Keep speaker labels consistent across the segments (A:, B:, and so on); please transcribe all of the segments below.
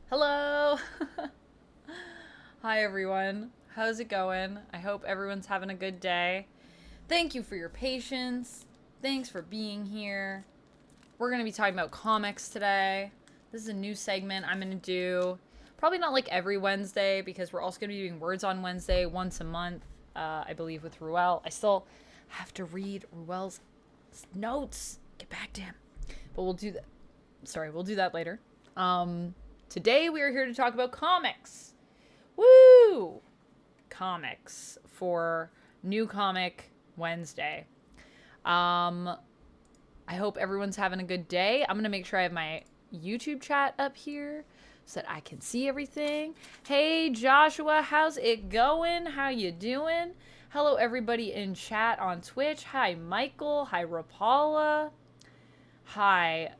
A: Hello! Hi everyone. How's it going? I hope everyone's having a good day. Thank you for your patience. Thanks for being here. We're going to be talking about comics today. This is a new segment I'm going to do. Probably not like every Wednesday because we're also going to be doing Words on Wednesday once a month, I believe, with Ruel. I still have to read Ruel's notes. Get back to him. But we'll do that. Sorry, we'll do that later. Today we are here to talk about comics. Woo! Comics for New Comic Wednesday. I hope everyone's having a good day. I'm going to make sure I have my YouTube chat up here so that I can see everything. Hey Joshua, how's it going? How you doing? Hello everybody in chat on Twitch. Hi Michael. Hi Rapala. Hi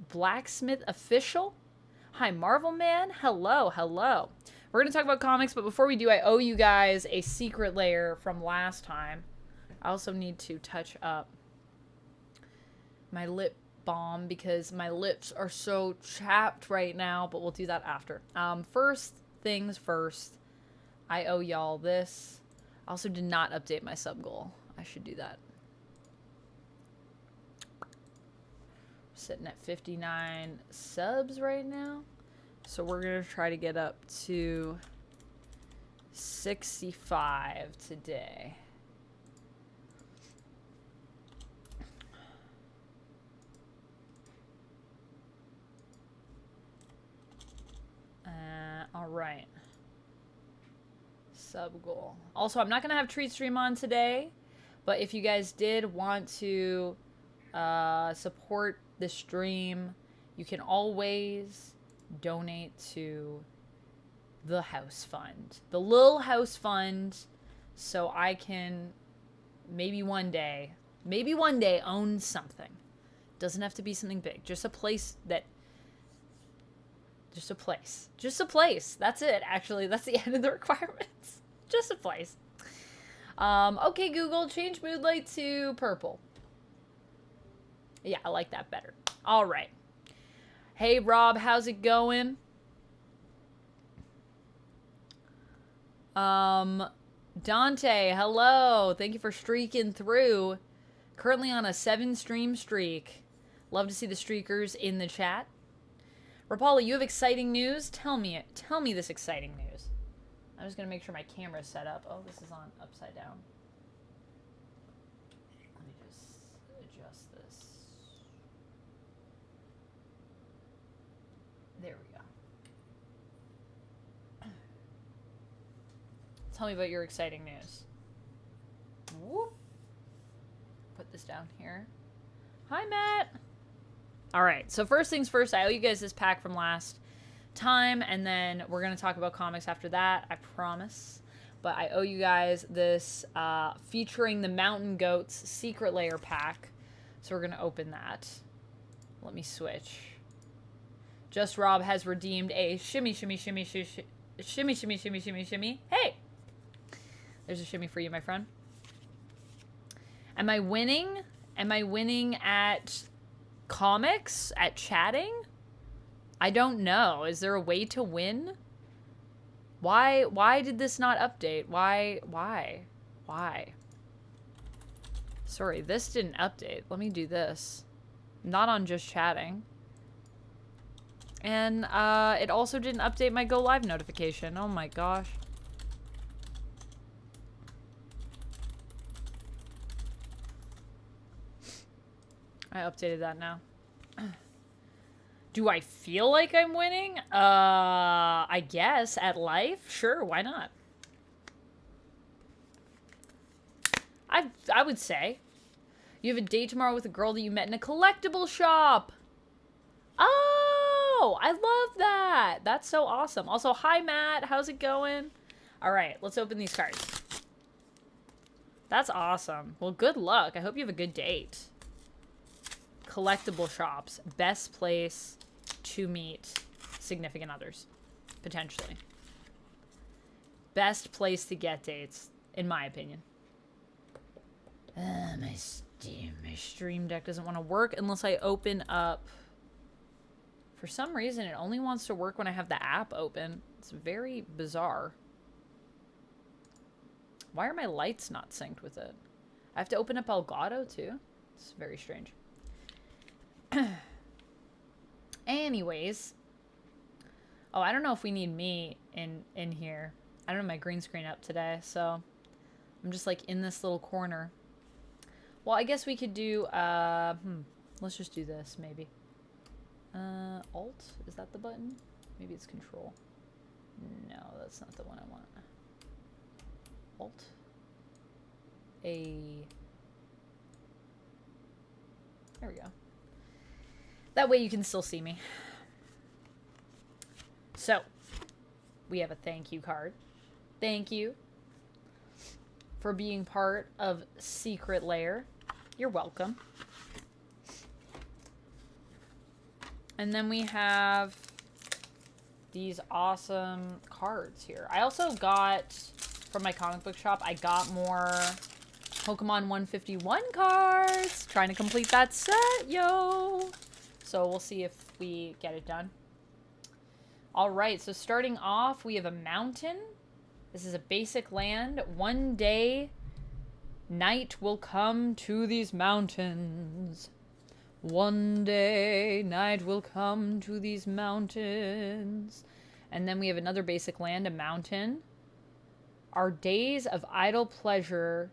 A: Blacksmith Official. Hi, Marvel Man. Hello, hello. We're going to talk about comics, but before we do, I owe you guys a secret layer from last time. I also need to touch up my lip balm because my lips are so chapped right now, but we'll do that after. First things first, I owe y'all this. I also did not update my sub goal. I should do that. Sitting at 59 subs right now, so we're gonna try to get up to 65 today. All right, sub goal. Also, I'm not gonna have Treat Stream on today, but if you guys did want to support the stream, you can always donate to the house fund, the Lil House Fund, so I can maybe one day own something. Doesn't have to be something big, just a place. That's it. Actually, that's the end of the requirements. Just a place. Okay, Google, change mood light to purple. Yeah, I like that better. All right. Hey, Rob, how's it going? Dante, hello. Thank you for streaking through. Currently on a 7-stream streak. Love to see the streakers in the chat. Rapala, you have exciting news? Tell me it. Tell me this exciting news. I'm just going to make sure my camera's set up. Oh, this is on upside down. There we go. Tell me about your exciting news. Whoop. Put this down here. Hi, Matt. All right, so first things first, I owe you guys this pack from last time, and then we're going to talk about comics after that, I promise. But I owe you guys this featuring the Mountain Goats Secret Layer pack, so we're going to open that. Let me switch. Just Rob has redeemed a shimmy, shimmy, shimmy, shimmy, shimmy, shimmy, shimmy, shimmy, shimmy. Hey! There's a shimmy for you, my friend. Am I winning? Am I winning at comics? At chatting? I don't know. Is there a way to win? Why did this not update? Why? Sorry, this didn't update. Let me do this. Not on just chatting. And it also didn't update my Go Live notification. Oh my gosh. I updated that now. Do I feel like I'm winning? I guess at life? Sure, why not? I would say. You have a date tomorrow with a girl that you met in a collectible shop. Oh, I love that. That's so awesome. Also, hi, Matt. How's it going? All right, let's open these cards. That's awesome. Well, good luck. I hope you have a good date. Collectible shops. Best place to meet significant others. Potentially. Best place to get dates, in my opinion. My Stream Deck doesn't want to work unless I open up For some reason, it only wants to work when I have the app open. It's very bizarre. Why are my lights not synced with it? I have to open up Elgato too? It's very strange. Anyways. Oh, I don't know if we need me in here. I don't have my green screen up today, so I'm just like in this little corner. Well, I guess we could do, let's just do this, maybe. Alt? Is that the button? Maybe it's Control. No, that's not the one I want. Alt? A... There we go. That way you can still see me. So, we have a thank you card. Thank you for being part of Secret Lair. You're welcome. And then we have these awesome cards here. I also got, from my comic book shop, I got more Pokemon 151 cards. Trying to complete that set, yo. So we'll see if we get it done. All right, so starting off, we have a mountain. This is a basic land. One day, night will come to these mountains. One day, night will come to these mountains. And then we have another basic land, a mountain. Our days of idle pleasure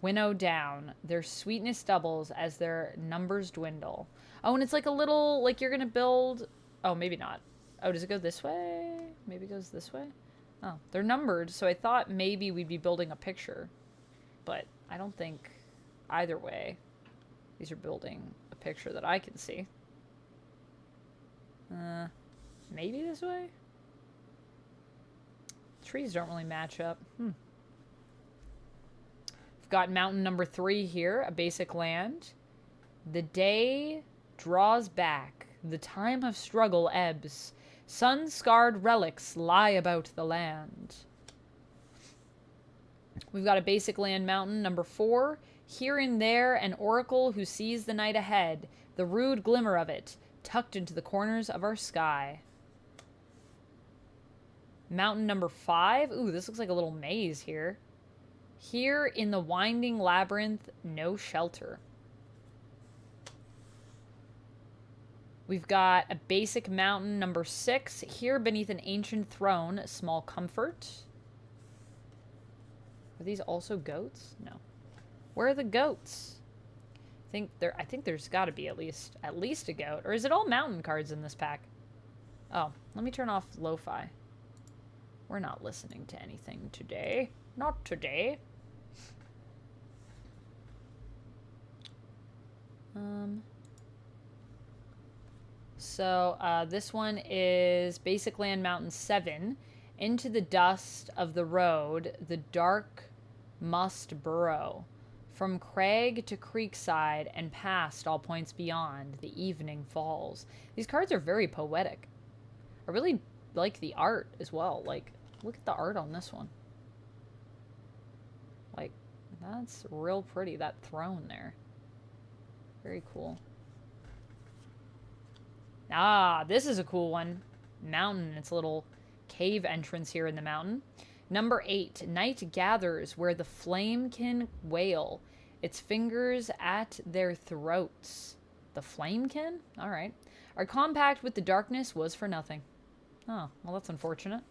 A: winnow down. Their sweetness doubles as their numbers dwindle. Oh, and it's like a little, like you're going to build... Oh, maybe not. Oh, does it go this way? Maybe it goes this way? Oh, they're numbered, so I thought maybe we'd be building a picture. But I don't think either way these are building a picture that I can see. Maybe this way? Trees don't really match up. We've got mountain number 3 here, a basic land. The day draws back. The time of struggle ebbs. Sun-scarred relics lie about the land. We've got a basic land mountain, number 4. Here and there, an oracle who sees the night ahead, the rude glimmer of it, tucked into the corners of our sky. Mountain number 5. Ooh, this looks like a little maze here. Here in the winding labyrinth, no shelter. We've got a basic mountain, number 6. Here beneath an ancient throne, small comfort. Are these also goats? No. Where are the goats? I think there's got to be at least a goat. Or is it all mountain cards in this pack? Oh, let me turn off lo-fi. We're not listening to anything today. Not today. So, this one is Basic Land Mountain 7. Into the dust of the road, the dark must burrow. From crag to creekside and past all points beyond, the evening falls. These cards are very poetic. I really like the art as well. Like, look at the art on this one. Like, that's real pretty, that throne there. Very cool. Ah, this is a cool one. Mountain. It's a little cave entrance here in the mountain. Number 8. Night gathers where the flame can wail. Its fingers at their throats. The flamekin? Alright. Our compact with the darkness was for nothing. Oh, well that's unfortunate.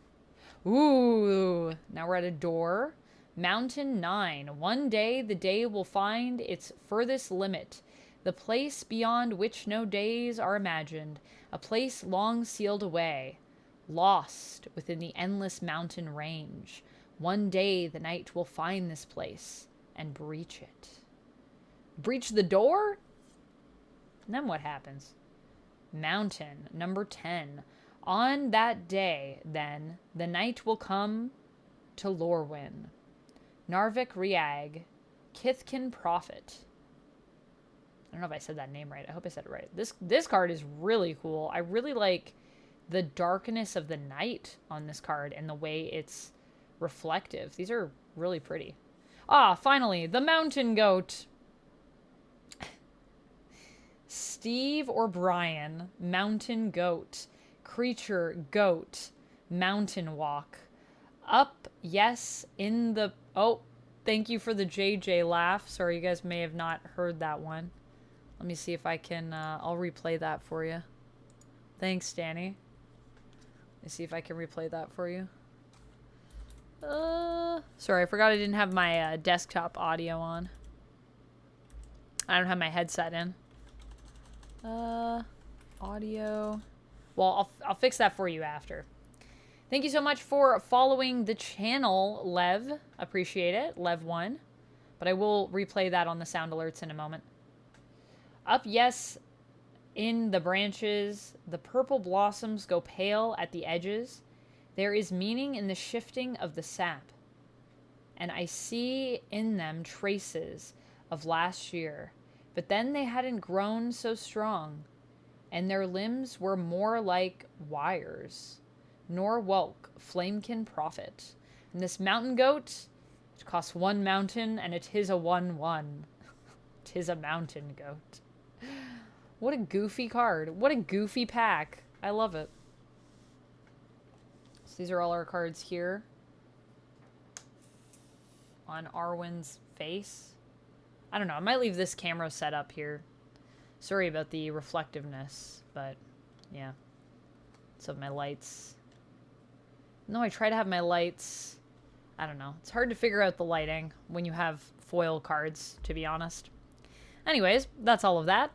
A: Ooh, now we're at a door. Mountain 9. One day the day will find its furthest limit. The place beyond which no days are imagined. A place long sealed away. Lost within the endless mountain range. One day the night will find this place and breach it. Breach the door? And then what happens? Mountain, number 10. On that day, then, the night will come to Lorwyn. Narvik Riag, Kithkin Prophet. I don't know if I said that name right. I hope I said it right. This card is really cool. I really like the darkness of the night on this card and the way it's reflective. These are really pretty. Ah, finally, the mountain goat. Steve or Brian, mountain goat, creature goat, mountain walk. Up, yes, in the... Oh, thank you for the JJ laugh. Sorry, you guys may have not heard that one. Let me see if I can... I'll replay that for you. Thanks, Danny. Let me see if I can replay that for you. Sorry, I forgot I didn't have my desktop audio on. I don't have my headset in. Audio. Well, I'll fix that for you after. Thank you so much for following the channel, Lev. Appreciate it, Lev1. But I will replay that on the sound alerts in a moment. Up, yes, in the branches. The purple blossoms go pale at the edges. There is meaning in the shifting of the sap. And I see in them traces of last year. But then they hadn't grown so strong. And their limbs were more like wires. Nor woke flamekin profit. And this mountain goat, it costs 1 mountain, and it is a 1-1. 'Tis a mountain goat. What a goofy card. What a goofy pack. I love it. So these are all our cards here. On Arwen's face. I don't know. I might leave this camera set up here. Sorry about the reflectiveness, but yeah. So my lights... No, I try to have my lights... I don't know. It's hard to figure out the lighting when you have foil cards, to be honest. Anyways, that's all of that.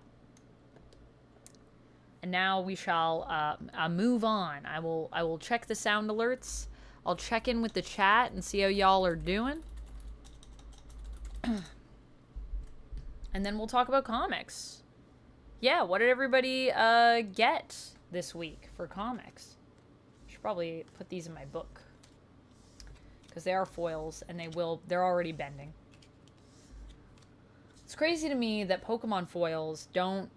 A: And now we shall move on. I will check the sound alerts. I'll check in with the chat and see how y'all are doing. And then we'll talk about comics. Yeah, what did everybody get this week for comics? Should probably put these in my book. Because they are foils, and they're already bending. It's crazy to me that Pokemon foils don't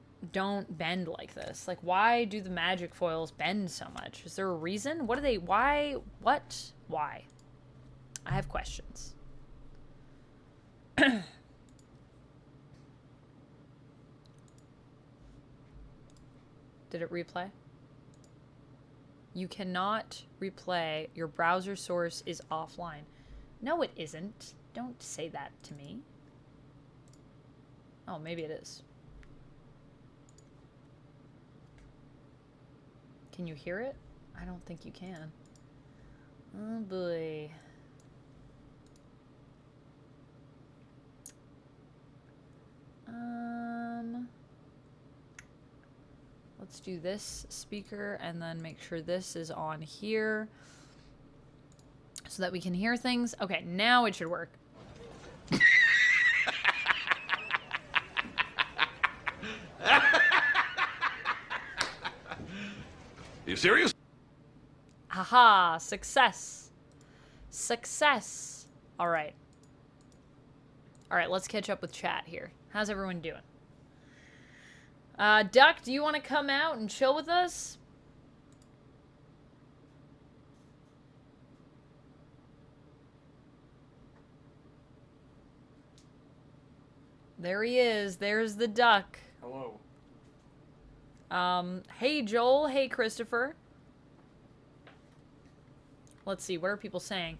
A: bend like this. Like, why do the Magic foils bend so much? Is there a reason? What do they... Why? What? Why? I have questions. Did it replay? You cannot replay. Your browser source is offline. No, it isn't. Don't say that to me. Oh, maybe it is. Can you hear it? I don't think you can. Oh, boy. Let's do this speaker and then make sure this is on here so that we can hear things. Okay, now it should work.
B: You serious?
A: Haha, success. Success. All right. All right, let's catch up with chat here. How's everyone doing? Duck, do you want to come out and chill with us? There he is. There's the duck.
C: Hello.
A: Hey Joel. Hey Christopher. Let's see. What are people saying?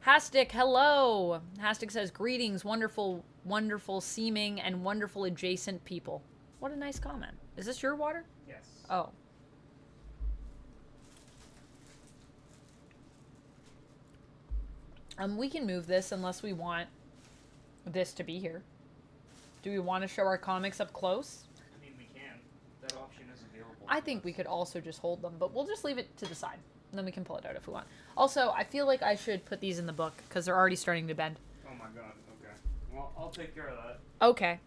A: Hastic, hello. Hastic says, greetings, wonderful, wonderful seeming and wonderful adjacent people. What a nice comment. Is this your water?
C: Yes.
A: Oh. We can move this unless we want this to be here. Do we want to show our comics up close?
C: I mean, we can. That option is available.
A: I think we could also just hold them, but we'll just leave it to the side. And then we can pull it out if we want. Also, I feel like I should put these in the book because they're already starting to bend.
C: Oh my god, okay. Well, I'll take care of that.
A: Okay.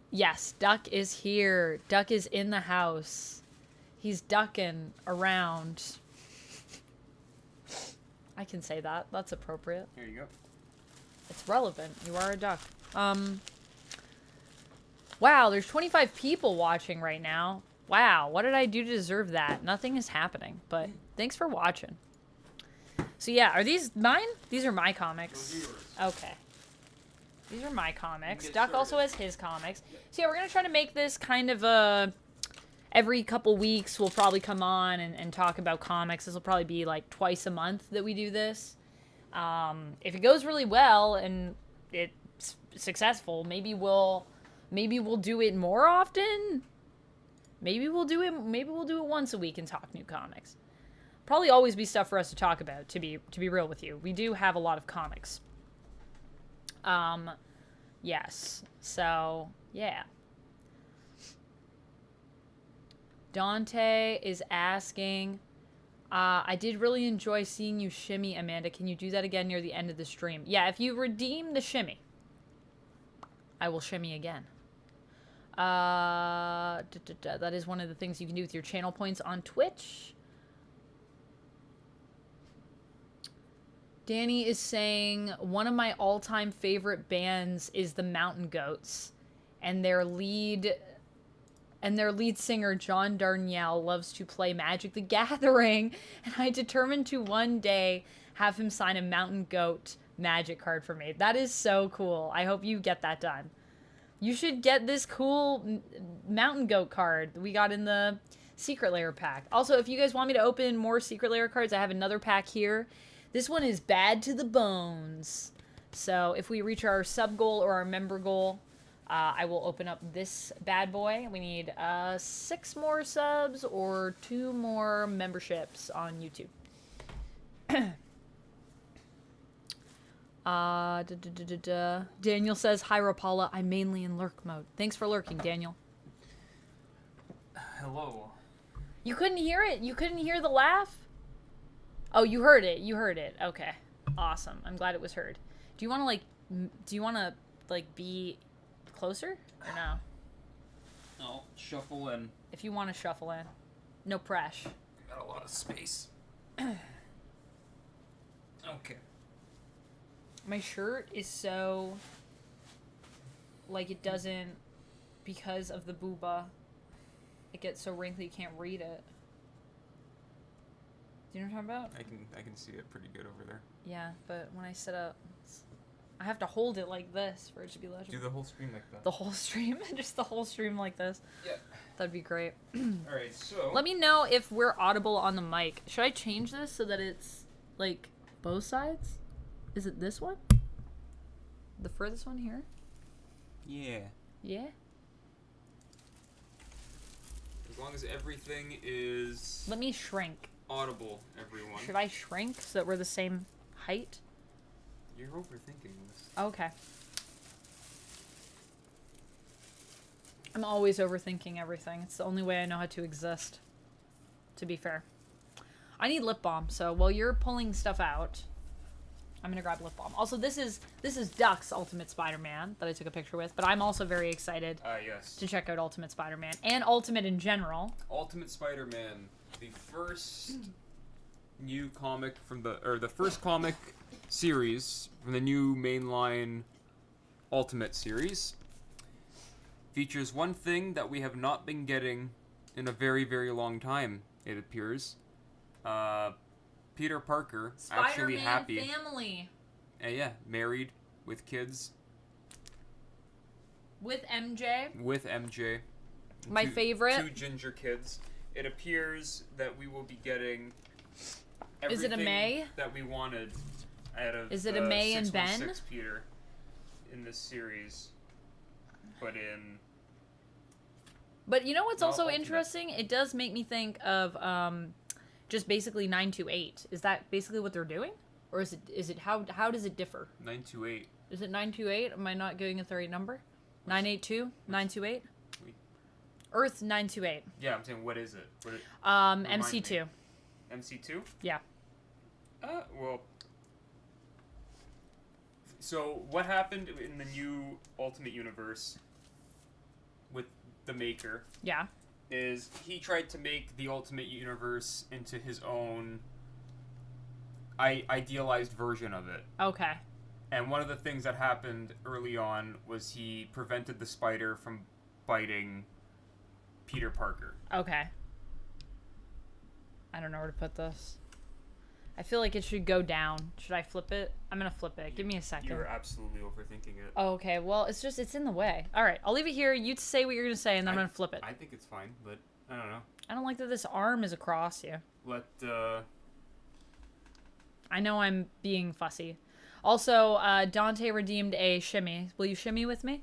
A: Yes, Duck is here. Duck is in the house. He's ducking around. I can say that. That's appropriate.
C: Here you go.
A: It's relevant. You are a duck. Wow, there's 25 people watching right now. Wow, what did I do to deserve that? Nothing is happening, but thanks for watching. So yeah, are these mine? These are my comics.
C: Those are yours.
A: Okay. These are my comics.
C: Get
A: Duck also has his comics. So yeah, we're going to try to make this kind of a... Every couple weeks, we'll probably come on and talk about comics. This will probably be like twice a month that we do this. If it goes really well and it's successful, maybe we'll do it more often. Maybe we'll do it once a week and talk new comics. Probably always be stuff for us to talk about, to be real with you. We do have a lot of comics. Yes. So, yeah. Dante is asking, I did really enjoy seeing you shimmy, Amanda. Can you do that again near the end of the stream? Yeah, if you redeem the shimmy, I will shimmy again. That is one of the things you can do with your channel points on Twitch. Danny is saying, one of my all-time favorite bands is the Mountain Goats, and their lead singer, John Darnielle, loves to play Magic the Gathering, and I determined to one day have him sign a Mountain Goat Magic card for me. That is so cool. I hope you get that done. You should get this cool Mountain Goat card we got in the Secret Lair pack. Also, if you guys want me to open more Secret Lair cards, I have another pack here. This one is bad to the bones. So if we reach our sub goal or our member goal, I will open up this bad boy. We need 6 more subs or 2 more memberships on YouTube. Daniel says, hi, Rapala. I'm mainly in lurk mode. Thanks for lurking, Daniel.
C: Hello.
A: You couldn't hear it? You couldn't hear the laugh? Oh, you heard it. You heard it. Okay. Awesome. I'm glad it was heard. Do you want to, be closer or no?
C: I'll shuffle in.
A: If you want to shuffle in. No pressure.
C: Got a lot of space. Okay.
A: My shirt is so, it doesn't, because of the booba, it gets so wrinkly you can't read it. Do you know what I'm talking about?
B: I can see it pretty good over there.
A: Yeah, but when I set up, I have to hold it like this for it to be legible.
B: Do the whole stream like that.
A: The whole stream? Just the whole stream like this?
B: Yeah.
A: That'd be great.
C: Alright, so...
A: Let me know if we're audible on the mic. Should I change this so that it's, both sides? Is it this one? The furthest one here?
B: Yeah.
A: Yeah?
B: As long as everything is
A: Let me shrink.
B: audible, everyone.
A: Should I shrink so that we're the same height?
B: You're overthinking this.
A: Okay. I'm always overthinking everything. It's the only way I know how to exist. To be fair. I need lip balm, so while you're pulling stuff out, I'm gonna grab lip balm. Also, this is Duck's Ultimate Spider-Man that I took a picture with, but I'm also very excited
B: Yes.
A: to check out Ultimate Spider-Man and Ultimate in general.
B: Ultimate Spider-Man, the first new comic from the first comic series from the new mainline Ultimate series, features one thing that we have not been getting in a very, very long time, it appears. Peter Parker actually happy.
A: Family.
B: Yeah, married with kids.
A: With MJ.
B: With MJ.
A: My favorite.
B: 2 ginger kids. It appears that we will be getting
A: Is it a
B: everything
A: May?
B: that we wanted out of
A: Is it a May and Ben?
B: 616 Peter in this series,
A: But you know what's
B: No,
A: also
B: Ultimate.
A: interesting? It does make me think of just basically 928. Is that basically what they're doing? Or is it how does it differ?
B: 928.
A: Is it 928? Am I not giving it the right number? 982? 928? Earth 928.
B: Yeah, I'm saying what is it?
A: MC2.
B: MC2?
A: Yeah.
B: Well. So what happened in the new Ultimate Universe with the Maker?
A: Yeah.
B: Is he tried to make the Ultimate Universe into his own idealized version of it.
A: Okay.
B: And one of the things that happened early on was he prevented the spider from biting Peter Parker.
A: Okay. I don't know where to put this. I feel like it should go down. Should I flip it? I'm gonna flip it. Give me a second.
B: You're absolutely overthinking it.
A: Oh, okay. Well, it's in the way. All right. I'll leave it here. You say what you're gonna say, and then I'm gonna flip it.
B: I think it's fine, but I don't know.
A: I don't like that this arm is across you. I know I'm being fussy. Also, Dante redeemed a shimmy. Will you shimmy with me?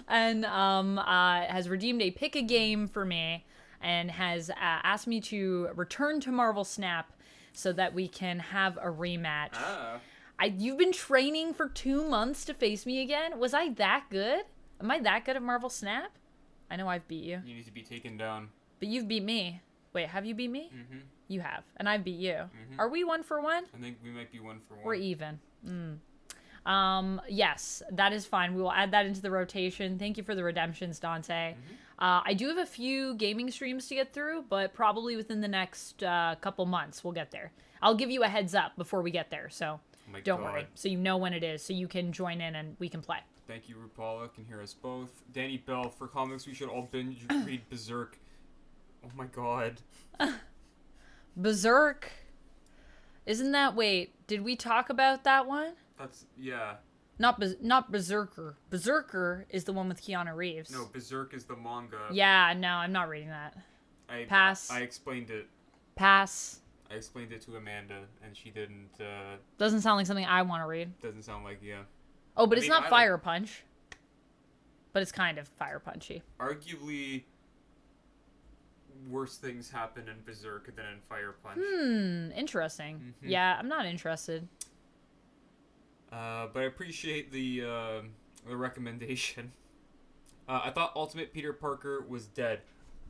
A: And has redeemed a pick a game for me, and has asked me to return to Marvel Snap so that we can have a rematch. You've been training for 2 months to face me again? Was I that good? Am I that good at Marvel Snap? I know I've beat you.
B: You need to be taken down.
A: But you've beat me. Wait, have you beat me?
B: Mm-hmm.
A: You have. And I beat you.
B: Mm-hmm.
A: Are we 1 for 1?
B: I think we might be 1 for 1.
A: We're even. Yes, that is fine. We will add that into the rotation. Thank you for the redemptions, Dante.
B: Mm-hmm.
A: I do have a few gaming streams to get through, but probably within the next couple months we'll get there. I'll give you a heads up before we get there, so don't worry. So you know when it is, so you can join in and we can play.
B: Thank you, RuPaula. Can hear us both. Danny Bell, for comics we should all binge read Berserk. Oh my god.
A: Berserk. Isn't that, wait, did we talk about that one?
B: That's, yeah.
A: Not Berserker. Berserker is the one with Keanu Reeves.
B: No, Berserk is the manga.
A: Yeah, no, I'm not reading that. Pass.
B: I explained it.
A: Pass.
B: I explained it to Amanda, and she didn't,
A: Doesn't sound like something I want to read.
B: Doesn't sound like, yeah.
A: Oh, but it's not Fire Punch. But it's kind of Fire Punchy.
B: Arguably, worse things happen in Berserk than in Fire Punch.
A: Interesting.
B: Mm-hmm.
A: Yeah, I'm not interested.
B: But I appreciate the recommendation. I thought Ultimate Peter Parker was dead.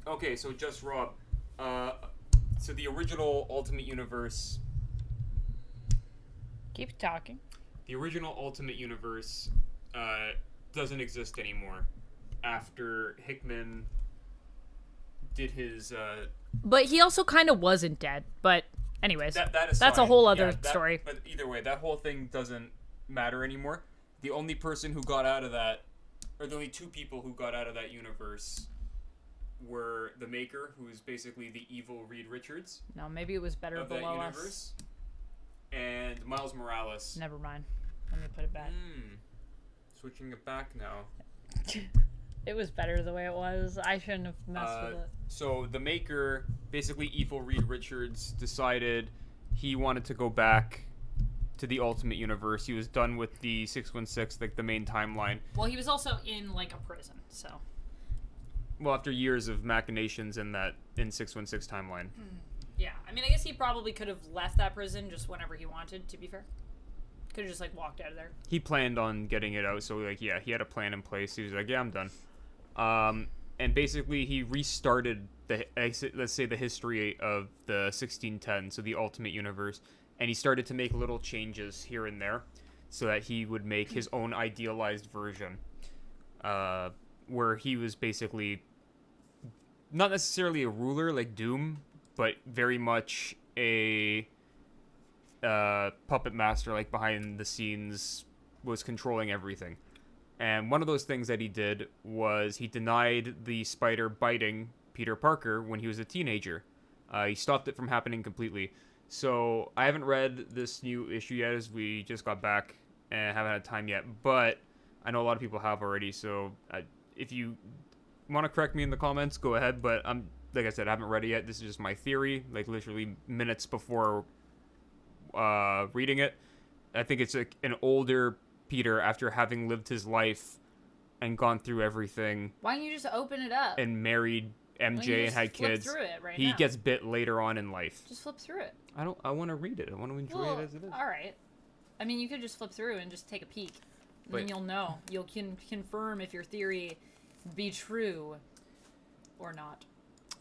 B: Okay, so just Rob. So the original Ultimate Universe...
A: Keep talking.
B: The original Ultimate Universe doesn't exist anymore after Hickman did his...
A: But he also kind of wasn't dead. But anyways, that's
B: fine.
A: a whole other story.
B: But either way, that whole thing doesn't matter anymore. The only person who got out of that, or the only 2 people who got out of that universe were the Maker, who is basically the evil Reed Richards.
A: No, maybe it was better
B: of
A: below
B: that universe, and Miles Morales.
A: Never mind. Let me put it back.
B: Switching it back now.
A: It was better the way it was. I shouldn't have messed with it.
B: So the Maker, basically evil Reed Richards, decided he wanted to go back to the Ultimate Universe. He was done with the 616, like the main timeline.
A: Well, he was also in like a prison, so.
B: Well, after years of machinations in 616 timeline.
A: Yeah, I mean, I guess he probably could have left that prison just whenever he wanted, to be fair. Could have just, like, walked out of there.
B: He planned on getting it out, so, like, yeah, he had a plan in place. He was like, yeah, I'm done. And basically, he restarted, let's say, the history of the 1610, so the Ultimate Universe, and he started to make little changes here and there so that he would make his own idealized version, where he was basically not necessarily a ruler like Doom, but very much a puppet master, like behind the scenes, was controlling everything. And one of those things that he did was he denied the spider biting Peter Parker when he was a teenager. He stopped it from happening completely. So I haven't read this new issue yet, as we just got back and haven't had time yet, but I know a lot of people have already, so if you want to correct me in the comments, go ahead, but like I said, I haven't read it yet. This is just my theory, like literally minutes before reading it. I think it's like an older Peter after having lived his life and gone through everything.
A: Why don't you just open it up?
B: And married MJ and had kids.
A: Flip through it right
B: he
A: now.
B: Gets bit later on in life.
A: Just flip through it.
B: I want to read it. I want to enjoy it as it is.
A: All right. I mean, you could just flip through and just take a peek. And then you'll know. You'll confirm if your theory be true or not.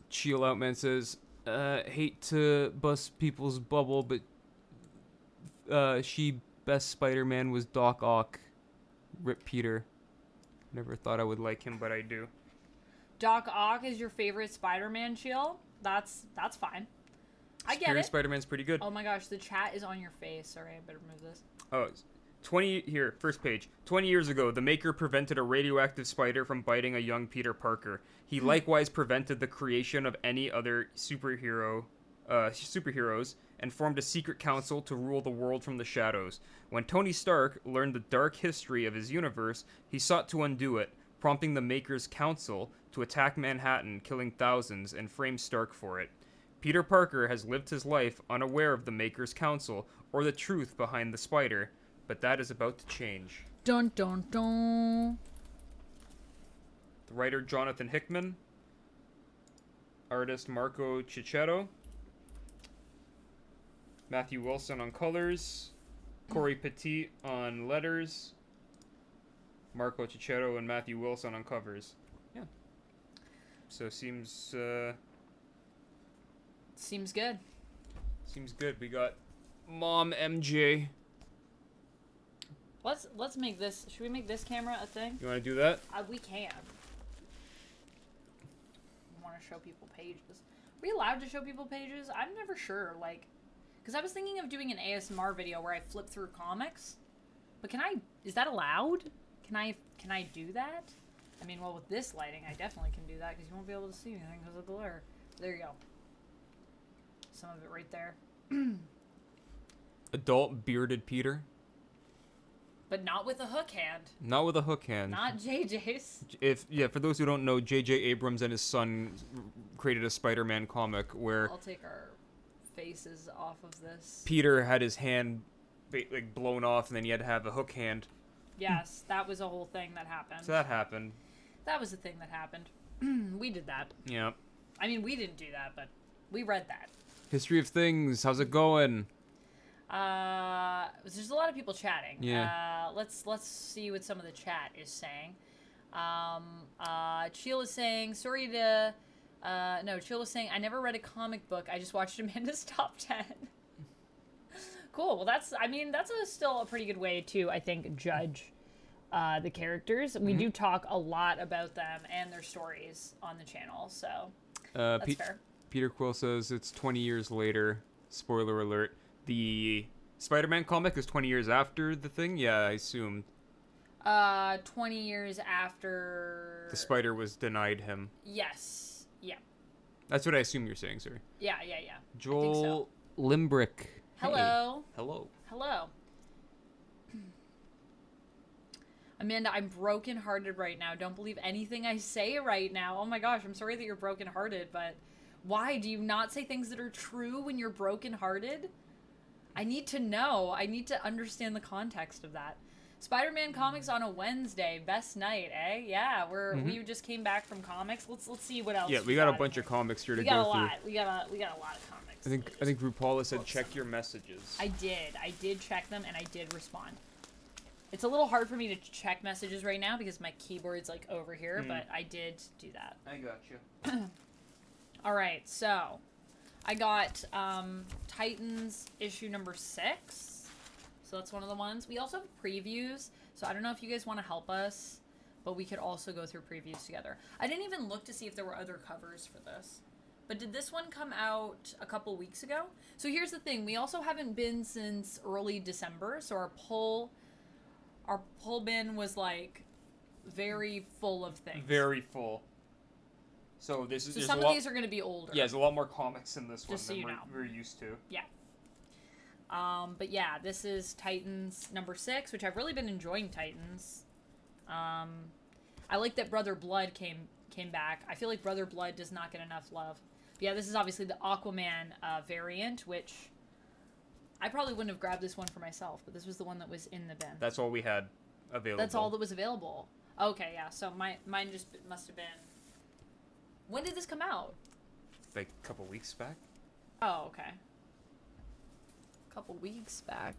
B: Chill Out Man says, hate to bust people's bubble, but best Spider-Man was Doc Ock. Rip Peter. Never thought I would like him, but I do.
A: Doc Ock is your favorite Spider-Man, Chill? That's fine. I get
B: Superior
A: it.
B: Spider-Man's pretty good.
A: Oh my gosh, the chat is on your face. Sorry, I better move this.
B: Oh, 20 here, first page. 20 years ago, the Maker prevented a radioactive spider from biting a young Peter Parker. He likewise prevented the creation of any other superhero superheroes and formed a secret council to rule the world from the shadows. When Tony Stark learned the dark history of his universe, he sought to undo it, prompting the Maker's Council to attack Manhattan, killing thousands, and frame Stark for it. Peter Parker has lived his life unaware of the Maker's Council or the truth behind the spider, but that is about to change.
A: Dun dun dun.
B: The writer Jonathan Hickman, artist Marco Cicchetto, Matthew Wilson on colors, Corey Petit on letters, Marco Cicchetto and Matthew Wilson on covers. Yeah. So seems
A: Seems good.
B: seems good. We got Mom MJ.
A: Let's make this. Should we make this camera a thing?
B: You want to do that?
A: We can. Want to show people pages? Are we allowed to show people pages? I'm never sure. Like, because I was thinking of doing an ASMR video where I flip through comics, but can I? Is that allowed? Can I do that? I mean, well, with this lighting, I definitely can do that because you won't be able to see anything because of the Lair. There you go. Some of it right there.
B: Adult bearded Peter.
A: But not with a hook hand.
B: Not with a hook hand.
A: Not JJ's.
B: For those who don't know, J.J. Abrams and his son created a Spider-Man comic where
A: I'll take our faces off of this.
B: Peter had his hand blown off, and then he had to have a hook hand.
A: Yes, that was a whole thing that happened.
B: So that happened.
A: That was the thing that happened. We did that.
B: Yeah.
A: I mean, we didn't do that, but we read that.
B: History of Things. How's it going?
A: There's a lot of people chatting.
B: Yeah.
A: Let's see what some of the chat is saying. Chill is saying, Chill is saying, I never read a comic book. I just watched Amanda's Top 10. Cool. Well, that's still a pretty good way to, I think, judge the characters. We do talk a lot about them and their stories on the channel, so that's fair.
B: Peter Quill says it's 20 years later. Spoiler alert. The Spider-Man comic is 20 years after the thing? Yeah, I assumed.
A: 20 years after...
B: The spider was denied him.
A: Yes. Yeah.
B: That's what I assume you're saying, sir.
A: Yeah.
B: Joel
A: I think so.
B: Limbrick.
A: Hello.
B: Hey.
A: Hello. Amanda, I'm brokenhearted right now. Don't believe anything I say right now. Oh my gosh, I'm sorry that you're brokenhearted, but why? Do you not say things that are true when you're brokenhearted? I need to know. I need to understand the context of that. Spider-Man comics on a Wednesday, best night, eh? Yeah, we just came back from comics. Let's see what else.
B: Yeah, we got a bunch of comics here to go through.
A: We got a lot of comics.
B: I think RuPaula said check your messages.
A: I did check them and I did respond. It's a little hard for me to check messages right now because my keyboard's like over here, but I did do that.
B: I got you.
A: All right, so I got Titans issue number 6. So that's one of the ones. We also have previews. So I don't know if you guys want to help us, but we could also go through previews together. I didn't even look to see if there were other covers for this. But did this one come out a couple weeks ago? So here's the thing. We also haven't been since early December. So our pull bin was like very full of things.
B: Very full. So
A: some of these are going to be older.
B: Yeah, there's a lot more comics in this
A: Just
B: one
A: so
B: than
A: you know.
B: we're used to.
A: Yeah. But yeah, this is Titans number 6, which I've really been enjoying Titans. I like that Brother Blood came back. I feel like Brother Blood does not get enough love. But yeah, this is obviously the Aquaman variant, which I probably wouldn't have grabbed this one for myself, but this was the one that was in the bin.
B: That's all we had available.
A: That's all that was available. Okay, yeah. So mine just must have been. When did this come out?
B: Like a couple weeks back.
A: Oh, okay. A couple weeks back.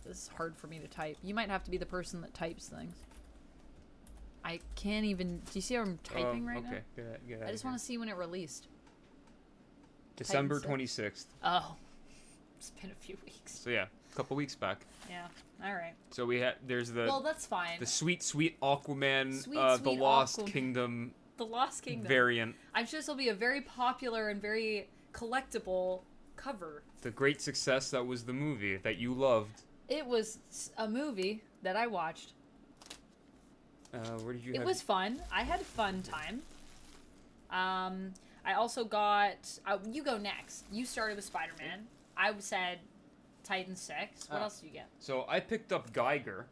A: This is hard for me to type. You might have to be the person that types things. I can't even. Do you see how I'm typing right now?
B: Okay.
A: I just want to see when it released.
B: December
A: Titans
B: 26th.
A: Oh, it's been a few weeks.
B: So yeah, a couple weeks back.
A: Yeah. All right.
B: So there's the.
A: Well, that's fine.
B: The sweet Aquaman,
A: Sweet
B: the Lost
A: Aquaman.
B: Kingdom.
A: The Lost Kingdom
B: Variant.
A: I'm sure this will be a very popular and very collectible cover.
B: The great success that was the movie that you loved.
A: It was a movie that I watched.
B: Where did you?
A: It was fun. I had a fun time. I also got... you go next. You started with Spider-Man. I said Titan 6. What else did you get?
B: So I picked up Geiger.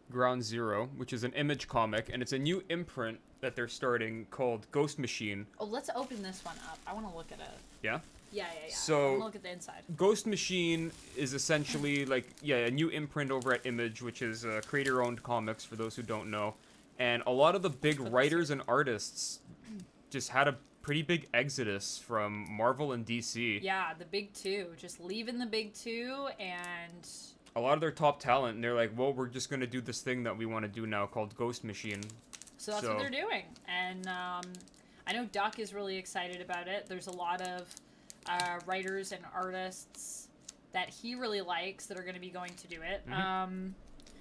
B: Ground Zero, which is an Image comic, and it's a new imprint that they're starting called Ghost Machine.
A: Oh, let's open this one up. I want to look at it.
B: Yeah?
A: Yeah.
B: So-
A: I want to look at the inside.
B: Ghost Machine is essentially a new imprint over at Image, which is creator-owned comics for those who don't know. And a lot of the big writers and artists just had a pretty big exodus from Marvel and DC.
A: Yeah, the big two. Just leaving the big two, and...
B: A lot of their top talent, and they're like, well, we're just going to do this thing that we want to do now called Ghost Machine.
A: So that's what they're doing. And I know Duck is really excited about it. There's a lot of writers and artists that he really likes that are going to be going to do it.
B: Mm-hmm.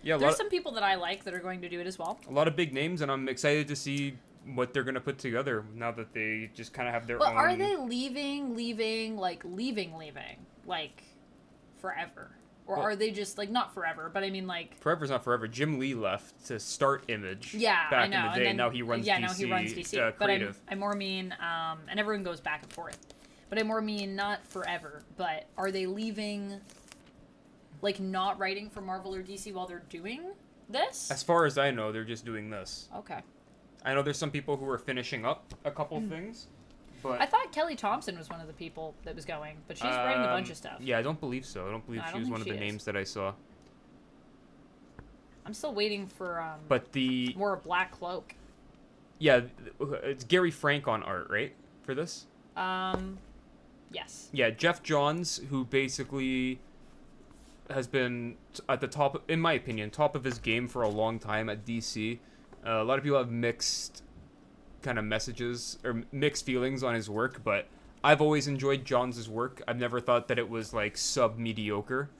B: Yeah,
A: there's some people that I like that are going to do it as well.
B: A lot of big names, and I'm excited to see what they're going to put together now that they just kind of have their own...
A: But are they leaving, forever? Or are they just, not forever, but I mean,
B: Forever's not forever. Jim Lee left to start Image
A: back
B: back
A: I know.
B: in the day.
A: And then,
B: now he runs DC.
A: Yeah, now he runs DC. But
B: creative.
A: I more mean, and everyone goes back and forth. But I more mean not forever, but are they leaving, not writing for Marvel or DC while they're doing this?
B: As far as I know, they're just doing this.
A: Okay.
B: I know there's some people who are finishing up a couple things, but...
A: I thought Kelly Thompson was one of the people that was going, but she's writing a bunch of stuff.
B: Yeah, I don't believe so. I don't believe she was one of the names that I saw.
A: I'm still waiting for
B: but
A: more Black Cloak.
B: Yeah, it's Gary Frank on art, right? For this?
A: Yes.
B: Yeah, Jeff Johns, who basically has been at the top, in my opinion, top of his game for a long time at DC. A lot of people have mixed kind of messages or mixed feelings on his work, but I've always enjoyed Johns' work. I've never thought that it was sub-mediocre.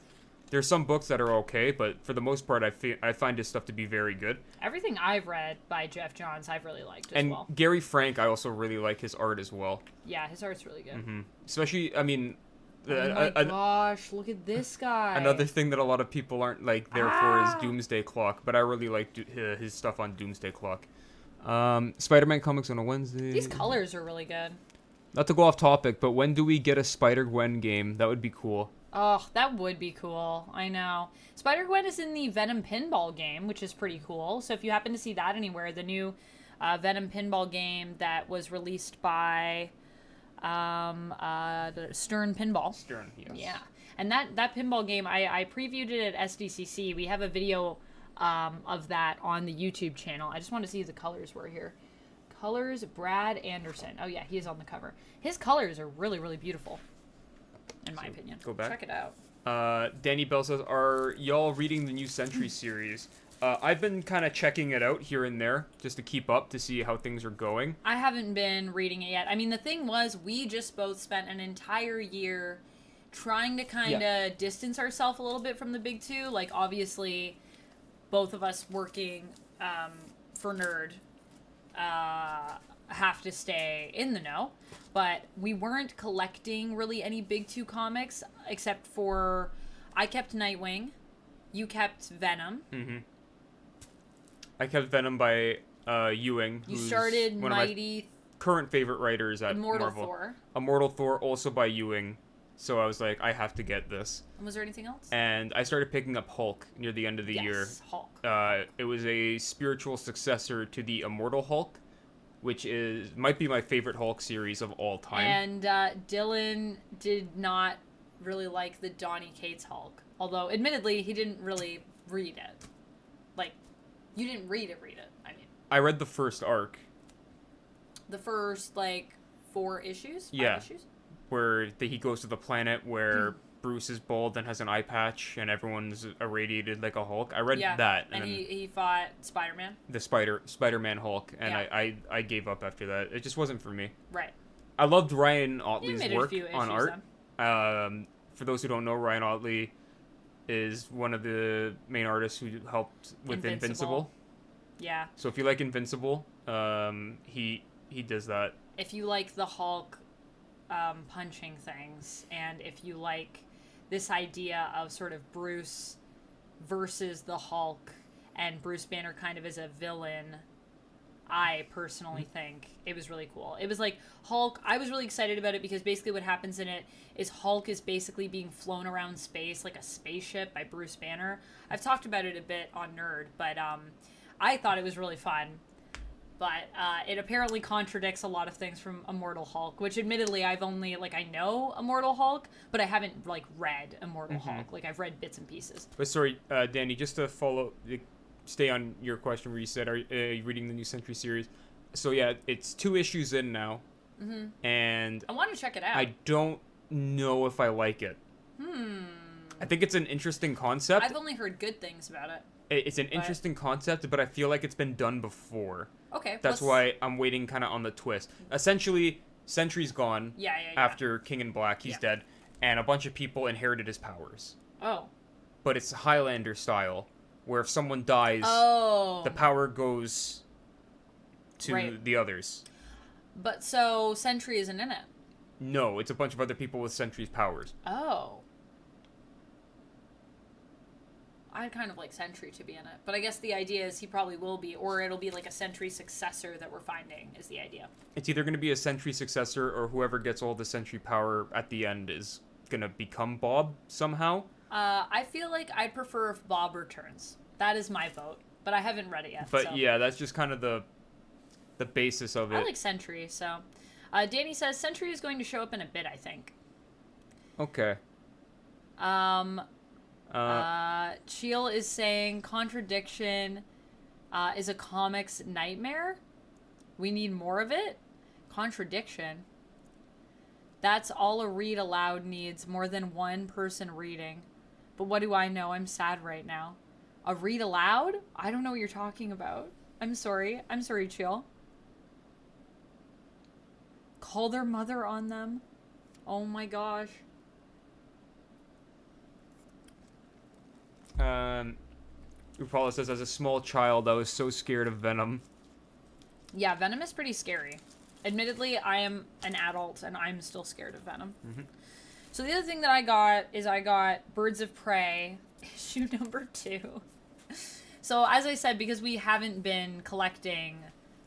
B: There's some books that are okay, but for the most part, I find his stuff to be very good.
A: Everything I've read by Jeff Johns, I've really liked as well.
B: And Gary Frank, I also really like his art as well.
A: Yeah, his art's really good.
B: Mm-hmm. Especially, I mean...
A: Oh my gosh, look at this guy.
B: Another thing that a lot of people aren't there for is Doomsday Clock, but I really like his stuff on Doomsday Clock. Spider-Man comics on a Wednesday.
A: These colors are really good.
B: Not to go off topic, but when do we get a Spider-Gwen game? That would be cool.
A: Oh, that would be cool. I know. Spider-Gwen is in the Venom Pinball game, which is pretty cool. So if you happen to see that anywhere, the new Venom Pinball game that was released by Stern Pinball.
B: Stern, yes.
A: Yeah. And that pinball game, I previewed it at SDCC. We have a video of that on the YouTube channel. I just want to see the colors were here. Colors, Brad Anderson. Oh, yeah, he is on the cover. His colors are really, really beautiful, in my opinion.
B: Go back.
A: Check it out.
B: Danny Bell says, are y'all reading the new Sentry series? I've been kind of checking it out here and there just to keep up to see how things are going.
A: I haven't been reading it yet. I mean, the thing was, we just both spent an entire year trying to kind of distance ourselves a little bit from the big two. Obviously, both of us working for Nerd have to stay in the know. But we weren't collecting really any big two comics, except for I kept Nightwing, you kept Venom.
B: Mm-hmm. I kept Venom by Ewing.
A: You started
B: one
A: Mighty...
B: of my current favorite writers at
A: Immortal
B: Marvel.
A: Thor.
B: Immortal Thor, also by Ewing. So I was like, I have to get this.
A: And was there anything else?
B: And I started picking up Hulk near the end of the year.
A: Hulk.
B: It was a spiritual successor to the Immortal Hulk, which might be my favorite Hulk series of all time.
A: And Dylan did not really like the Donny Cates Hulk. Although, admittedly, he didn't really read it. You didn't read it, I mean.
B: I read the first arc.
A: The first, 4 issues? 5
B: Yeah.
A: issues?
B: Where he goes to the planet where Bruce is bald and has an eye patch and everyone's irradiated like a Hulk. I read that.
A: And he fought Spider-Man.
B: The Spider-Man Hulk. And
A: Yeah.
B: I gave up after that. It just wasn't for me.
A: Right.
B: I loved Ryan Otley's
A: made a
B: work
A: few
B: on
A: issues
B: art. For those who don't know, Ryan Otley is one of the main artists who helped with Invincible.
A: Yeah.
B: So if you like Invincible, he does that.
A: If you like the Hulk punching things, and if you like this idea of sort of Bruce versus the Hulk, and Bruce Banner kind of as a villain I personally think it was really cool. It was like Hulk. I was really excited about it because basically what happens in it is Hulk is basically being flown around space like a spaceship by Bruce Banner. I've talked about it a bit on Nerd, but I thought it was really fun. But it apparently contradicts a lot of things from Immortal Hulk, which admittedly I've only, like, I know Immortal Hulk, but I haven't, like, read Immortal Hulk. Like, I've read bits and pieces.
B: But sorry, Danny, just to stay on your question where you said, are you reading the new Sentry series? So yeah, it's 2 issues in now, and
A: I want to check it out.
B: I don't know if I like it. I think it's an interesting concept.
A: I've only heard good things about it.
B: It's an interesting concept, but I feel like it's been done before.
A: Okay.
B: That's why I'm waiting kind of on the twist. Essentially, Sentry's gone after King in Black. He's dead. And a bunch of people inherited his powers.
A: Oh.
B: But it's Highlander style, where if someone dies, the power goes to the others.
A: But so Sentry isn't in it?
B: No, it's a bunch of other people with Sentry's powers.
A: Oh. I'd kind of like Sentry to be in it. But I guess the idea is he probably will be, or it'll be like a Sentry successor that we're finding, is the idea. It's
B: either going to be a Sentry successor, or whoever gets all the Sentry power at the end is going to become Bob somehow.
A: I feel like I'd prefer if Bob returns. That is my vote. But I haven't read it yet.
B: But yeah, that's just kind of the basis of it.
A: I like Sentry, so... Danny says Sentry is going to show up in a bit, I think.
B: Okay.
A: Cheel is saying contradiction is a comic's nightmare. We need more of it. Contradiction. That's all a read aloud needs, more than one person reading. But what do I know? I'm sad right now. A read aloud? I don't know what you're talking about. I'm sorry. I'm sorry, Cheel. Call their mother on them. Oh my gosh.
B: Upala says, as a small child, I was so scared of Venom.
A: Yeah, Venom is pretty scary. Admittedly, I am an adult, and I'm still scared of Venom. So the other thing that I got Birds of Prey, issue number 2. So as I said, because we haven't been collecting,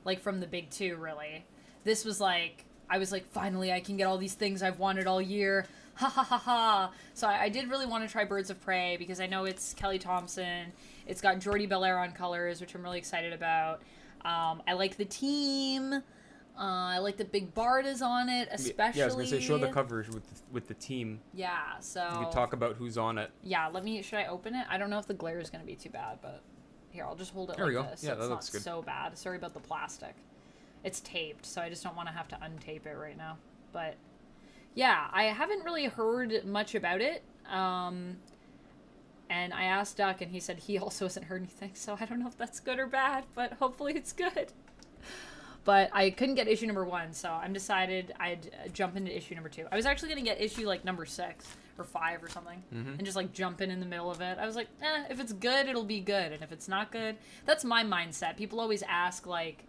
A: like, from the big 2, really, this was like, I was like, finally, I can get all these things I've wanted all year. Ha ha ha ha. So I did really want to try Birds of Prey because I know it's Kelly Thompson. It's got Jordi Belair on colors, which I'm really excited about. I like the team. I like that Big Bard is on it, especially.
B: Yeah, I was going to say, show the covers with the team.
A: Yeah, so...
B: You can talk about who's on it.
A: Yeah, should I open it? I don't know if the glare is going to be too bad, but... Here, I'll just hold it
B: there
A: like
B: we go.
A: this.
B: Yeah,
A: so
B: that looks good.
A: It's not so bad. Sorry about the plastic. It's taped, so I just don't want to have to untape it right now. But... yeah, I haven't really heard much about it. And I asked Duck, and he said he also hasn't heard anything, so I don't know if that's good or bad, but hopefully it's good. But I couldn't get issue number 1, so I'm decided I'd jump into issue number 2. I was actually going to get issue, like, number 6 or 5 or something, and just, like, jump in the middle of it. I was like, if it's good, it'll be good, and if it's not good, that's my mindset. People always ask, like,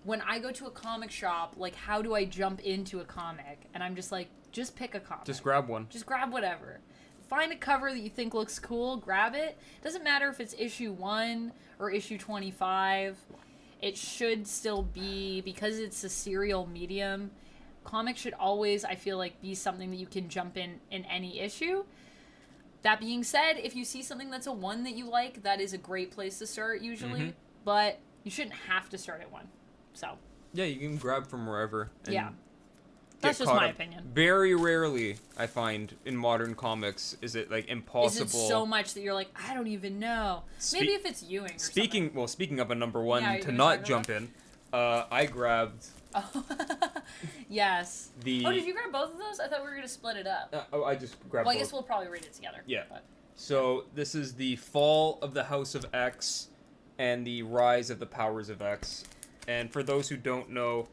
A: when I go to a comic shop, like, how do I jump into a comic? And I'm just like, just pick a comic.
B: Just grab one.
A: Just grab whatever. Find a cover that you think looks cool, grab it. Doesn't matter if it's issue 1 or issue 25. It should still be, because it's a serial medium, comics should always, I feel like, be something that you can jump in any issue. That being said, if you see something that's a 1 that you like, that is a great place to start usually. But you shouldn't have to start at 1. So.
B: Yeah, you can grab from wherever.
A: Yeah. That's just my opinion.
B: Very rarely, I find, in modern comics, is it, like, impossible.
A: Is it so much that you're like, I don't even know. Maybe if it's Ewing or something.
B: Well, speaking of a number 1, to not jump in, I grabbed...
A: Oh. Yes. Oh, did you grab both of those? I thought we were going to split it up.
B: I just grabbed
A: Well, I
B: both.
A: guess we'll probably read it together.
B: Yeah.
A: But.
B: So, this is the Fall of the House of X and the Rise of the Powers of X. And for those who don't know,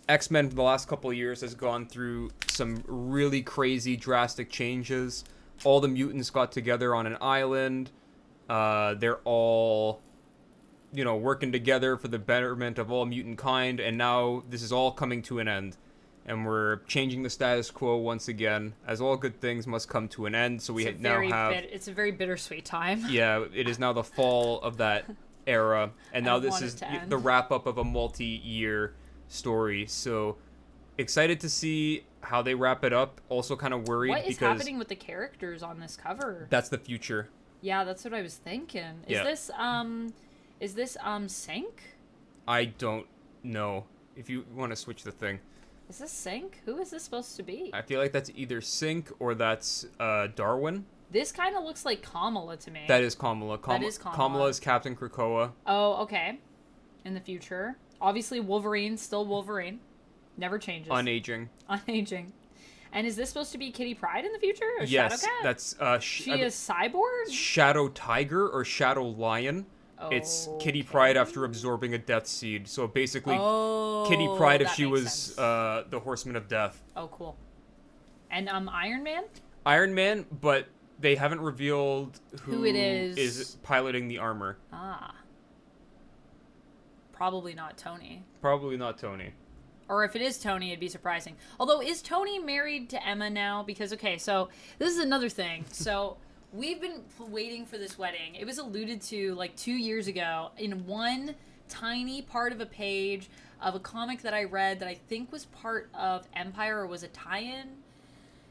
B: X-Men for the last couple of years has gone through some really crazy, drastic changes. All the mutants got together on an island. They're all, working together for the betterment of all mutant kind. And now this is all coming to an end. And we're changing the status quo once again. As all good things must come to an end. So we now have...
A: It's a very bittersweet time.
B: Yeah, it is now the fall of that era, and now
A: don't
B: this
A: want it
B: is
A: to end.
B: the wrap-up of a multi-year story. So excited to see how they wrap it up. Also kind of worried
A: What is
B: because
A: happening with the characters on this cover?
B: that's the future.
A: Yeah, that's what I was thinking.
B: Yeah.
A: Is this Sync?
B: I don't know. If you want to switch the thing,
A: Is this Sync? Who is this supposed to be?
B: I feel like that's either Sync or that's Darwin.
A: This kind of looks like Kamala to me.
B: That is Kamala.
A: That is Kamala.
B: Kamala is Captain Krakoa.
A: Oh, okay. In the future. Obviously, Wolverine, still Wolverine. Never changes.
B: Unaging.
A: Unaging. And is this supposed to be Kitty Pryde in the future? Or
B: Yes,
A: Shadowcat?
B: that's
A: She is cyborg?
B: Shadow Tiger or Shadow Lion. It's Kitty Pryde after absorbing a death seed. So basically, Kitty Pryde if
A: that
B: she
A: makes
B: was
A: sense.
B: the Horseman of Death.
A: Oh, cool. And Iron Man?
B: Iron Man, but they haven't revealed
A: Who it is
B: piloting the armor.
A: Ah. Probably not Tony.
B: Probably not Tony.
A: Or if it is Tony, it'd be surprising. Although, is Tony married to Emma now? Because, okay, so this is another thing. So we've been waiting for this wedding. It was alluded to like 2 years ago in one tiny part of a page of a comic that I read that I think was part of Empire or was a tie-in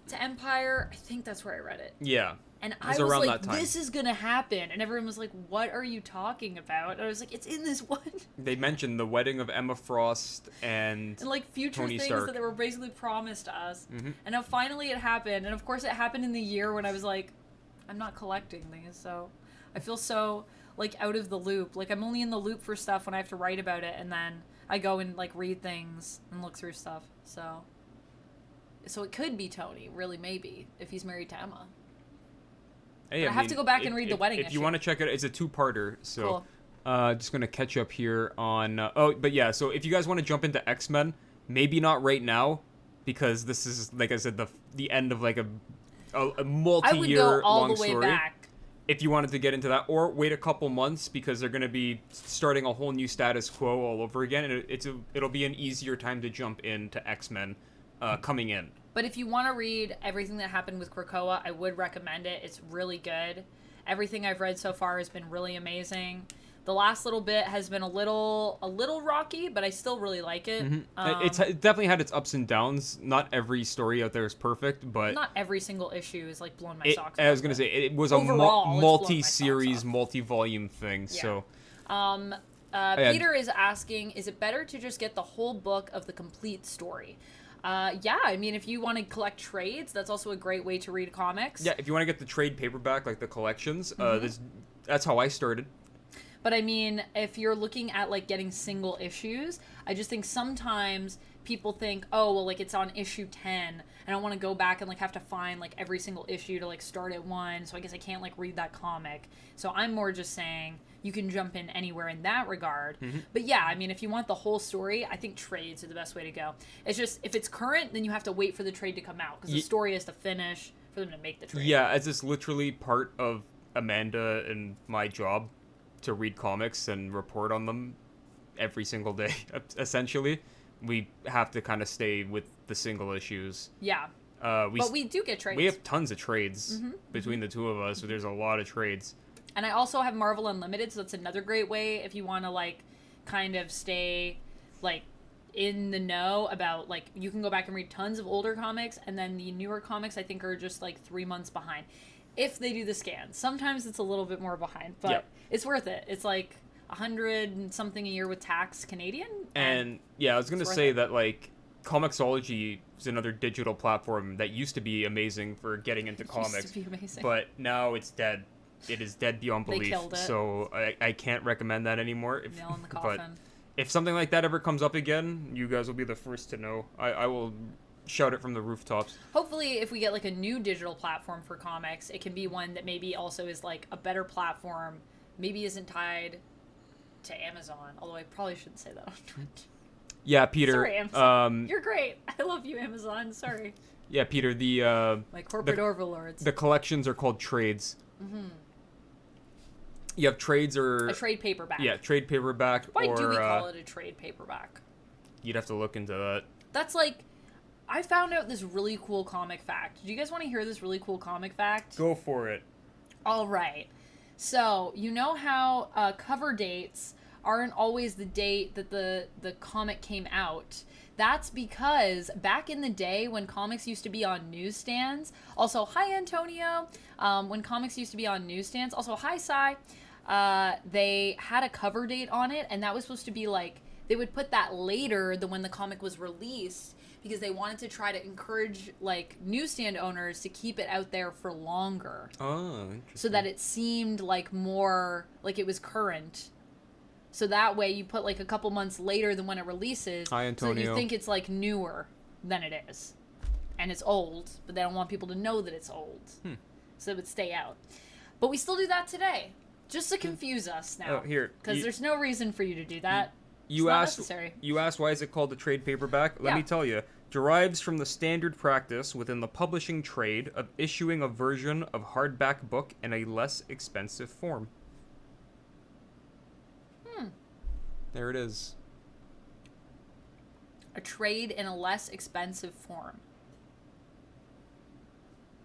A: to Empire. I think that's where I read it.
B: Yeah.
A: And
B: was
A: I was
B: around
A: like,
B: that time.
A: this is going to happen. And everyone was like, what are you talking about? And I was like, it's in this one.
B: They mentioned the wedding of Emma Frost and
A: And like future
B: Tony
A: things
B: Stark.
A: that they were basically promised to us.
B: Mhm.
A: And now finally it happened. And of course it happened in the year when I was like, I'm not collecting these. So I feel so like out of the loop. Like I'm only in the loop for stuff when I have to write about it. And then I go and like read things and look through stuff. So it could be Tony, really, maybe, if he's married to Emma.
B: Hey,
A: I have to go back and read the wedding
B: If you
A: issue.
B: want to check it, it's a two-parter. So,
A: Cool.
B: just gonna catch up here on. But yeah. So if you guys want to jump into X-Men, maybe not right now, because this is like I said, the end of like a
A: I would
B: multi-year
A: go all
B: long
A: the way
B: story.
A: back.
B: If you wanted to get into that, or wait a couple months because they're gonna be starting a whole new status quo all over again, and it'll be an easier time to jump into X-Men coming in.
A: But if you want to read everything that happened with Krakoa, I would recommend it. It's really good. Everything I've read so far has been really amazing. The last little bit has been a little rocky, but I still really like it.
B: Mm-hmm. It definitely had its ups and downs. Not every story out there is perfect, but
A: Not every single issue is like blowing my socks off.
B: I was gonna say it was
A: Overall,
B: a
A: it's blowing my
B: multi-series,
A: socks off.
B: multi-volume thing.
A: Yeah.
B: So
A: Peter is asking, is it better to just get the whole book of the complete story? Yeah, I mean, if you want to collect trades, that's also a great way to read comics.
B: yeah, if you want to get the trade paperback, like the collections,
A: Mm-hmm.
B: that's how I started.
A: But I mean, if you're looking at like getting single issues, I just think sometimes people think, oh, well, like it's on issue 10. I don't want to go back and like have to find like every single issue to like start at 1. So I guess I can't like read that comic. So I'm more just saying you can jump in anywhere in that regard.
B: Mm-hmm.
A: But yeah, I mean, if you want the whole story, I think trades are the best way to go. It's just if it's current, then you have to wait for the trade to come out because the story has to finish for them to make the trade.
B: Yeah, as it's literally part of Amanda and my job to read comics and report on them every single day, essentially. We have to kind of stay with the single issues.
A: Yeah. But we do get trades.
B: We have tons of trades
A: Mm-hmm.
B: between the two of us, so there's a lot of trades.
A: And I also have Marvel Unlimited, so that's another great way if you want to, like, kind of stay, like, in the know about, like, you can go back and read tons of older comics, and then the newer comics, I think, are just, like, 3 months behind. If they do the scans. Sometimes it's a little bit more behind, but
B: Yep.
A: it's worth it. It's, like, 100 and something a year with tax Canadian.
B: And, yeah, I was going to
A: it's worth
B: say
A: it.
B: that, like, Comixology is another digital platform that used to be amazing for getting into comics.
A: Used to be amazing.
B: But now it's dead. It is dead beyond
A: They
B: belief.
A: killed it.
B: So I can't recommend that anymore.
A: Nail in the
B: But
A: coffin.
B: if something like that ever comes up again, you guys will be the first to know. I will shout it from the rooftops.
A: Hopefully, if we get, like, a new digital platform for comics, it can be one that maybe also is, like, a better platform, maybe isn't tied to Amazon, although I probably shouldn't say that on Twitch.
B: Yeah, Peter.
A: Sorry, Amazon. You're great. I love you, Amazon. Sorry.
B: Yeah, Peter. The
A: My corporate overlords.
B: the collections are called trades. Mm-hmm. You have trades or
A: A trade paperback.
B: yeah, trade paperback.
A: Why
B: or,
A: do we call it a trade paperback?
B: You'd have to look into that.
A: That's like, I found out this really cool comic fact. Do you guys want to hear this really cool comic fact?
B: Go for it.
A: All right. So, you know how cover dates aren't always the date that the comic came out? That's because back in the day when comics used to be on newsstands, also, hi Antonio, when comics used to be on newsstands, also, hi Sai, they had a cover date on it, and that was supposed to be like, they would put that later than when the comic was released, because they wanted to try to encourage like newsstand owners to keep it out there for longer.
B: Oh, interesting.
A: So that it seemed like more like it was current. So that way you put like a couple months later than when it releases.
B: Hi, Antonio.
A: So that you think it's like newer than it is. And it's old, but they don't want people to know that it's old. So it would stay out. But we still do that today. Just to confuse us now.
B: Oh, here.
A: Because there's no reason for you to do that.
B: You
A: not
B: asked.
A: necessary.
B: You asked why is it called the trade paperback? Let
A: Yeah.
B: me tell you. Derives from the standard practice within the publishing trade of issuing a version of hardback book in a less expensive form. There it is.
A: A trade in a less expensive form.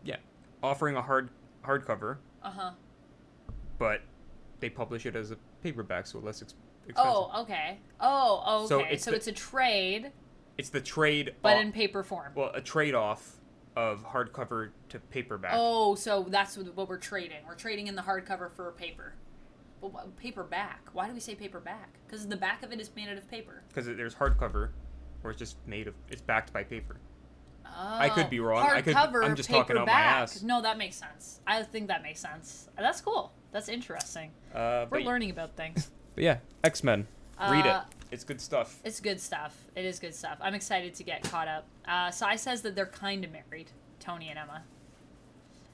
B: Yeah, offering a hardcover,
A: Uh-huh.
B: but they publish it as a paperback, so less expensive.
A: Oh, okay. Oh, okay.
B: So
A: So it's a trade,
B: It's the trade,
A: but in paper form.
B: well, a trade-off of hardcover to paperback.
A: Oh, so that's what we're trading. We're trading in the hardcover for paper. But what, paperback? Why do we say paperback? Because the back of it is made out of paper.
B: Because there's hardcover, or it's just it's backed by paper.
A: Oh,
B: I could be wrong.
A: Hardcover,
B: I'm just talking out my
A: paperback.
B: ass.
A: No, that makes sense. I think that makes sense. That's cool. That's interesting. We're
B: But,
A: learning about things.
B: but yeah, X-Men. Read it. It's good stuff.
A: It's good stuff. It is good stuff. I'm excited to get caught up. Sai says that they're kind of married, Tony and Emma.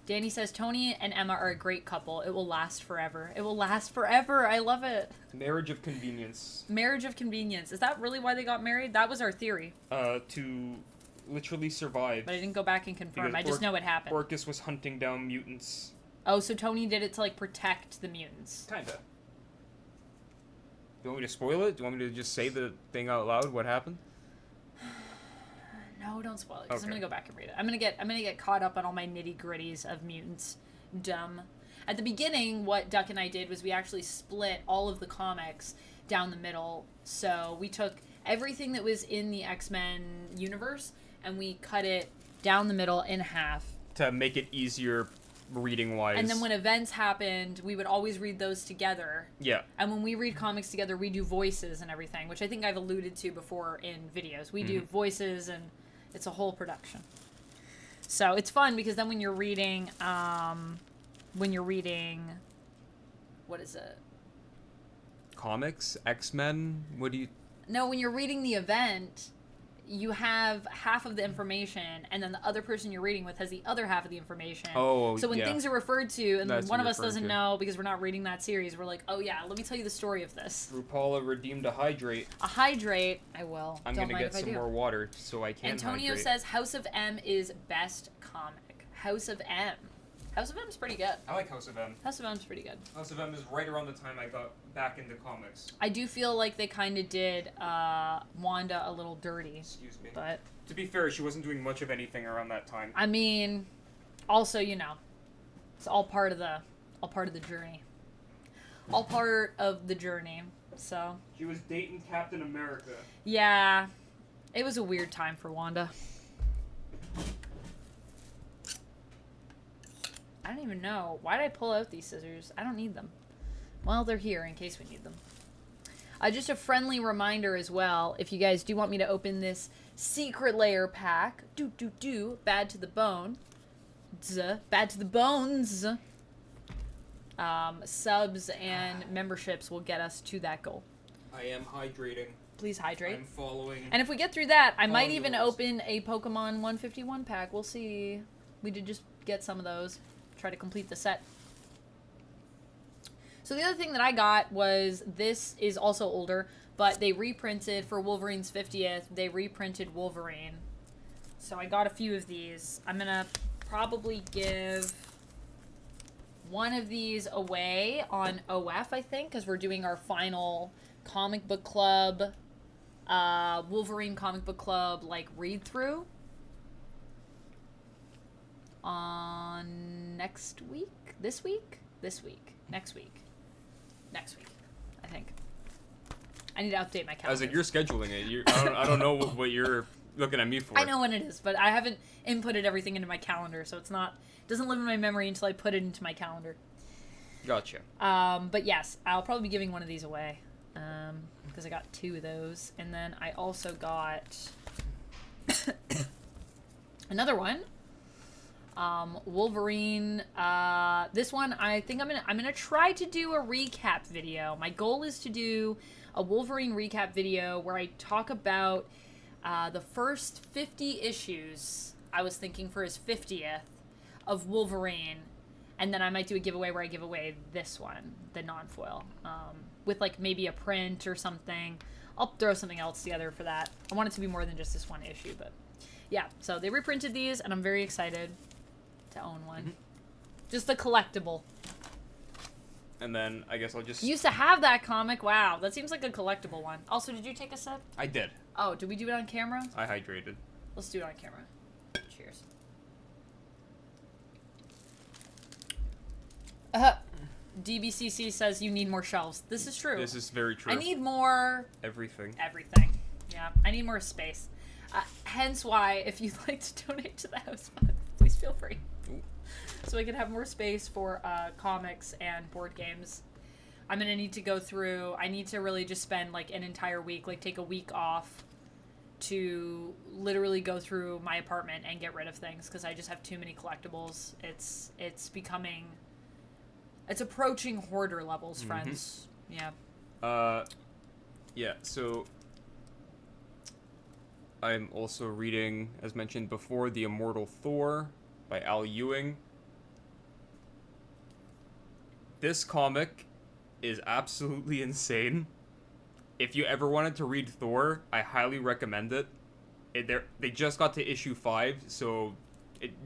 A: Danny says Tony and Emma are a great couple. It will last forever. It will last forever. I love it.
B: Marriage of convenience.
A: Marriage of convenience. Is that really why they got married? That was our theory.
B: To literally survive.
A: But I didn't go back and confirm.
B: Because
A: I just know it happened.
B: Orcus was hunting down mutants.
A: Oh, so Tony did it to, like, protect the mutants.
B: Kinda. Do you want me to spoil it? Do you want me to just say the thing out loud? What happened?
A: No, don't spoil it, because I'm
B: Okay.
A: gonna go back and read it. I'm gonna get caught up on all my nitty gritties of mutants. Dumb. At the beginning, what Duck and I did was we actually split all of the comics down the middle. So we took everything that was in the X-Men universe and we cut it down the middle in half.
B: To make it easier reading wise.
A: And then when events happened, we would always read those together.
B: Yeah.
A: And when we read comics together, we do voices and everything, which I think I've alluded to before in videos. We do voices, and it's a whole production. So it's fun because then when you're reading, what is it?
B: Comics, X-Men. What do you?
A: No, when you're reading the event, you have half of the information, and then the other person you're reading with has the other half of the information.
B: Oh,
A: so when
B: yeah.
A: things are referred to, and
B: That's
A: one
B: what
A: of us
B: you're
A: doesn't
B: referring
A: know because we're not reading that series, we're like, oh yeah, let me tell you the story of this.
B: RuPaula redeemed a hydrate.
A: A hydrate, I will.
B: I'm
A: Don't
B: gonna
A: mind
B: get
A: if I
B: some
A: do.
B: more water so I can
A: Antonio
B: hydrate.
A: says House of M is best comic. House of M. House of M's pretty good.
B: I like House of M.
A: House of M's pretty good.
B: House of M is right around the time I got back into comics.
A: I do feel like they kind of did Wanda a little dirty,
B: Excuse me.
A: but
B: To be fair, she wasn't doing much of anything around that time.
A: I mean, also it's all part of the journey. All part of the journey. So
B: She was dating Captain America.
A: yeah, it was a weird time for Wanda. I don't even know. Why did I pull out these scissors? I don't need them. Well, they're here in case we need them. Just a friendly reminder as well, if you guys do want me to open this secret layer pack, bad to the bone, bad to the bones, subs and memberships will get us to that goal.
B: I am hydrating.
A: Please hydrate.
B: I'm following.
A: And if we get through that, I might
B: Following
A: even
B: the rules.
A: open a Pokemon 151 pack. We'll see. We did just get some of those. Try to complete the set. So the other thing that I got was, this is also older, but they reprinted for Wolverine's 50th. They reprinted Wolverine. So I got a few of these. I'm going to probably give one of these away on OF, I think, because we're doing our final comic book club, Wolverine comic book club, like, read-through on next week? This week? Next week. Next week, I think. I need to update my calendar.
B: I was like, you're scheduling it. I don't know what you're looking at me for.
A: I know when it is, but I haven't inputted everything into my calendar, so it doesn't live in my memory until I put it into my calendar.
B: Gotcha.
A: But yes, I'll probably be giving one of these away. Because I got 2 of those. And then I also got another one. Wolverine. This one, I think I'm gonna try to do a recap video. My goal is to do a Wolverine recap video where I talk about the first 50 issues, I was thinking, for his 50th of Wolverine. And then I might do a giveaway where I give away this one, the non-foil, with like maybe a print or something. I'll throw something else together for that. I want it to be more than just this one issue, but yeah. So they reprinted these, and I'm very excited to own one. Mm-hmm. Just a collectible.
B: And then I guess I'll just...
A: You used to have that comic. Wow, that seems like a collectible one. Also, did you take a sip?
B: I did.
A: Oh, did we do it on camera?
B: I hydrated.
A: Let's do it on camera. Cheers. DBCC says you need more shelves. This is true.
B: This is very true.
A: I need more...
B: Everything.
A: Yeah, I need more space. Hence why, if you'd like to donate to the house fund, please feel free.
B: Ooh.
A: So I can have more space for comics and board games. I'm going to need to go through... I need to really just spend like an entire week, like take a week off to literally go through my apartment and get rid of things because I just have too many collectibles. It's becoming... It's approaching hoarder levels, friends. Yeah.
B: Yeah, so I'm also reading, as mentioned before, The Immortal Thor by Al Ewing. This comic is absolutely insane. If you ever wanted to read Thor, I highly recommend it. They just got to issue 5, so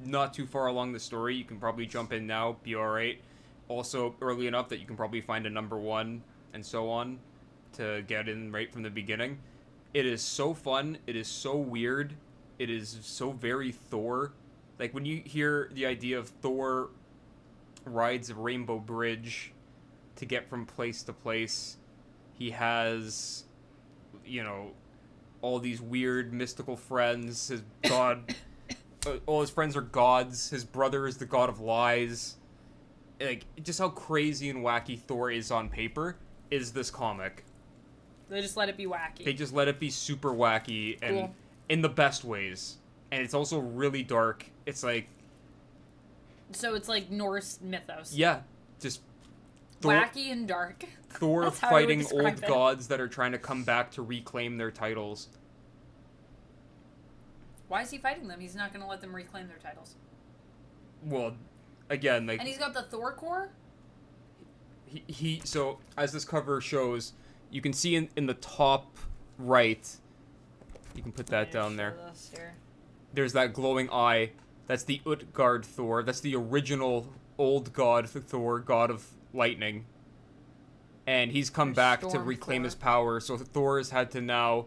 B: not too far along the story. You can probably jump in now, be alright. Also early enough that you can probably find a number 1 and so on to get in right from the beginning. It is so fun. It is so weird. It is so very Thor. Like when you hear the idea of Thor rides a rainbow bridge to get from place to place, he has, you know, all these weird mystical friends. His god, all his friends are gods. His brother is the god of lies. Like, just how crazy and wacky Thor is on paper is this comic.
A: They just let it be wacky.
B: They just let it be super wacky and
A: cool.
B: In the best ways. And it's also really dark. It's like...
A: So it's like Norse mythos.
B: Yeah. Just... Thor,
A: wacky and dark.
B: Thor
A: That's how I would
B: fighting
A: describe
B: old
A: it.
B: gods that are trying to come back to reclaim their titles.
A: Why is he fighting them? He's not going to let them reclaim their titles.
B: Well... Again, like...
A: And he's got the Thor core?
B: So, as this cover shows, you can see in the top right, you can put that down there. There's that glowing eye. That's the Utgard Thor. That's the original old god Thor, god of lightning. And he's come back to reclaim his power, so Thor has had to now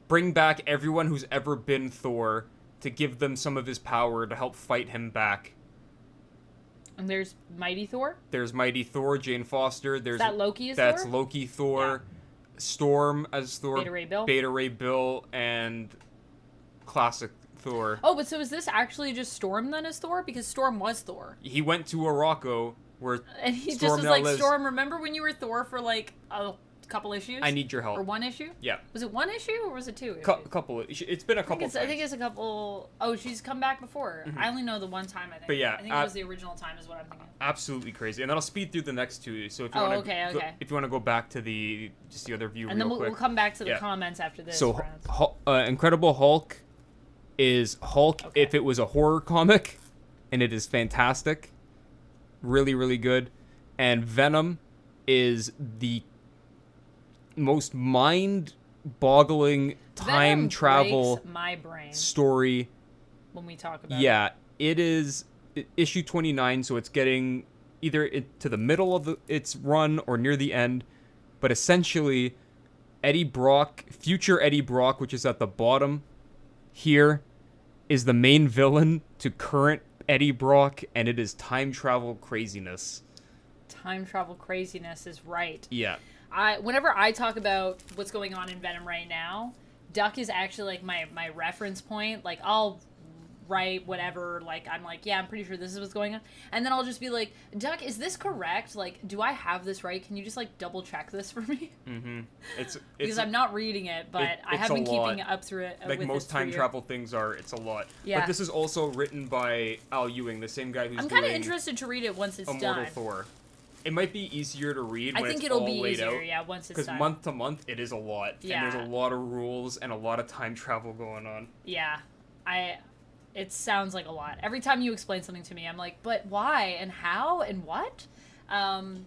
B: bring back everyone who's ever been Thor to give them some of his power to help fight him back.
A: And there's Mighty Thor?
B: There's Mighty Thor, Jane Foster. There's
A: Is that Loki as
B: That's
A: Thor?
B: Loki Thor. Yeah. Storm as Thor. Beta Ray Bill, and Classic Thor.
A: Oh, but so is this actually just Storm then as Thor? Because Storm was Thor.
B: He went to Morocco where
A: and he
B: Storm
A: just was
B: now
A: like,
B: lives.
A: Storm, remember when you were Thor for like a couple issues?
B: I need your help.
A: Or one issue?
B: Yeah.
A: Was it one issue or was it 2 issues?
B: Couple. It's been a couple times.
A: I think it's a couple... Oh, she's come back before. Mm-hmm. I only know the one time, I think.
B: But yeah.
A: I think it was the original time is what I'm thinking.
B: Absolutely crazy. And then I'll speed through the next 2. So if you if you want to go back to the other view
A: and then
B: quick.
A: we'll come back to the comments after this.
B: So Incredible Hulk is Hulk if it was a horror comic, and it is fantastic. Really, really good. And Venom is the most mind-boggling time travel
A: my brain
B: story
A: when we talk about
B: it is issue 29, so it's getting either to the middle of its run or near the end, but essentially future Eddie Brock, which is at the bottom here, is the main villain to current Eddie Brock, and it is time travel craziness.
A: time travel craziness is right.
B: Yeah.
A: Whenever I talk about what's going on in Venom right now, Duck is actually like my reference point. Like I'll write whatever, like I'm like, yeah, I'm pretty sure this is what's going on, and then I'll just be like, Duck, is this correct? Like, do I have this right? Can you just like double check this for me?
B: Mm-hmm. It's
A: because I'm not reading it, but I have been keeping up through it.
B: Like most time travel things are, it's a lot.
A: Yeah.
B: But this is also written by Al Ewing, the same guy who's
A: I'm kind of interested to read it once it's
B: Immortal
A: done.
B: Thor. It might be easier to read.
A: I
B: when
A: think
B: it's
A: it'll
B: all
A: be
B: laid
A: easier,
B: out,
A: yeah, once it's done.
B: Because month to month, it is a lot,
A: Yeah.
B: and there's a lot of rules and a lot of time travel going on.
A: Yeah, it sounds like a lot. Every time you explain something to me, I'm like, but why and how and what? All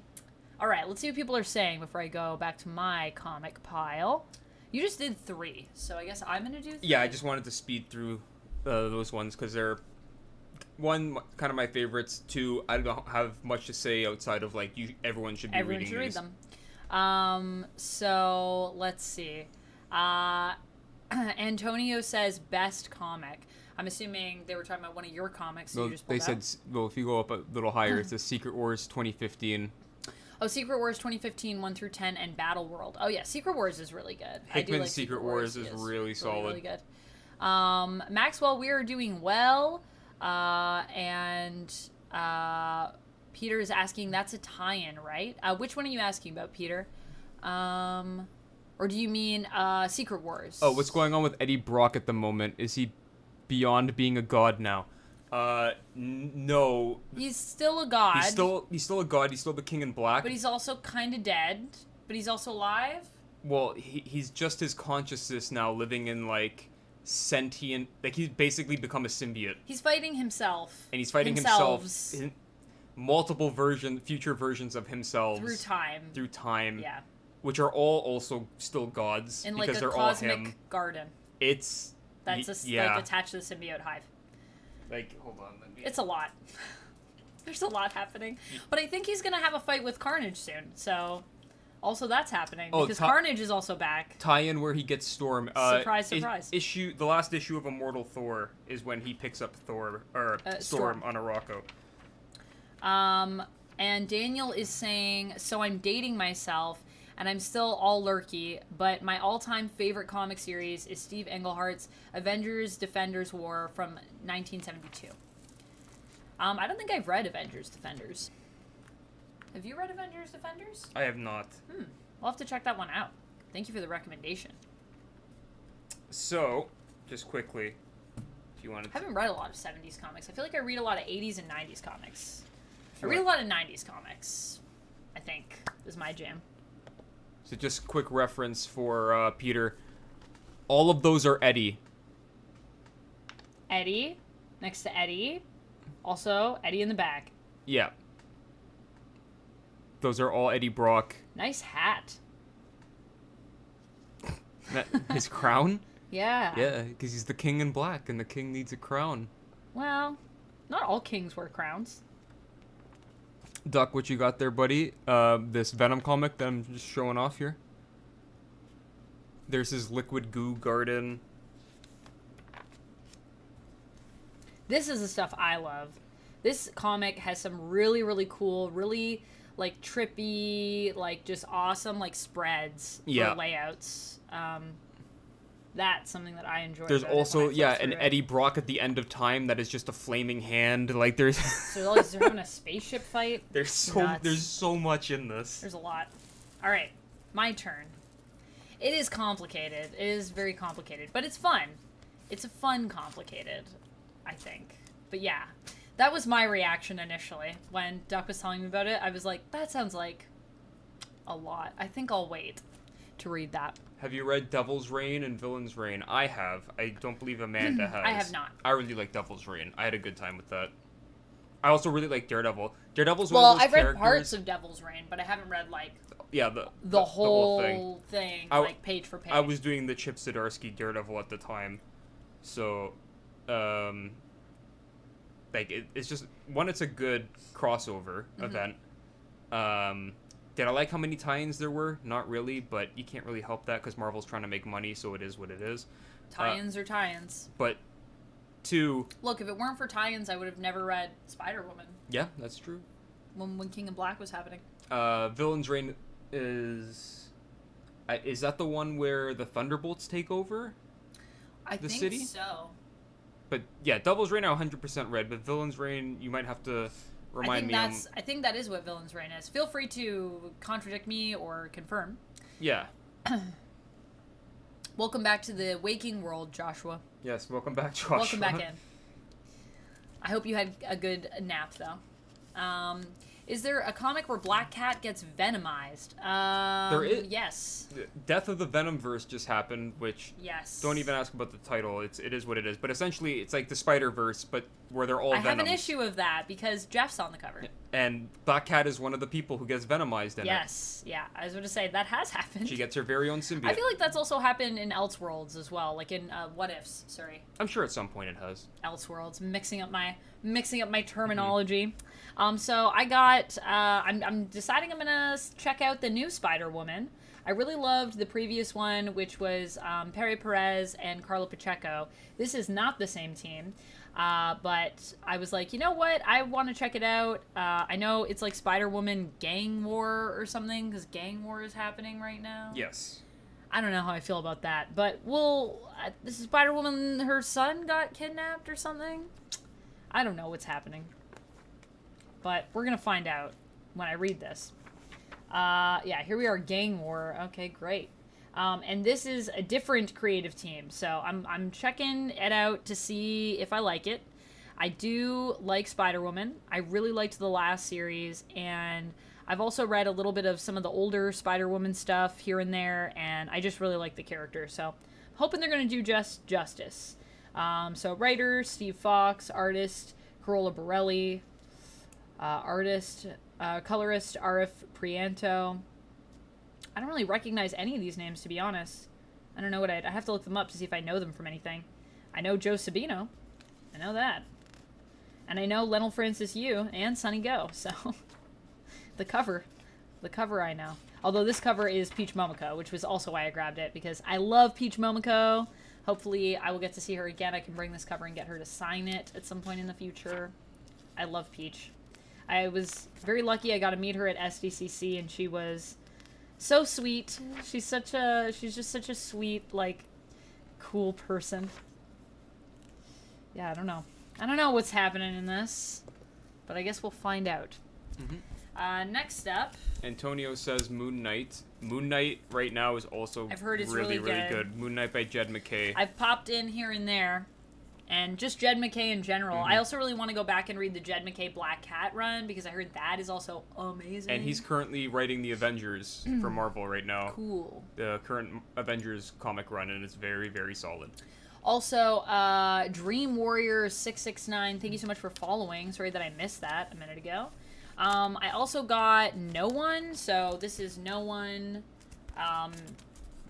A: right, let's see what people are saying before I go back to my comic pile. You just did 3, so I guess I'm gonna do 3.
B: Yeah, I just wanted to speed through those ones because they're one, kind of my favorites. 2, I don't have much to say outside of like everyone should be reading
A: read
B: these.
A: them. So let's see. Antonio says best comic. I'm assuming they were talking about one of your comics. So
B: Well,
A: you just
B: they
A: pulled
B: said, well, if you go up a little higher, it's the Secret Wars 2015.
A: Oh, Secret Wars 2015, 1 through 10, and Battle World. Oh yeah, Secret Wars is really good.
B: Hickman's Secret Wars is really solid.
A: Really good. Maxwell, we are doing well. And Peter is asking, that's a tie-in, right? Which one are you asking about, Peter? Or do you mean Secret Wars?
B: Oh, what's going on with Eddie Brock at the moment? Is he beyond being a god now? No.
A: He's still a god.
B: He's still a god. He's still the King in Black.
A: But he's also kind of dead. But he's also alive.
B: Well, he's just his consciousness now, living in like sentient. Like he's basically become a symbiote.
A: He's fighting himself.
B: And he's fighting himself. In multiple future versions of himself
A: through time. Yeah.
B: Which are all also still gods
A: in
B: because
A: like a
B: they're
A: cosmic
B: all him.
A: garden.
B: It's
A: that's
B: yeah.
A: like attached to the symbiote hive.
B: Like, hold on.
A: It's a lot. There's a lot happening. But I think he's going to have a fight with Carnage soon. So, also that's happening. Because Carnage is also back.
B: Tie-in where he gets Storm.
A: Surprise, surprise.
B: The last issue of Immortal Thor is when he picks up Storm on Araco.
A: And Daniel is saying, so I'm dating myself, and I'm still all lurky, but my all-time favorite comic series is Steve Englehart's Avengers Defenders War from 1972. I don't think I've read Avengers Defenders. Have you read Avengers Defenders?
B: I have not.
A: I'll have to check that one out. Thank you for the recommendation.
B: So, just quickly, if you wanted to...
A: I haven't read a lot of 70s comics. I feel like I read a lot of 80s and 90s comics. I read a lot of 90s comics, I think, is my jam.
B: So just quick reference for Peter. All of those are Eddie.
A: Eddie, next to Eddie. Also, Eddie in the back.
B: Yeah. Those are all Eddie Brock.
A: Nice hat.
B: His crown?
A: Yeah.
B: Yeah, because he's the King in Black, and the king needs a crown.
A: Well, not all kings wear crowns.
B: Duck, what you got there, buddy? This Venom comic that I'm just showing off here. There's his liquid goo garden.
A: This is the stuff I love. This comic has some really, really cool, really, like, trippy, like, just awesome, like, spreads for layouts. That's something that I enjoy.
B: There's also, an Eddie Brock at the end of time that is just a flaming hand. Like, there's...
A: So they're having a spaceship fight?
B: There's so much in this.
A: There's a lot. All right, my turn. It is complicated. It is very complicated, but it's fun. It's a fun complicated, I think. But yeah, that was my reaction initially. When Duck was telling me about it, I was like, that sounds like a lot. I think I'll wait to read that.
B: Have you read Devil's Reign and Villain's Reign? I have. I don't believe Amanda has.
A: I have not.
B: I really like Devil's Reign. I had a good time with that. I also really like Daredevil. Daredevil's one
A: well,
B: of those
A: I've read
B: characters...
A: parts of Devil's Reign, but I haven't read, like,
B: the
A: whole thing, like, page for page.
B: I was doing the Chip Zdarsky Daredevil at the time. So, like, it's just... One, it's a good crossover event. Did I like how many tie-ins there were? Not really, but you can't really help that because Marvel's trying to make money, so it is what it is.
A: Tie-ins are tie-ins.
B: But, 2...
A: Look, if it weren't for tie-ins, I would have never read Spider-Woman.
B: Yeah, that's true.
A: when King in Black was happening.
B: Villain's Reign is that the one where the Thunderbolts take over?
A: I
B: The
A: think
B: city?
A: so.
B: But yeah, Devil's Reign I 100% read, but Villain's Reign you might have to remind me.
A: I think that is what Villain's Reign is. Feel free to contradict me or confirm.
B: Yeah.
A: Welcome back to the waking world, Joshua.
B: Yes, welcome back, Joshua.
A: Welcome back in. I hope you had a good nap, though. Is there a comic where Black Cat gets venomized?
B: There is.
A: Yes.
B: Death of the Venomverse just happened, which
A: Yes.
B: don't even ask about the title. It is what it is. But essentially, it's like the Spider-Verse, but where they're all
A: I have an
B: Venoms.
A: issue of that because Jeff's on the cover.
B: And Black Cat is one of the people who gets venomized in it.
A: Yes. Yeah. I was going to say that has happened.
B: She gets her very own symbiote.
A: I feel like that's also happened in Elseworlds as well, like in What Ifs. Sorry.
B: I'm sure at some point it has.
A: Elseworlds, mixing up my terminology. So I got I'm deciding I'm gonna check out the new Spider-Woman. I really loved the previous one, which was Pere Perez and Carlo Pacheco. This is not the same team, but I was like, you know what, I want to check it out. I know it's like Spider-Woman Gang War or something, because Gang War is happening right now.
B: Yes.
A: I don't know how I feel about that, but this is Spider-Woman, her son got kidnapped or something? I don't know what's happening. But we're going to find out when I read this. Yeah, here we are, Gang War. Okay, great. And this is a different creative team, so I'm checking it out to see if I like it. I do like Spider-Woman. I really liked the last series, and I've also read a little bit of some of the older Spider-Woman stuff here and there, and I just really like the character, so I'm hoping they're going to do justice. So writer, Steve Fox, artist, Carola Borelli, colorist, Arif Prianto. I don't really recognize any of these names, to be honest. I don't know what I have to look them up to see if I know them from anything. I know Joe Sabino. I know that. And I know Lionel Francis Yu and Sonny Go, so... The cover I know. Although this cover is Peach Momoko, which was also why I grabbed it, because I love Peach Momoko. Hopefully I will get to see her again. I can bring this cover and get her to sign it at some point in the future. I love Peach. I was very lucky I got to meet her at SDCC, and she was so sweet. She's just such a sweet, like, cool person. Yeah, I don't know what's happening in this, but I guess we'll find out.
B: Mm-hmm.
A: Next up,
B: Antonio says Moon Knight. Moon Knight right now is also
A: I've heard it's
B: really
A: really
B: good. Moon Knight by Jed McKay.
A: I've popped in here and there, and just Jed McKay in general. I also really want to go back and read the Jed McKay Black Cat run, because I heard that is also amazing.
B: And he's currently writing the Avengers for Marvel right now.
A: Cool.
B: The current Avengers comic run, and it's very, very solid.
A: Also, Dream Warrior 669, thank you so much for following. Sorry that I missed that a minute ago. I also got No One, so this is No One.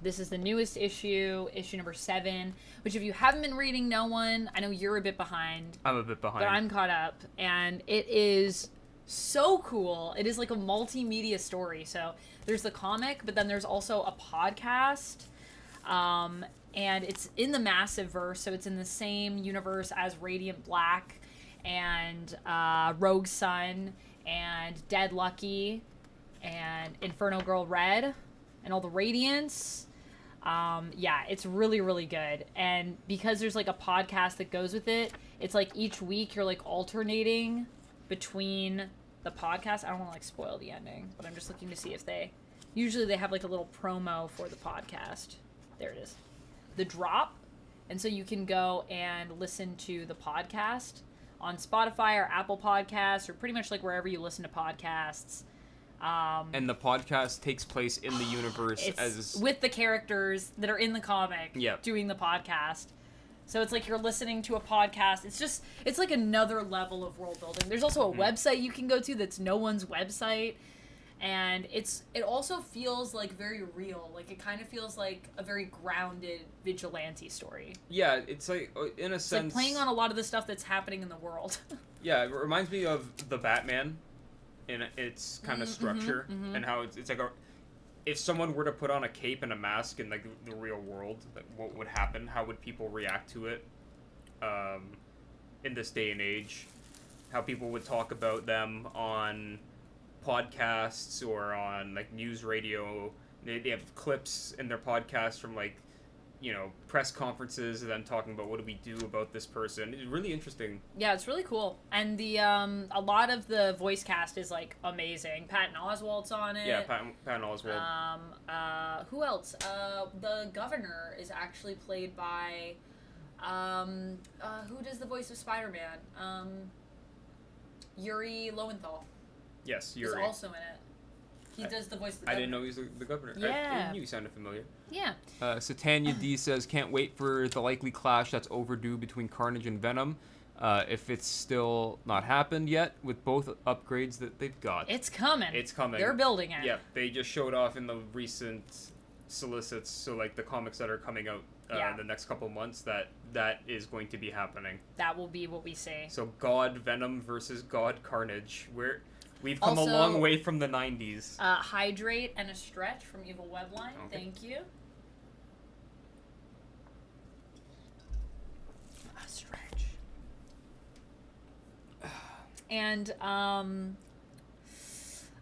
A: This is the newest issue number 7, which if you haven't been reading No One, I know you're a bit behind.
B: I'm a bit behind.
A: But I'm caught up, and it is so cool. It is like a multimedia story. So there's the comic, but then there's also a podcast, and it's in the Massive verse, so it's in the same universe as Radiant Black and Rogue Sun and Dead Lucky and Inferno Girl Red and all the Radiants. Yeah, it's really, really good. And because there's like a podcast that goes with it, it's like each week you're like alternating between the podcast. I don't want to like spoil the ending, but I'm just looking to see if usually they have like a little promo for the podcast. There it is. The Drop. And so you can go and listen to the podcast on Spotify or Apple Podcasts or pretty much like wherever you listen to podcasts.
B: And the podcast takes place in the universe as
A: with the characters that are in the comic doing the podcast. So it's like you're listening to a podcast. It's like another level of world building. There's also a website you can go to that's No One's website. And it also feels like very real. Like it kind of feels like a very grounded vigilante story.
B: Yeah, it's like in a sense
A: like playing on a lot of the stuff that's happening in the world.
B: Yeah, it reminds me of the Batman in its kind of structure and how it's like if someone were to put on a cape and a mask in like the real world, like what would happen? How would people react to it? In this day and age, how people would talk about them on podcasts or on like news radio. They have clips in their podcasts from like, you know, press conferences and them talking about what do we do about this person. It's really interesting.
A: Yeah, it's really cool. And the a lot of the voice cast is like amazing. Patton Oswalt's on it.
B: Yeah, Patton Oswalt.
A: Who else? The governor is actually played by who does the voice of Spider-Man? Yuri Lowenthal.
B: Yes,
A: He's
B: Yuri.
A: also in it. He does the voice of the governor.
B: I didn't know he was the governor.
A: Yeah.
B: I knew he sounded familiar.
A: Yeah.
B: Satania D says, can't wait for the likely clash that's overdue between Carnage and Venom. If it's still not happened yet, with both upgrades that they've got.
A: It's coming.
B: It's coming.
A: They're building it.
B: Yeah, they just showed off in the recent solicits, so like the comics that are coming out in the next couple months, that is going to be happening.
A: That will be what we see.
B: So God Venom versus God Carnage. We've come
A: Also,
B: a long way from the 90s.
A: Hydrate and a stretch from Evil Webline.
B: Okay.
A: Thank you. A stretch. And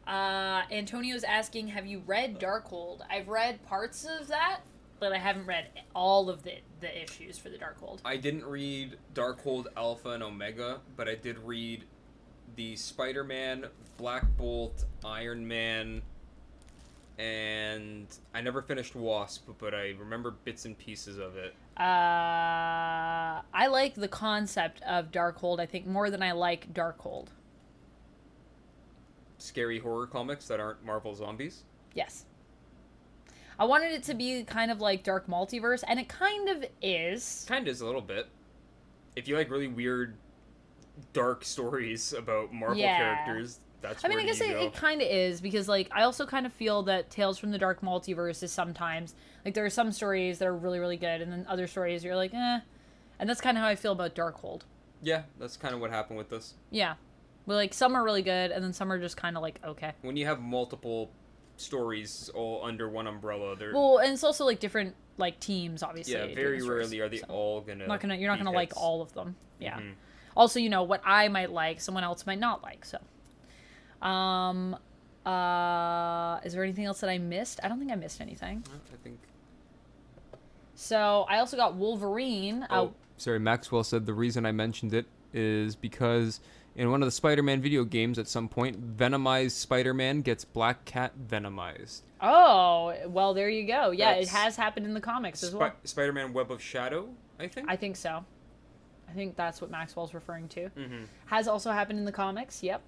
A: Antonio's asking, have you read Darkhold? I've read parts of that, but I haven't read all of the issues for the Darkhold.
B: I didn't read Darkhold Alpha and Omega, but I did read the Spider-Man, Black Bolt, Iron Man, and I never finished Wasp, but I remember bits and pieces of it.
A: I like the concept of Darkhold, I think, more than I like Darkhold.
B: Scary horror comics that aren't Marvel zombies?
A: Yes. I wanted it to be kind of like Dark Multiverse, and it kind of is.
B: Kind of is a little bit. If you like really weird, dark stories about Marvel characters, that's where
A: I guess it kind of is, because like I also kind of feel that Tales from the Dark Multiverse is sometimes like there are some stories that are really, really good, and then other stories you're like, eh. And that's kind of how I feel about Darkhold.
B: Yeah, that's kind of what happened with this.
A: Yeah. But like some are really good, and then some are just kind of like okay.
B: When you have multiple stories all under one umbrella, they're
A: well, and it's also like different like teams, obviously.
B: yeah. Very rarely are they all gonna.
A: You're not gonna like all of them. Yeah.
B: Mm-hmm.
A: Also, you know what I might like, someone else might not like. So, is there anything else that I missed? I don't think I missed anything.
B: I think.
A: So I also got Wolverine.
B: Sorry, Maxwell said the reason I mentioned it is because in one of the Spider-Man video games at some point, Venomized Spider-Man gets Black Cat venomized.
A: Oh, well, there you go. Yeah,
B: That's
A: it has happened in the comics as well.
B: Spider-Man Web of Shadow, I think?
A: I think so. I think that's what Maxwell's referring to.
B: Mm-hmm.
A: Has also happened in the comics, yep.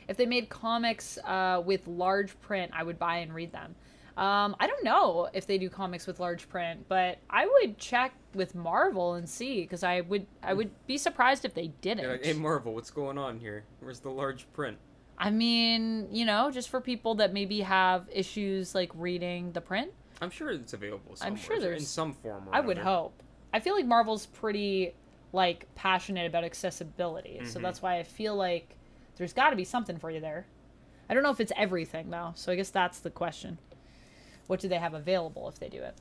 A: If they made comics with large print, I would buy and read them. I don't know if they do comics with large print, but I would check with Marvel and see, because I would be surprised if they didn't.
B: Yeah, like, hey, Marvel, what's going on here? Where's the large print?
A: I mean, you know, just for people that maybe have issues like reading the print.
B: I'm sure it's available somewhere.
A: I'm sure there's
B: in some form or
A: I would
B: another.
A: hope. I feel like Marvel's pretty like passionate about accessibility, so that's why I feel like there's got to be something for you there. I don't know if it's everything though, so I guess that's the question. What do they have available if they do it?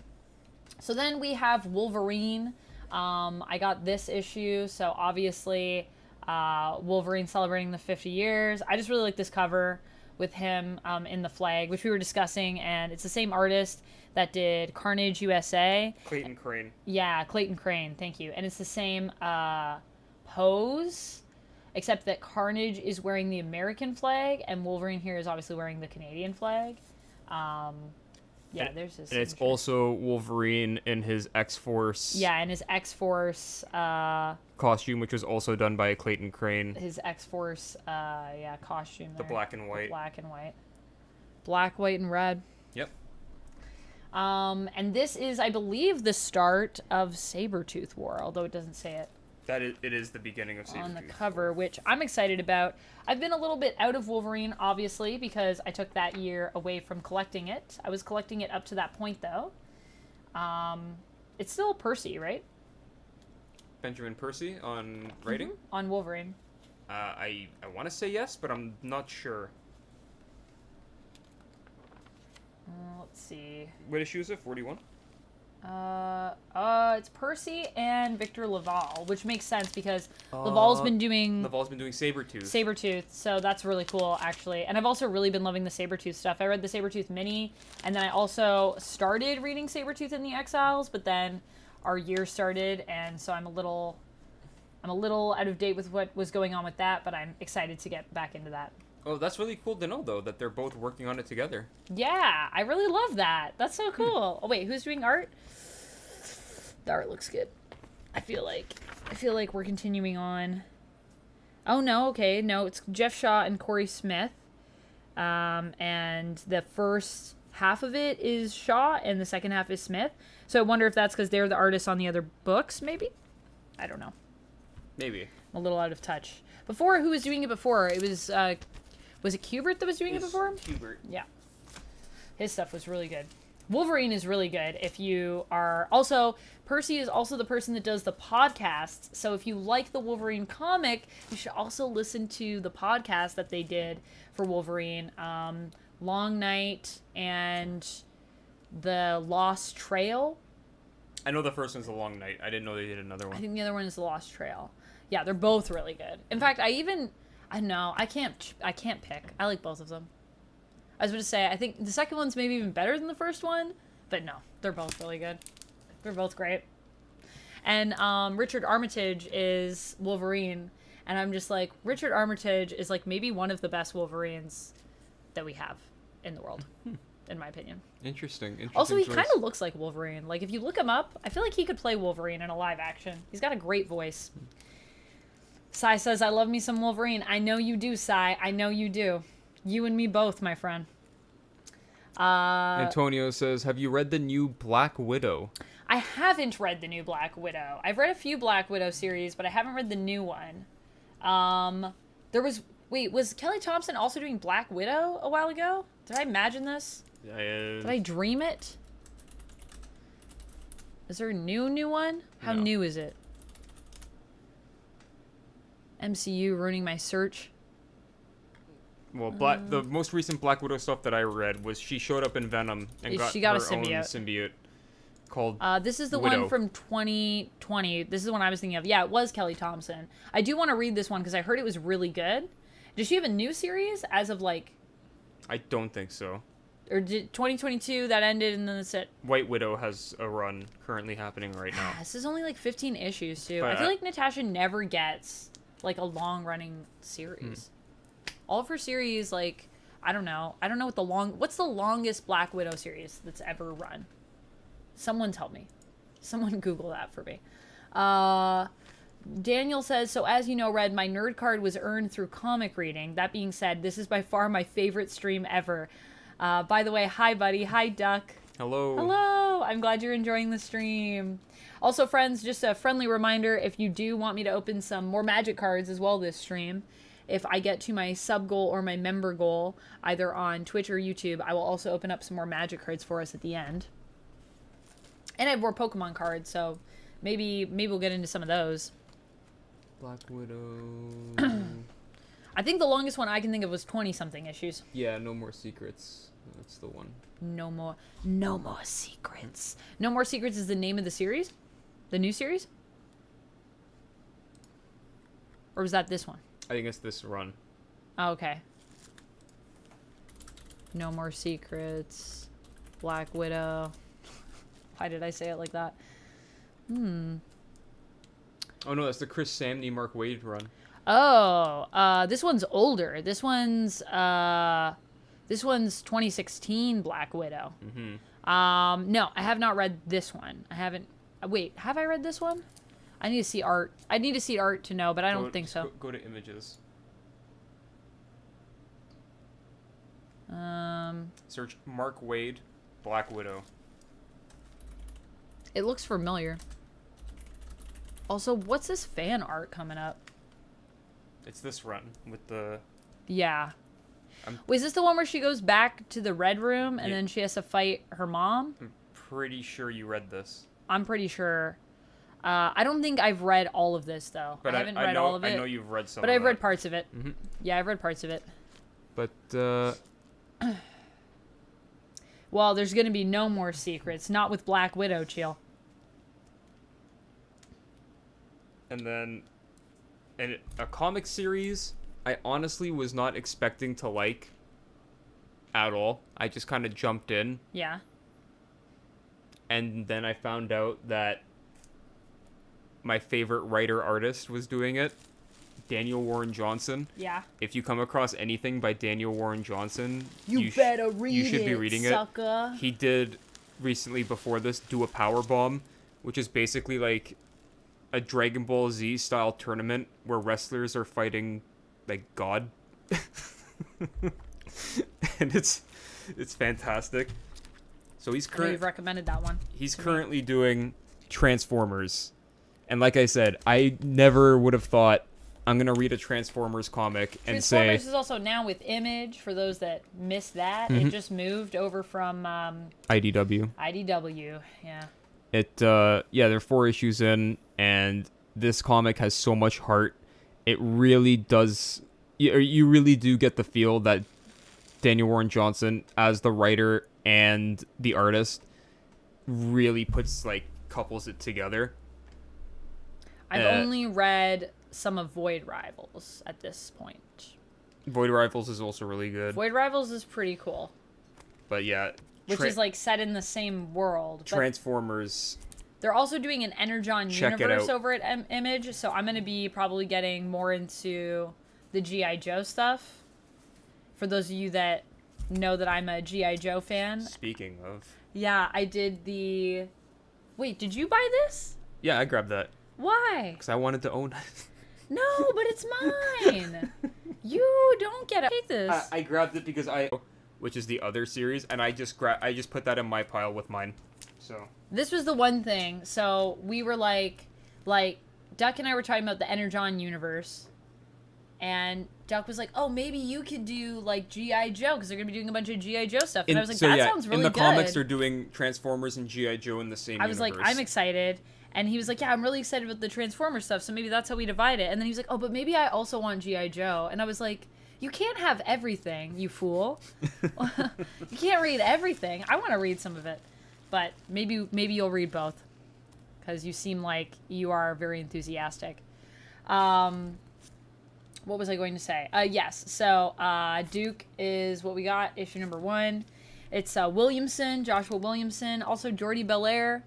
A: So then we have Wolverine. I got this issue, so obviously Wolverine celebrating the 50 years. I just really like this cover with him in the flag, which we were discussing, and it's the same artist that did Carnage USA.
B: Clayton Crane.
A: Yeah, Clayton Crane, thank you. And it's the same pose, except that Carnage is wearing the American flag, and Wolverine here is obviously wearing the Canadian flag. Yeah, there's his.
B: And it's
A: signature.
B: also Wolverine in his X-Force.
A: Yeah, and his X-Force.
B: Costume, which was also done by Clayton Crane.
A: His X-Force, costume.
B: The
A: there.
B: black and white.
A: Black and white. Black, white, and red.
B: Yep.
A: And this is, I believe, the start of Sabretooth War, although it doesn't say it
B: It is the beginning of Sabretooth
A: on the cover, which I'm excited about. I've been a little bit out of Wolverine, obviously, because I took that year away from collecting it. I was collecting it up to that point, though. It's still Percy, right?
B: Benjamin Percy on writing?
A: On Wolverine.
B: I want to say yes, but I'm not sure.
A: Let's see.
B: What issue is it? 41?
A: It's Percy and Victor Laval, which makes sense because Laval's been doing
B: Sabretooth.
A: Sabretooth, so that's really cool, actually. And I've also really been loving the Sabretooth stuff. I read the Sabretooth mini, and then I also started reading Sabretooth in the Exiles, but then our year started, and so I'm a little out of date with what was going on with that, but I'm excited to get back into that.
B: Oh, that's really cool to know, though, that they're both working on it together.
A: Yeah, I really love that. That's so cool. Oh, wait, who's doing art? The art looks good. I feel like we're continuing on. Oh, no, okay. No, it's Jeff Shaw and Corey Smith. And the first half of it is Shaw, and the second half is Smith. So I wonder if that's because they're the artists on the other books, maybe? I don't know.
B: Maybe.
A: I'm a little out of touch. Before, who was doing it before? It was it Kubert that was doing it before?
B: Kubert.
A: Yeah. His stuff was really good. Wolverine is really good if you are... Also, Percy is also the person that does the podcasts. So if you like the Wolverine comic, you should also listen to the podcast that they did for Wolverine. Long Night and The Lost Trail.
B: I know the first one's A Long Night. I didn't know they did another one.
A: I think the other one is The Lost Trail. Yeah, they're both really good. In fact, I know, I can't pick. I like both of them. I was going to say, I think the second one's maybe even better than the first one, but no, they're both really good. They're both great. And Richard Armitage is Wolverine, and I'm just like, Richard Armitage is like maybe one of the best Wolverines that we have in the world, in my opinion.
B: Interesting.
A: Also, he kind of looks like Wolverine. Like, if you look him up, I feel like he could play Wolverine in a live action. He's got a great voice. Sai says, I love me some Wolverine. I know you do, Sai. I know you do. You and me both, my friend.
B: Antonio says, have you read the new Black Widow?
A: I haven't read the new Black Widow. I've read a few Black Widow series, but I haven't read the new one. Was Kelly Thompson also doing Black Widow a while ago? Did I imagine this? Did I dream it? Is there a new one? How new is it? MCU ruining my search.
B: Well, the most recent Black Widow stuff that I read was she showed up in Venom and got
A: a
B: her
A: symbiote.
B: own symbiote called
A: this is the
B: Widow.
A: one from 2020. This is the one I was thinking of. Yeah, it was Kelly Thompson. I do want to read this one because I heard it was really good. Does she have a new series as of like...
B: I don't think so.
A: Or did 2022 that ended and then that's it?
B: White Widow has a run currently happening right now.
A: This is only like 15 issues too.
B: But
A: I feel like Natasha never gets like a long running series. All of her series, like, I don't know what's the longest Black Widow series that's ever run? Someone tell me. Someone Google that for me. Daniel says, so as you know, Red, my nerd card was earned through comic reading. That being said, this is by far my favorite stream ever. By the way, hi, buddy. Hi, Duck.
B: Hello.
A: Hello. I'm glad you're enjoying the stream. Also, friends, just a friendly reminder, if you do want me to open some more magic cards as well this stream, if I get to my sub goal or my member goal, either on Twitch or YouTube, I will also open up some more magic cards for us at the end. And I have more Pokemon cards, so maybe we'll get into some of those.
B: Black Widow.
A: I think the longest one I can think of was 20-something issues.
B: Yeah, No More Secrets. That's the one.
A: No More Secrets. No More Secrets is the name of the series? The new series? Or was that this one?
B: I think it's this run.
A: Oh, okay. No More Secrets. Black Widow. Why did I say it like that?
B: Oh no, that's the Chris Samney Mark Waid run.
A: Oh, this one's older. This one's 2016 Black Widow. No, I have not read this one. I haven't. Wait, have I read this one? I need to see art. I need to see art to know, but I don't think so.
B: Go to images. Search Mark Waid, Black Widow.
A: It looks familiar. Also, what's this fan art coming up?
B: It's this run with the...
A: Yeah. Was this the one where she goes back to the Red Room and then she has to fight her mom?
B: I'm pretty sure you read this.
A: I'm pretty sure. I don't think I've read all of this, though.
B: But
A: I haven't read all of it.
B: I know you've read some
A: but
B: of
A: I've read
B: that.
A: parts of it. Yeah, I've read parts of it.
B: But,
A: Well, there's going to be no more secrets. Not with Black Widow, Chill.
B: And then a comic series I honestly was not expecting to like at all. I just kind of jumped in.
A: Yeah.
B: And then I found out that my favorite writer-artist was doing it. Daniel Warren Johnson.
A: Yeah.
B: If you come across anything by Daniel Warren Johnson,
A: you better read it,
B: you should be reading
A: sucker.
B: it. He did recently before this do a power bomb, which is basically like a Dragon Ball Z style tournament where wrestlers are fighting like God. And it's fantastic. So
A: You've recommended that one.
B: He's currently doing Transformers. And like I said, I never would have thought I'm going to read a Transformers comic and
A: Transformers is also now with Image, for those that missed that. It just moved over from
B: IDW.
A: IDW, yeah.
B: They're 4 issues in, and this comic has so much heart. It really does, you really do get the feel that Daniel Warren Johnson, as the writer and the artist, really couples it together.
A: I've only read some of Void Rivals at this point.
B: Void Rivals is also really good.
A: Void Rivals is pretty cool.
B: But yeah.
A: Which is like set in the same world.
B: Transformers.
A: They're also doing an Energon universe over at Image, so I'm going to be probably getting more into the G.I. Joe stuff. For those of you that know that I'm a G.I. Joe fan.
B: Speaking of.
A: Yeah, I did the... Wait, did you buy this?
B: Yeah, I grabbed that.
A: Why?
B: Because I wanted to own it.
A: No, but it's mine. You don't get it. Take this.
B: I grabbed it because which is the other series, and I just put that in my pile with mine. So
A: this was the one thing. So we were like Duck and I were talking about the Energon universe, and Duck was like, "Oh, maybe you could do like G.I. Joe because they're gonna be doing a bunch of G.I. Joe stuff." And I was like, "That sounds really good."
B: In the comics, they're doing Transformers and G.I. Joe in the same universe.
A: I was like, "I'm excited." And he was like, "Yeah, I'm really excited about the Transformers stuff, so maybe that's how we divide it." And then he was like, "Oh, but maybe I also want G.I. Joe." And I was like, "You can't have everything, you fool. You can't read everything. I want to read some of it. But maybe you'll read both. Because you seem like you are very enthusiastic." What was I going to say? Yes, so Duke is what we got, issue number 1. It's Williamson, Joshua Williamson, also Jordi Belair.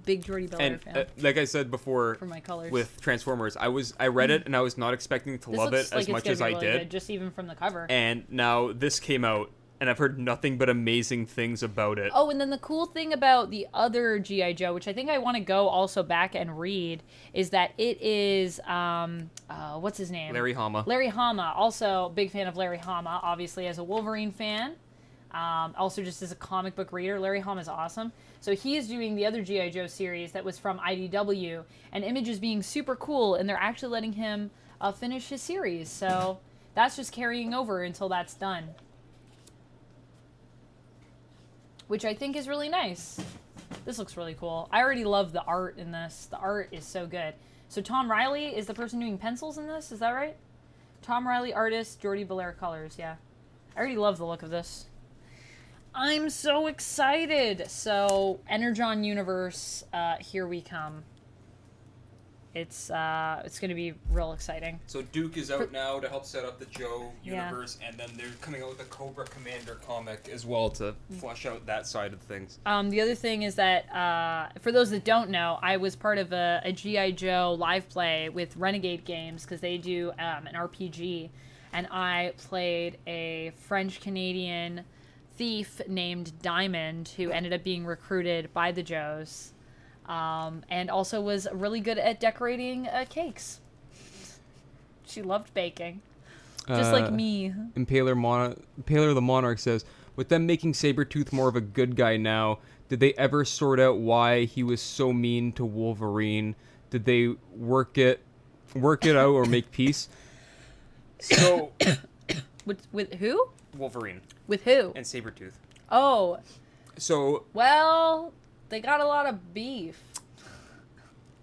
A: Big Jordi Belair fan.
B: Like I said before,
A: for my colors.
B: With Transformers, I read it and I was not expecting to love it as much as I did.
A: Good, just even from the cover.
B: And now this came out, and I've heard nothing but amazing things about it.
A: Oh, and then the cool thing about the other G.I. Joe, which I think I want to go also back and read, is that it is what's his name?
B: Larry Hama.
A: Larry Hama, also big fan of Larry Hama, obviously as a Wolverine fan. Also just as a comic book reader, Larry Hama is awesome. So he is doing the other G.I. Joe series that was from IDW, and Image is being super cool, and they're actually letting him finish his series. So that's just carrying over until that's done. Which I think is really nice. This looks really cool. I already love the art in this. The art is so good. So Tom Riley is the person doing pencils in this, is that right? Tom Riley, artist, Jordi Belair, colors, yeah. I already love the look of this. I'm so excited. So, Energon Universe, here we come. It's going to be real exciting.
B: So Duke is out now to help set up the Joe universe, and then they're coming out with a Cobra Commander comic as well to flesh out that side of things.
A: The other thing is that, for those that don't know, I was part of a G.I. Joe live play with Renegade Games, because they do an RPG, and I played a French-Canadian thief named Diamond who ended up being recruited by the Joes, and also was really good at decorating cakes. She loved baking, just like me.
B: Impaler the Monarch says, with them making Sabretooth more of a good guy now, did they ever sort out why he was so mean to Wolverine? Did they work it out or make peace? So
A: with who?
B: Wolverine.
A: With who?
B: And Sabretooth.
A: Oh.
B: So.
A: Well, they got a lot of beef.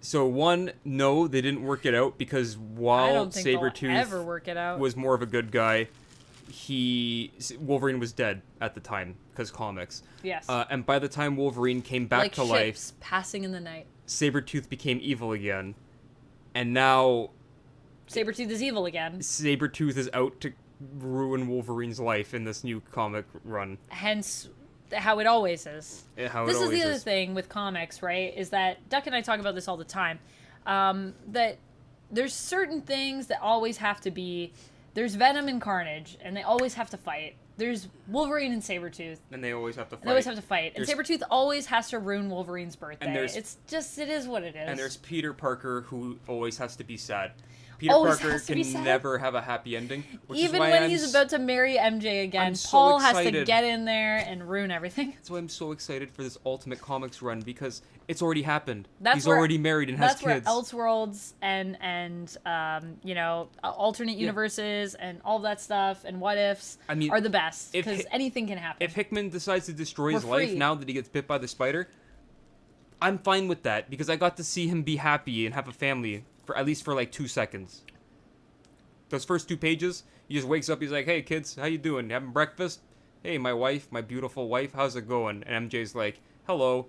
B: So one, no, they didn't work it out because while Sabretooth
A: ever work it out.
B: was more of a good guy, Wolverine was dead at the time because comics.
A: Yes.
B: And by the time Wolverine came back
A: like
B: to
A: ships
B: life,
A: passing in the night.
B: Sabretooth became evil again. And now
A: Sabretooth is evil again.
B: Sabretooth is out to ruin Wolverine's life in this new comic run.
A: Hence how it always is.
B: How
A: This
B: it
A: is
B: always
A: the other thing with comics, right? Is that Duck and I talk about this all the time. That there's certain things that always have to be. There's Venom and Carnage, and they always have to fight. There's Wolverine and Sabretooth.
B: And they always have to fight.
A: They always have to fight. And Sabretooth always has to ruin Wolverine's birthday.
B: And
A: It is what it is.
B: And there's Peter Parker, who always has to be sad. Peter
A: Always
B: Parker
A: has to be
B: can
A: sad.
B: never have a happy ending.
A: Even when he's about to marry MJ again,
B: I'm so
A: Paul has to
B: excited.
A: get in there and ruin everything.
B: That's why I'm so excited for this Ultimate Comics run, because it's already happened.
A: That's
B: He's
A: where-
B: already married and has
A: That's where
B: kids.
A: Elseworlds and alternate universes and all that stuff and what ifs are the best, because anything can happen.
B: If Hickman decides to destroy his
A: We're
B: life
A: free.
B: now that he gets bit by the spider, I'm fine with that, because I got to see him be happy and have a family for at least like 2 seconds. Those first 2 pages, he just wakes up, he's like, "Hey kids, how you doing? Having breakfast? Hey, my wife, my beautiful wife, how's it going?" And MJ's like, "Hello."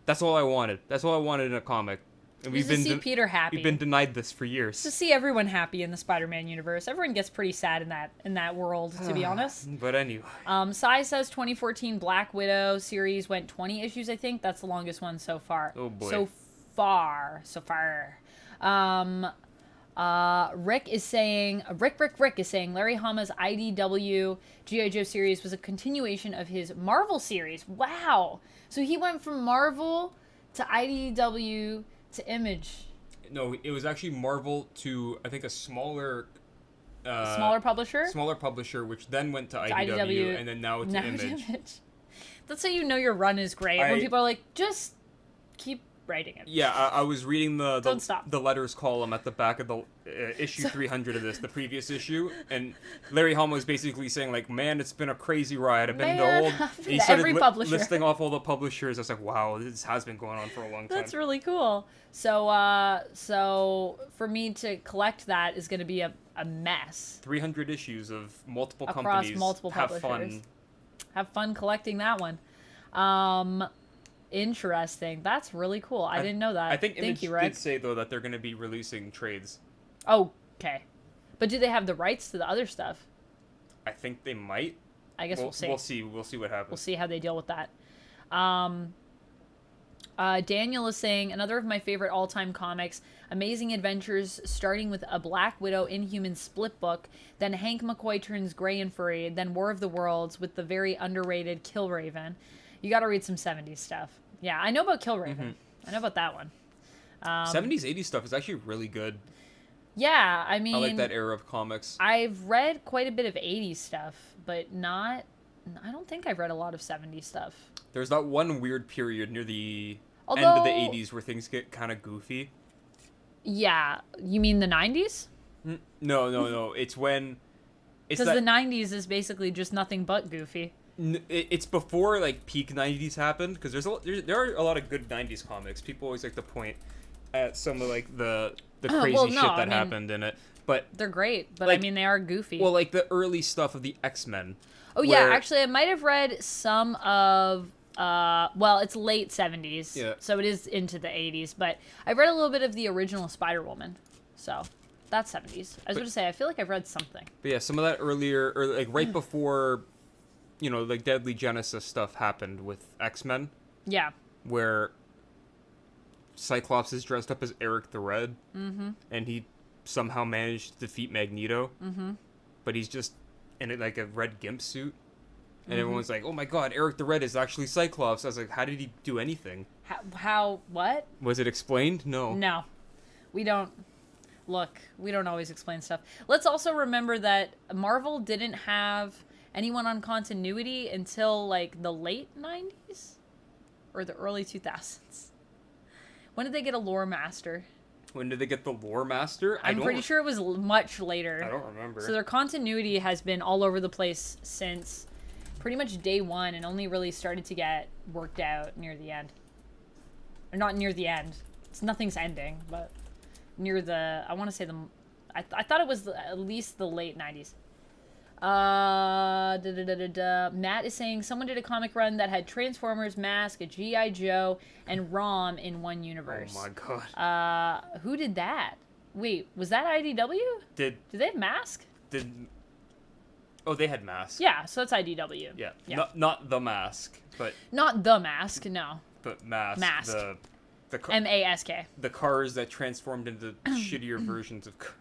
B: That's all I wanted. That's all I wanted in a comic. And
A: Just to see Peter happy.
B: We've been denied this for years.
A: To see everyone happy in the Spider-Man universe. Everyone gets pretty sad in that world, to be honest.
B: But anyway.
A: Sai says 2014 Black Widow series went 20 issues, I think. That's the longest one so far.
B: Oh boy.
A: So far. Rick is saying Larry Hama's IDW G.I. Joe series was a continuation of his Marvel series. Wow. So he went from Marvel to IDW to Image.
B: No, it was actually Marvel to, I think, a smaller
A: publisher?
B: Smaller publisher, which then went to IDW, and then now to Image.
A: That's how you know your run is great. When people are like, just keep writing it.
B: Yeah, I was reading
A: Don't stop.
B: the letters column at the back of the issue 300 of this, the previous issue, and Larry Hama was basically saying, like, "Man, it's been a crazy ride. I've been to he started
A: every publisher.
B: listing off all the publishers. I was like, wow, this has been going on for a long time.
A: That's really cool. So for me to collect that is going to be a mess.
B: 300 issues of multiple
A: Across
B: companies.
A: multiple
B: Have
A: publishers.
B: fun.
A: Have fun collecting that one. Interesting. That's really cool. I didn't know that.
B: I think
A: Thank
B: Image
A: you, Rick.
B: did say, though, that they're going to be releasing trades.
A: Oh, okay. But do they have the rights to the other stuff?
B: I think they might.
A: I guess we'll see.
B: We'll see. We'll see what happens.
A: We'll see how they deal with that. Daniel is saying, another of my favorite all-time comics, Amazing Adventures, starting with a Black Widow Inhuman split book, then Hank McCoy turns gray and furry, then War of the Worlds with the very underrated Killraven. You got to read some 70s stuff. Yeah, I know about Killraven.
B: Mm-hmm.
A: I know about that one.
B: 70s, 80s stuff is actually really good.
A: Yeah, I mean...
B: I like that era of comics.
A: I've read quite a bit of 80s stuff, but not... I don't think I've read a lot of 70s stuff.
B: There's that one weird period near the end of the 80s where things get kind of goofy.
A: Yeah. You mean the 90s?
B: No. It's when...
A: Because the 90s is basically just nothing but goofy.
B: It's before, like, peak 90s happened, because there are a lot of good 90s comics. People always like to point at some of, like, the crazy shit that happened in it. But
A: they're great, but
B: like,
A: I mean, they are goofy.
B: Well, like, the early stuff of the X-Men.
A: Oh, yeah, actually, I might have read some of... well, it's late 70s, so it is into the 80s, but I've read a little bit of the original Spider-Woman, so that's 70s. I was going to say, I feel like I've read something.
B: But yeah, some of that earlier, or like right before, you know, like Deadly Genesis stuff happened with X-Men.
A: Yeah.
B: Where Cyclops is dressed up as Eric the Red, and he somehow managed to defeat Magneto, but he's just in like a red gimp suit. And everyone's like, "Oh my God, Eric the Red is actually Cyclops." I was like, "How did he do anything?"
A: How? What?
B: Was it explained? No.
A: No, we don't. Look, we don't always explain stuff. Let's also remember that Marvel didn't have anyone on continuity until like the late 90s or the early 2000s. When did they get a lore master?
B: When did they get the lore master?
A: I'm pretty sure it was much later.
B: I don't remember.
A: So their continuity has been all over the place since pretty much day one, and only really started to get worked out near the end. Or not near the end. Nothing's ending, but near the... I want to say the... I thought it was at least the late 90s. Matt is saying someone did a comic run that had Transformers, Mask, a G.I. Joe, and ROM in one universe.
B: Oh my god.
A: Who did that? Wait, was that IDW? Did they have Mask?
B: Oh, they had Mask.
A: Yeah, so that's IDW.
B: Yeah. Not the Mask, but
A: not the Mask, no.
B: But Mask.
A: Mask.
B: The
A: M-A-S-K.
B: The cars that transformed into shittier versions of cars.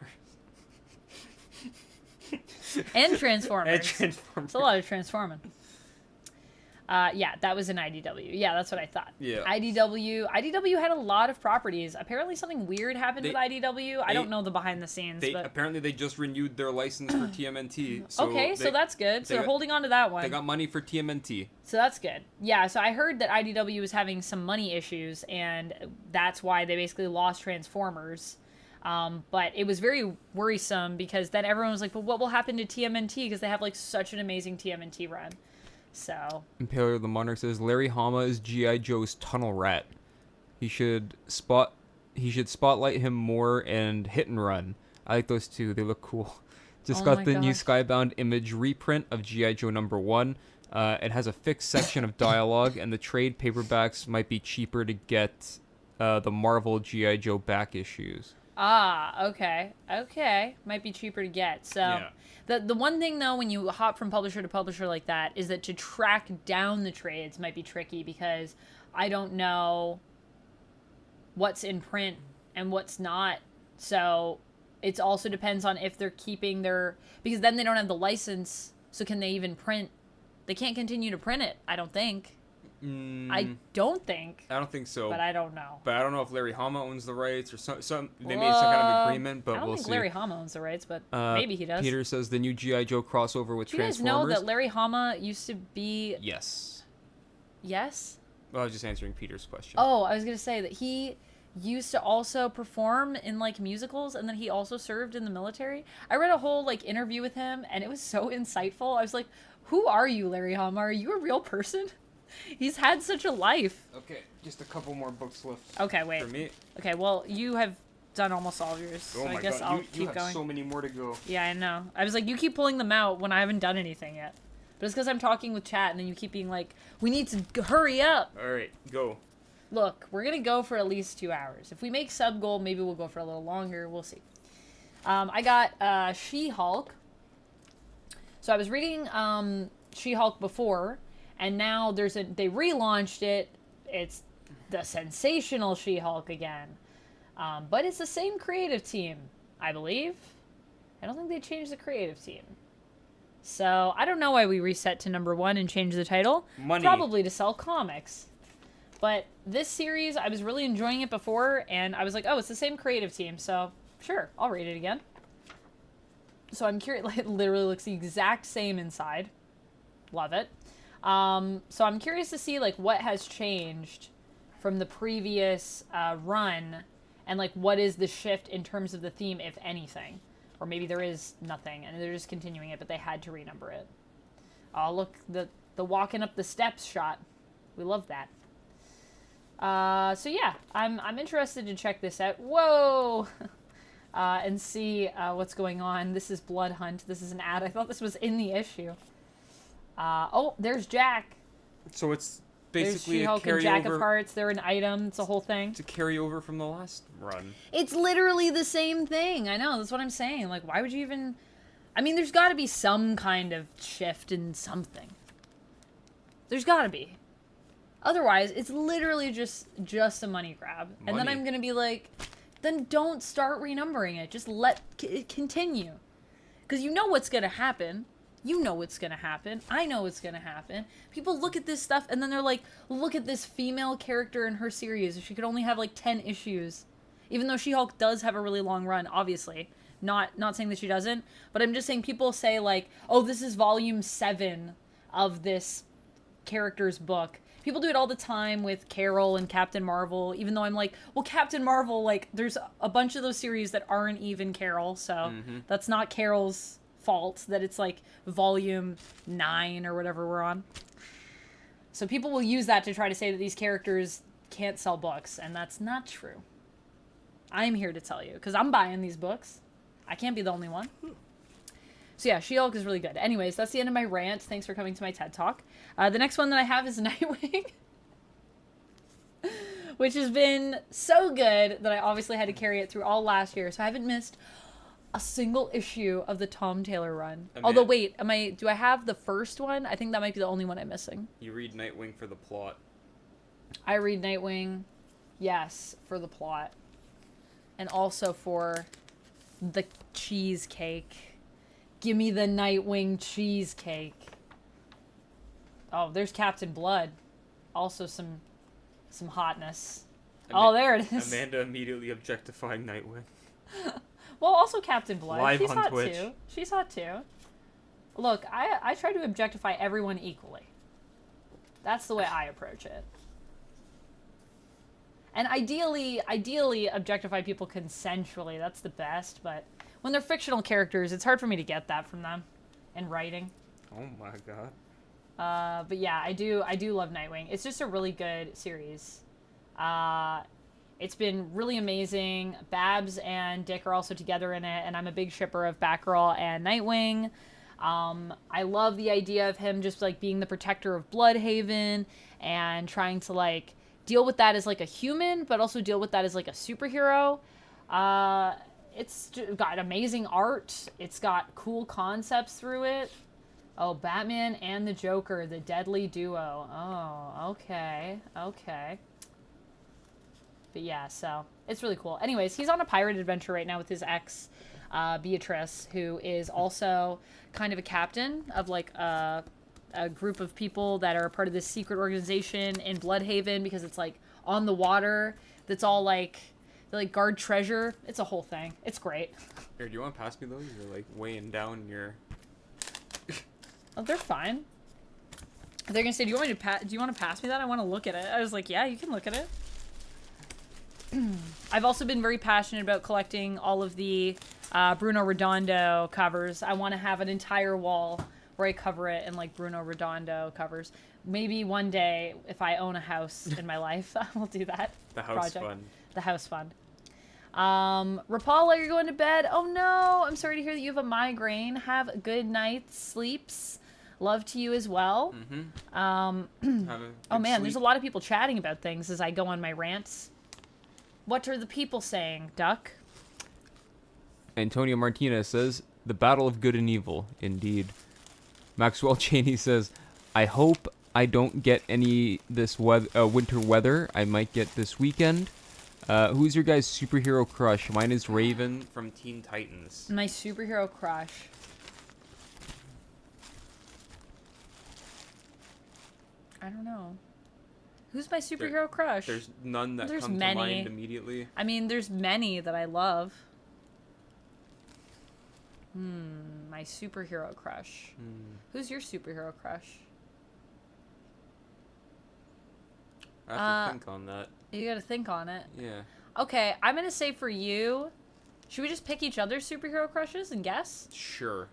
A: And Transformers.
B: And Transformers.
A: It's a lot of transforming. Yeah, that was an IDW. Yeah, that's what I thought.
B: Yeah.
A: IDW had a lot of properties. Apparently something weird happened with IDW. I don't know the behind the scenes. But
B: apparently they just renewed their license for TMNT. So
A: so that's good. So they're holding on to that one.
B: They got money for TMNT.
A: So that's good. Yeah, so I heard that IDW was having some money issues, and that's why they basically lost Transformers. But it was very worrisome because then everyone was like, well, what will happen to TMNT? Because they have like such an amazing TMNT run. So
B: Impaler the Monarch says Larry Hama is G.I. Joe's tunnel rat. He should spotlight him more and hit and run. I like those two. They look cool. Just got the new Skybound Image reprint of G.I. Joe #1. It has a fixed section of dialogue, and the trade paperbacks might be cheaper to get the Marvel G.I. Joe back issues.
A: Okay. Might be cheaper to get. So
B: yeah.
A: The one thing, though, when you hop from publisher to publisher like that is that to track down the trades might be tricky because I don't know what's in print and what's not. So it also depends on if they're keeping their... Because then they don't have the license, so can they even print? They can't continue to print it, I don't think. I don't think.
B: I don't think so.
A: But I don't know.
B: But I don't know if Larry Hama owns the rights or some they made some kind of agreement, but we'll see.
A: I don't think Larry Hama owns the rights, but maybe he does.
B: Peter says the new G.I. Joe crossover with Transformers.
A: Do you guys know that Larry Hama used to be...
B: Yes.
A: Yes?
B: Well, I was just answering Peter's question.
A: Oh, I was going to say that he used to also perform in like musicals, and then he also served in the military. I read a whole like interview with him, and it was so insightful. I was like, who are you, Larry Hama? Are you a real person? He's had such a life.
B: Okay, just a couple more books left.
A: Okay, wait.
B: For me.
A: Okay, well, you have done almost all of yours, so I guess I'll keep going.
B: You have so many more to go.
A: Yeah, I know. I was like, you keep pulling them out when I haven't done anything yet. But it's because I'm talking with chat, and then you keep being like, we need to hurry up.
B: All right, go.
A: Look, we're going to go for at least 2 hours. If we make sub goal, maybe we'll go for a little longer. We'll see. I got She-Hulk. So I was reading She-Hulk before, and now they relaunched it. It's the sensational She-Hulk again. But it's the same creative team, I believe. I don't think they changed the creative team. So I don't know why we reset to #1 and changed the title.
B: Money.
A: Probably to sell comics. But this series, I was really enjoying it before, and I was like, oh, it's the same creative team, so sure, I'll read it again. So I'm curious, it literally looks the exact same inside. Love it. So I'm curious to see, like, what has changed from the previous run, and, like, what is the shift in terms of the theme, if anything. Or maybe there is nothing, and they're just continuing it, but they had to renumber it. Oh, look, the walking up the steps shot. We love that. So yeah, I'm interested to check this out. Whoa! And see what's going on. This is Blood Hunt. This is an ad. I thought this was in the issue. Oh, there's Jack.
B: So it's basically
A: there's She-Hulk
B: a carryover.
A: And Jack of Hearts. They're an item. It's a whole thing.
B: It's a carryover from the last run.
A: It's literally the same thing. I know. That's what I'm saying. Like, why would you even... I mean, there's got to be some kind of shift in something. There's got to be. Otherwise, it's literally just a money grab. And then I'm going to be like, then don't start renumbering it. Just let it continue. Because you know what's going to happen. You know what's going to happen. I know what's going to happen. People look at this stuff and then they're like, look at this female character in her series. She could only have like 10 issues. Even though She-Hulk does have a really long run, obviously. Not saying that she doesn't. But I'm just saying people say like, oh, this is volume 7 of this character's book. People do it all the time with Carol and Captain Marvel, even though I'm like, well, Captain Marvel, like, there's a bunch of those series that aren't even Carol, so that's not Carol's fault that it's, like, volume 9 or whatever we're on. So people will use that to try to say that these characters can't sell books, and that's not true. I'm here to tell you, because I'm buying these books. I can't be the only one. So yeah, She-Hulk is really good. Anyways, that's the end of my rant. Thanks for coming to my TED Talk. The next one that I have is Nightwing. Which has been so good that I obviously had to carry it through all last year. So I haven't missed a single issue of the Tom Taylor run. Although, wait, do I have the first one? I think that might be the only one I'm missing.
B: You read Nightwing for the plot.
A: I read Nightwing, yes, for the plot. And also for the cheesecake. Give me the Nightwing cheesecake. Oh, there's Captain Blood. Also some hotness. Oh, there it is.
B: Amanda immediately objectifying Nightwing.
A: Well, also Captain Blood.
B: Live
A: She's
B: on
A: hot
B: Twitch.
A: too. She's hot too. Look, I try to objectify everyone equally. That's the way I approach it. And ideally objectify people consensually. That's the best, but when they're fictional characters, it's hard for me to get that from them in writing.
B: Oh my god.
A: But yeah, I do love Nightwing. It's just a really good series. It's been really amazing. Babs and Dick are also together in it, and I'm a big shipper of Batgirl and Nightwing. I love the idea of him just like being the protector of Bloodhaven and trying to like deal with that as like a human, but also deal with that as like a superhero. It's got amazing art. It's got cool concepts through it. Oh, Batman and the Joker, the deadly duo. Oh, okay. But yeah, so it's really cool. Anyways, he's on a pirate adventure right now with his ex, Beatrice, who is also kind of a captain of like a group of people that are part of this secret organization in Bloodhaven because it's like on the water. That's all like they like guard treasure. It's a whole thing. It's great.
B: Here, do you want to pass me those? You're like weighing down your.
A: Oh, they're fine. They're gonna say, "Do you want to pass me that? I want to look at it." I was like, "Yeah, you can look at it." I've also been very passionate about collecting all of the Bruno Redondo covers. I want to have an entire wall where I cover it in like Bruno Redondo covers. Maybe one day, if I own a house in my life, I will do that.
B: The house fund.
A: The house fund. Rapala, you're going to bed. Oh no, I'm sorry to hear that you have a migraine. Have a good night's sleeps. Love to you as well.
B: Have a
A: Oh man,
B: sleep.
A: there's a lot of people chatting about things as I go on my rants. What are the people saying, Duck?
B: Antonio Martinez says, "The battle of good and evil." Indeed. Maxwell Cheney says, "I hope I don't get any this winter weather. I might get this weekend." Who's your guys' superhero crush? Mine is Raven from Teen Titans.
A: My superhero crush. I don't know. Who's my superhero crush?
B: There's none that
A: There's
B: come
A: many.
B: to mind immediately.
A: I mean, there's many that I love. My superhero crush. Who's your superhero crush?
B: I have to think on that.
A: You gotta think on it.
B: Yeah.
A: Okay, I'm gonna say for you, should we just pick each other's superhero crushes and guess?
B: Sure.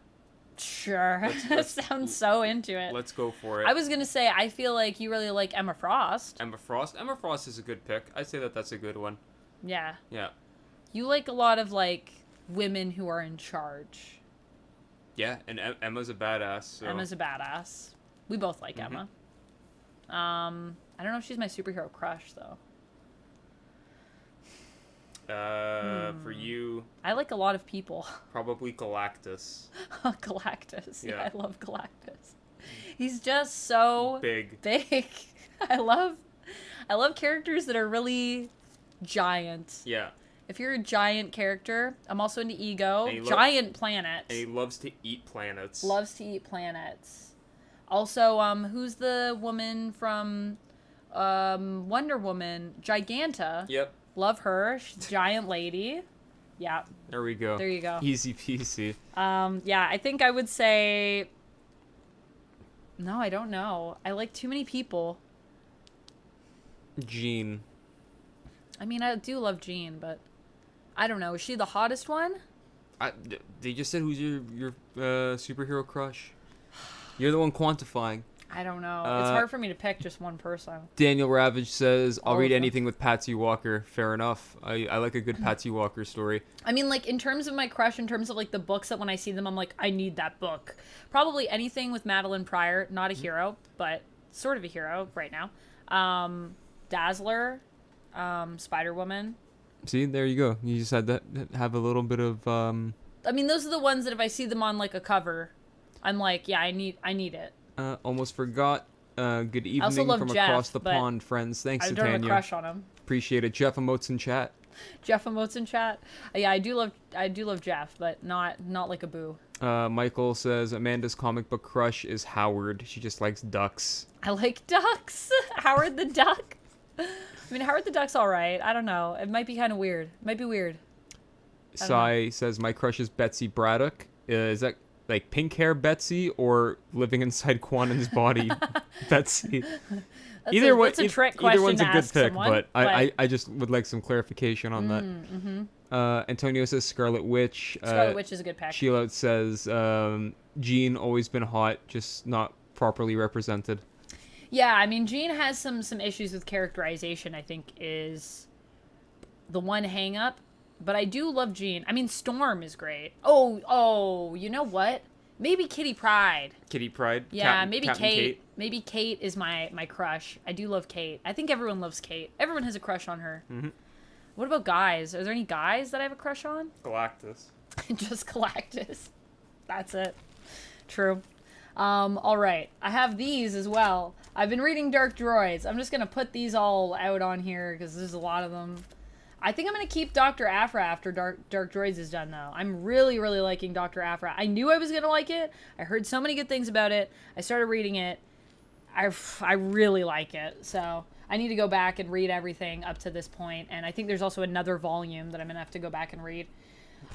A: Sure. That sounds so into it.
B: Let's go for it.
A: I was gonna say, I feel like you really like Emma Frost.
B: Emma Frost. Emma Frost is a good pick. I'd say that that's a good one.
A: Yeah.
B: Yeah.
A: You like a lot of, like, women who are in charge.
B: Yeah, and Emma's a badass. So.
A: Emma's a badass. We both like Emma. I don't know if she's my superhero crush, though.
B: For you,
A: I like a lot of people.
B: probably Galactus.
A: Galactus. Yeah,
B: Yeah.
A: I love Galactus. He's just so
B: Big.
A: I love characters that are really giant.
B: Yeah.
A: If you're a giant character, I'm also into Ego.
B: And he
A: Giant planet.
B: And he loves to eat planets.
A: Loves to eat planets. Also, who's the woman from Wonder Woman? Giganta.
B: Yep.
A: Love her. She's a giant lady. Yeah.
B: There we go.
A: There you go.
B: Easy peasy.
A: Yeah, I think I would say... No, I don't know. I like too many people.
B: Jean.
A: I mean, I do love Jean, but... I don't know. Is she the hottest one?
B: They just said who's your superhero crush. You're the one quantifying.
A: I don't know. It's hard for me to pick just one person.
B: Daniel Ravage says, I'll
A: All
B: read
A: of them.
B: anything with Patsy Walker. Fair enough. I like a good Patsy Walker story.
A: I mean, like, in terms of my crush, in terms of, like, the books that when I see them, I'm like, I need that book. Probably anything with Madeline Pryor. Not a hero, but sort of a hero right now. Dazzler, Spider-Woman.
B: See, there you go. You just had to have a little bit of...
A: I mean, those are the ones that if I see them on, like, a cover, I'm like, yeah, I need it.
B: Almost forgot. Good evening
A: love
B: from
A: Jeff,
B: across the
A: but
B: pond, friends. Thanks,
A: I don't have a
B: Tanya.
A: crush on him.
B: Appreciate it. Jeff emotes in chat.
A: Jeff emotes in chat. Yeah, I do love Jeff, but not like a boo.
B: Michael says Amanda's comic book crush is Howard. She just likes ducks.
A: I like ducks. Howard the Duck. I mean, Howard the Duck's all right. I don't know. It might be kind of weird. It might be weird.
B: Sai says my crush is Betsy Braddock. Is that like pink hair Betsy or living inside Quanon's body Betsy? Either way,
A: that's a trick question
B: either one's
A: to
B: a good
A: ask
B: pick,
A: someone,
B: but I just would like some clarification on that.
A: Mm-hmm.
B: Antonio says Scarlet Witch.
A: Scarlet Witch is a good pick.
B: Sheila says Jean always been hot, just not properly represented.
A: Yeah, I mean, Jean has some issues with characterization, I think, is the one hang-up. But I do love Jean. I mean, Storm is great. Oh, you know what? Maybe Kitty Pryde.
B: Kitty Pryde?
A: Yeah, maybe
B: Captain
A: Kate. Maybe Kate is my crush. I do love Kate. I think everyone loves Kate. Everyone has a crush on her.
B: Mm-hmm.
A: What about guys? Are there any guys that I have a crush on?
B: Galactus.
A: Just Galactus. That's it. True. All right. I have these as well. I've been reading Dark Droids. I'm just going to put these all out on here because there's a lot of them. I think I'm going to keep Dr. Aphra after Dark Droids is done, though. I'm really, really liking Dr. Aphra. I knew I was going to like it. I heard so many good things about it. I started reading it. I really like it. So I need to go back and read everything up to this point. And I think there's also another volume that I'm going to have to go back and read.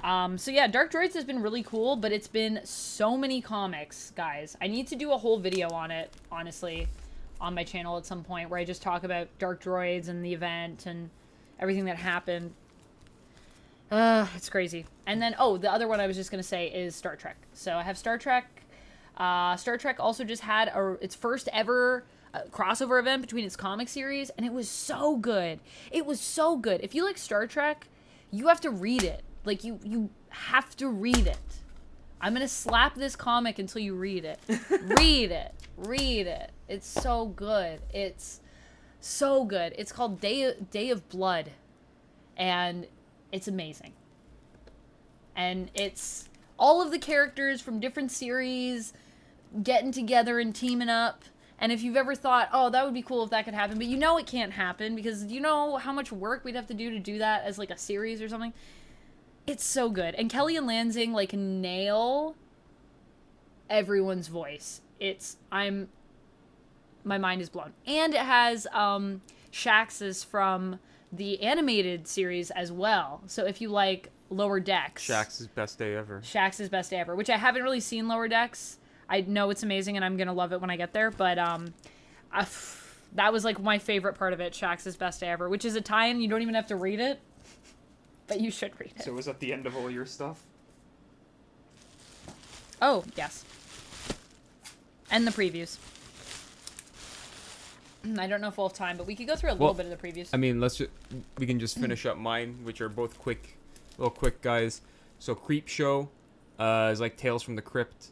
A: So yeah, Dark Droids has been really cool, but it's been so many comics, guys. I need to do a whole video on it, honestly, on my channel at some point, where I just talk about Dark Droids and the event and everything that happened. It's crazy. And then, the other one I was just going to say is Star Trek. So I have Star Trek. Star Trek also just had its first ever crossover event between its comic series, and it was so good. It was so good. If you like Star Trek, you have to read it. Like, you have to read it. I'm going to slap this comic until you read it. Read it. Read it. It's so good. It's so good. It's called Day of Blood, and it's amazing. And it's all of the characters from different series getting together and teaming up. And if you've ever thought, oh, that would be cool if that could happen, but you know it can't happen because you know how much work we'd have to do that as like a series or something. It's so good. And Kelly and Lansing like nail everyone's voice. My mind is blown. And it has Shax's from the animated series as well. So if you like Lower Decks.
B: Shax's best day ever.
A: Shax's best day ever, which I haven't really seen Lower Decks. I know it's amazing and I'm going to love it when I get there. But that was like my favorite part of it, Shax's best day ever, which is a tie-in. You don't even have to read it, but you should read it.
B: So was that the end of all your stuff?
A: Oh, yes. And the previews. I don't know if we'll have time, but we could go through a little bit of the previews.
B: I mean, we can just finish up mine, which are both quick guys. So Creep Show is like Tales from the Crypt.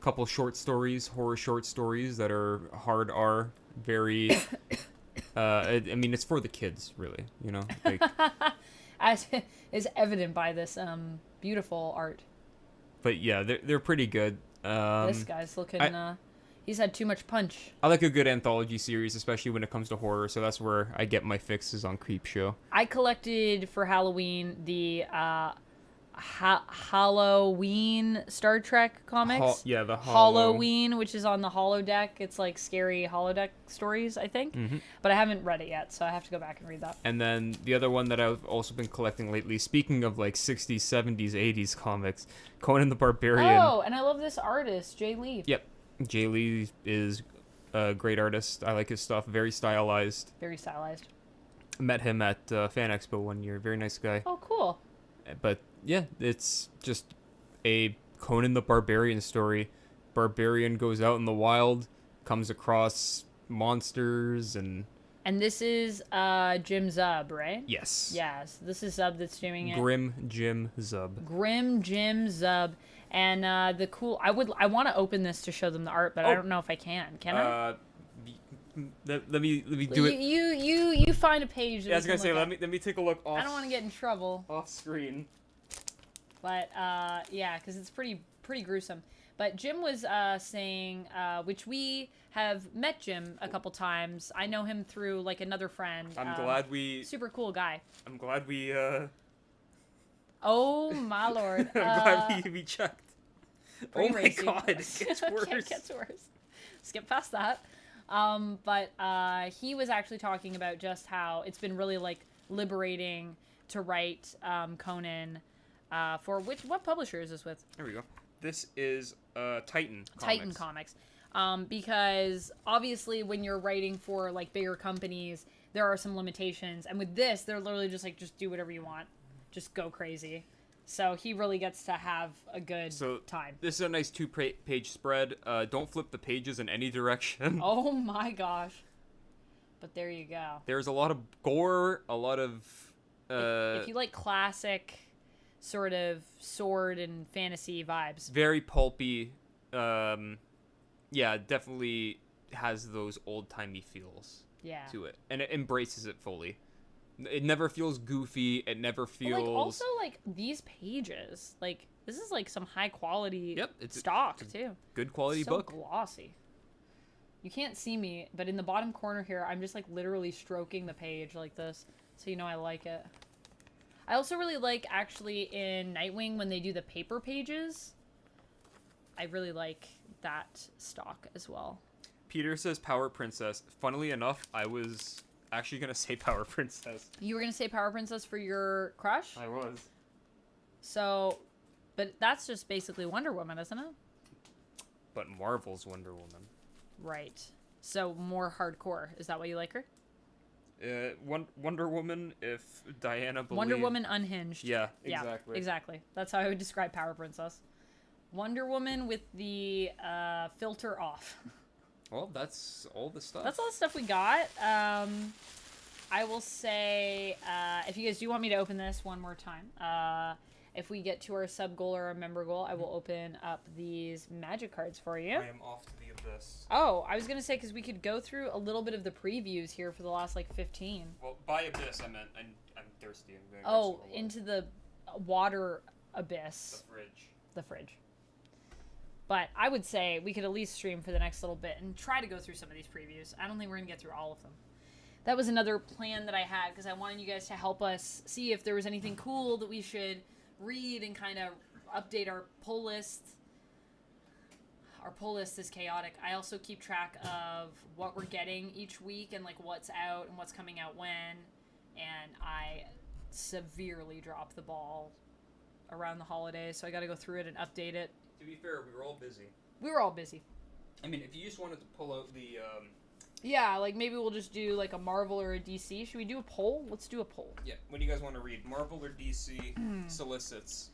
B: Couple short stories, horror short stories that are hard R, very. I mean, it's for the kids, really. You know, like,
A: as is evident by this beautiful art.
B: But yeah, they're pretty good.
A: This guy's looking. He's had too much punch.
B: I like a good anthology series, especially when it comes to horror. So that's where I get my fixes on Creep Show.
A: I collected for Halloween the Halloween Star Trek comics.
B: the
A: Halloween, which is on the holodeck. It's like scary holodeck stories, I think.
B: Mm-hmm.
A: But I haven't read it yet, so I have to go back and read that.
B: And then the other one that I've also been collecting lately, speaking of like 60s, 70s, 80s comics, Conan the Barbarian.
A: Oh, and I love this artist, Jay Lee.
B: Yep. Jay Lee is a great artist. I like his stuff. Very stylized.
A: Very stylized.
B: Met him at Fan Expo one year. Very nice guy.
A: Oh, cool.
B: But yeah, it's just a Conan the Barbarian story. barbarian goes out in the wild, comes across monsters and...
A: And this is Jim Zub, right?
B: Yes.
A: Yes, this is Zub that's doing it.
B: Grim Jim Zub.
A: Grim Jim Zub. And the cool... I want to open this to show them the art, but I don't know if I can. Can I?
B: Let me do it.
A: You find a page. That
B: Yeah, I was gonna say, let me take a look off.
A: I don't want to get in trouble.
B: Off screen.
A: But yeah, because it's pretty gruesome. But Jim was saying, which we have met Jim a couple times. I know him through like another friend.
B: I'm glad we.
A: Super cool guy.
B: I'm glad we.
A: Oh my lord.
B: I'm glad we checked. Oh my
A: racy.
B: god, it gets worse.
A: It gets worse. Skip past that. But he was actually talking about just how it's been really like liberating to write Conan for what publisher is this with?
B: There we go. This is Titan Comics.
A: Titan Comics. Because obviously when you're writing for like bigger companies, there are some limitations, and with this, they're literally just like, just do whatever you want, just go crazy. So he really gets to have a good time.
B: This is a nice 2-page spread. Don't flip the pages in any direction.
A: Oh my gosh. But there you go.
B: There's a lot of gore, a lot of...
A: if you like classic sort of sword and fantasy vibes.
B: Very pulpy. Yeah, definitely has those old-timey feels to it. And it embraces it fully. It never feels goofy. It never feels...
A: But like, also, like, these pages, like, this is, like, some high-quality stock, too.
B: Good quality book.
A: So glossy. You can't see me, but in the bottom corner here, I'm just, like, literally stroking the page like this, so you know I like it. I also really like, actually, in Nightwing, when they do the paper pages, I really like that stock as well.
B: Peter says Power Princess. Funnily enough, I was... actually gonna say Power Princess.
A: You were gonna say Power Princess for your crush?
B: I was.
A: So, but that's just basically Wonder Woman, isn't it?
B: But Marvel's Wonder Woman.
A: Right. So more hardcore. Is that why you like her?
B: Wonder Woman, if Diana believed...
A: Wonder Woman unhinged.
B: Yeah, exactly.
A: Yeah, exactly. That's how I would describe Power Princess. Wonder Woman with the filter off.
B: Well, that's all the stuff.
A: That's all the stuff we got. I will say, if you guys do want me to open this one more time, if we get to our sub goal or our member goal, I will open up these magic cards for you.
B: I am off to the abyss.
A: Oh, I was going to say, because we could go through a little bit of the previews here for the last, like, 15.
B: Well, by abyss, I meant I'm thirsty.
A: Into the water abyss. The fridge. But I would say we could at least stream for the next little bit and try to go through some of these previews. I don't think we're going to get through all of them. That was another plan that I had, because I wanted you guys to help us see if there was anything cool that we should read and kind of update our pull list. Our pull list is chaotic. I also keep track of what we're getting each week and like what's out and what's coming out when. And I severely dropped the ball around the holidays, so I got to go through it and update it.
B: To be fair, we were all busy.
A: We were all busy.
B: I mean, if you just wanted to pull out the...
A: Yeah, like maybe we'll just do like a Marvel or a DC. Should we do a poll? Let's do a poll.
B: Yeah, what do you guys want to read? Marvel or DC solicits?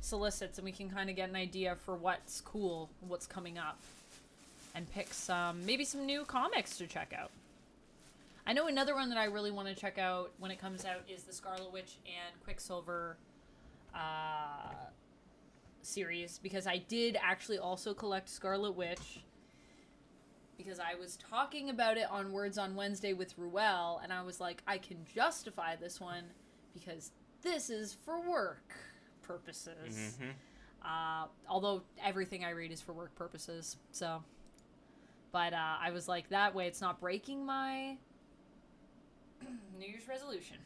A: Solicits, and we can kind of get an idea for what's cool, what's coming up. And pick maybe some new comics to check out. I know another one that I really want to check out when it comes out is the Scarlet Witch and Quicksilver series, because I did actually also collect Scarlet Witch, because I was talking about it on Words on Wednesday with Ruel, and I was like, I can justify this one because this is for work purposes. Although everything I read is for work purposes, so. But I was like, that way it's not breaking my New Year's resolution.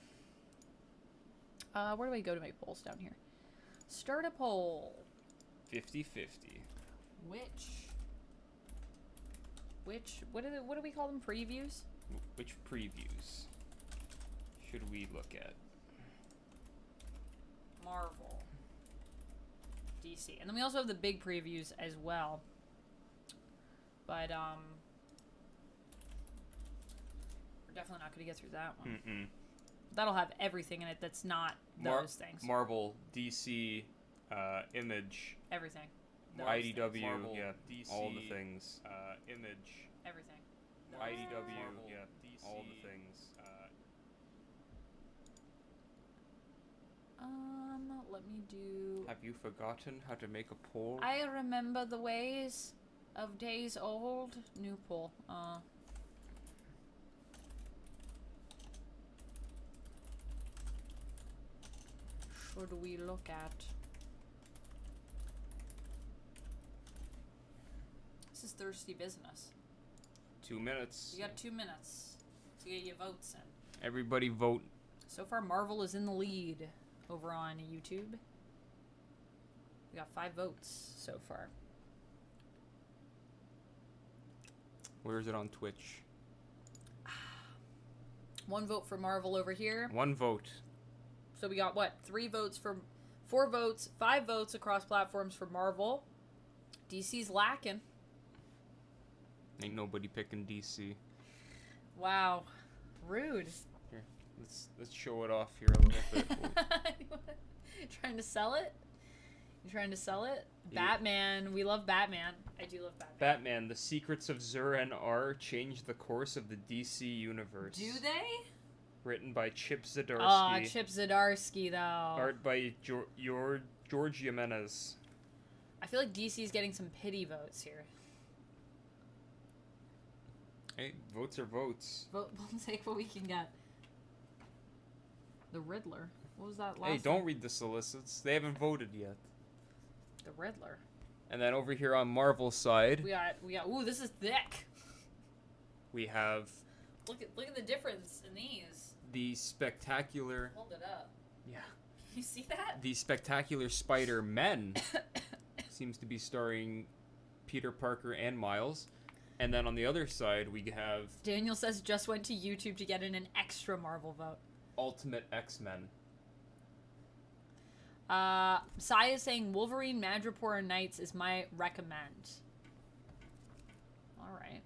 A: Where do I go to make polls down here? Start a poll.
B: 50-50.
A: What do we call them? Previews?
B: Which previews should we look at?
A: Marvel. DC. And then we also have the big previews as well. But, we're definitely not going to get through that one. That'll have everything in it that's not those things.
B: Marvel, DC, Image.
A: Everything.
B: IDW,
C: Marvel,
B: yeah,
C: DC,
B: all the things.
C: Image.
A: Everything.
B: IDW,
C: Marvel,
B: yeah,
C: DC,
B: all the things.
A: Let me do.
B: Have you forgotten how to make a poll?
A: I remember the ways of days old. New poll. Should we look at? This is thirsty business.
B: 2 minutes.
A: You got 2 minutes to get your votes in.
B: Everybody vote.
A: So far, Marvel is in the lead over on YouTube. We got 5 votes so far.
B: Where is it on Twitch?
A: 1 vote for Marvel over here.
B: 1 vote.
A: So we got what? 3 votes for 4 votes, 5 votes across platforms for Marvel. DC's lacking.
B: Ain't nobody picking DC.
A: Wow. Rude.
B: Here, let's show it off here a little bit.
A: Trying to sell it? You trying to sell it?
B: Yeah.
A: Batman. We love Batman. I do love Batman.
B: Batman, the secrets of Zur-En-Arr change the course of the DC universe.
A: Do they?
B: Written by Chip Zdarsky.
A: Oh, Chip Zdarsky, though.
B: Art by George Jimenez.
A: I feel like DC's getting some pity votes here.
B: Hey, votes are votes.
A: We'll take what we can get. The Riddler. What was that last
B: Hey, don't
A: one?
B: read the solicits. They haven't voted yet.
A: The Riddler.
B: And then over here on Marvel's side,
A: We got, ooh, this is thick.
B: we have
A: Look at the difference in these.
B: the spectacular...
A: Hold it up.
B: Yeah.
A: You see that?
B: The Spectacular Spider-Men seems to be starring Peter Parker and Miles. And then on the other side, we have
A: Daniel says just went to YouTube to get in an extra Marvel vote.
B: Ultimate X-Men.
A: Sai is saying Wolverine Madripoor Knights is my recommend. All right,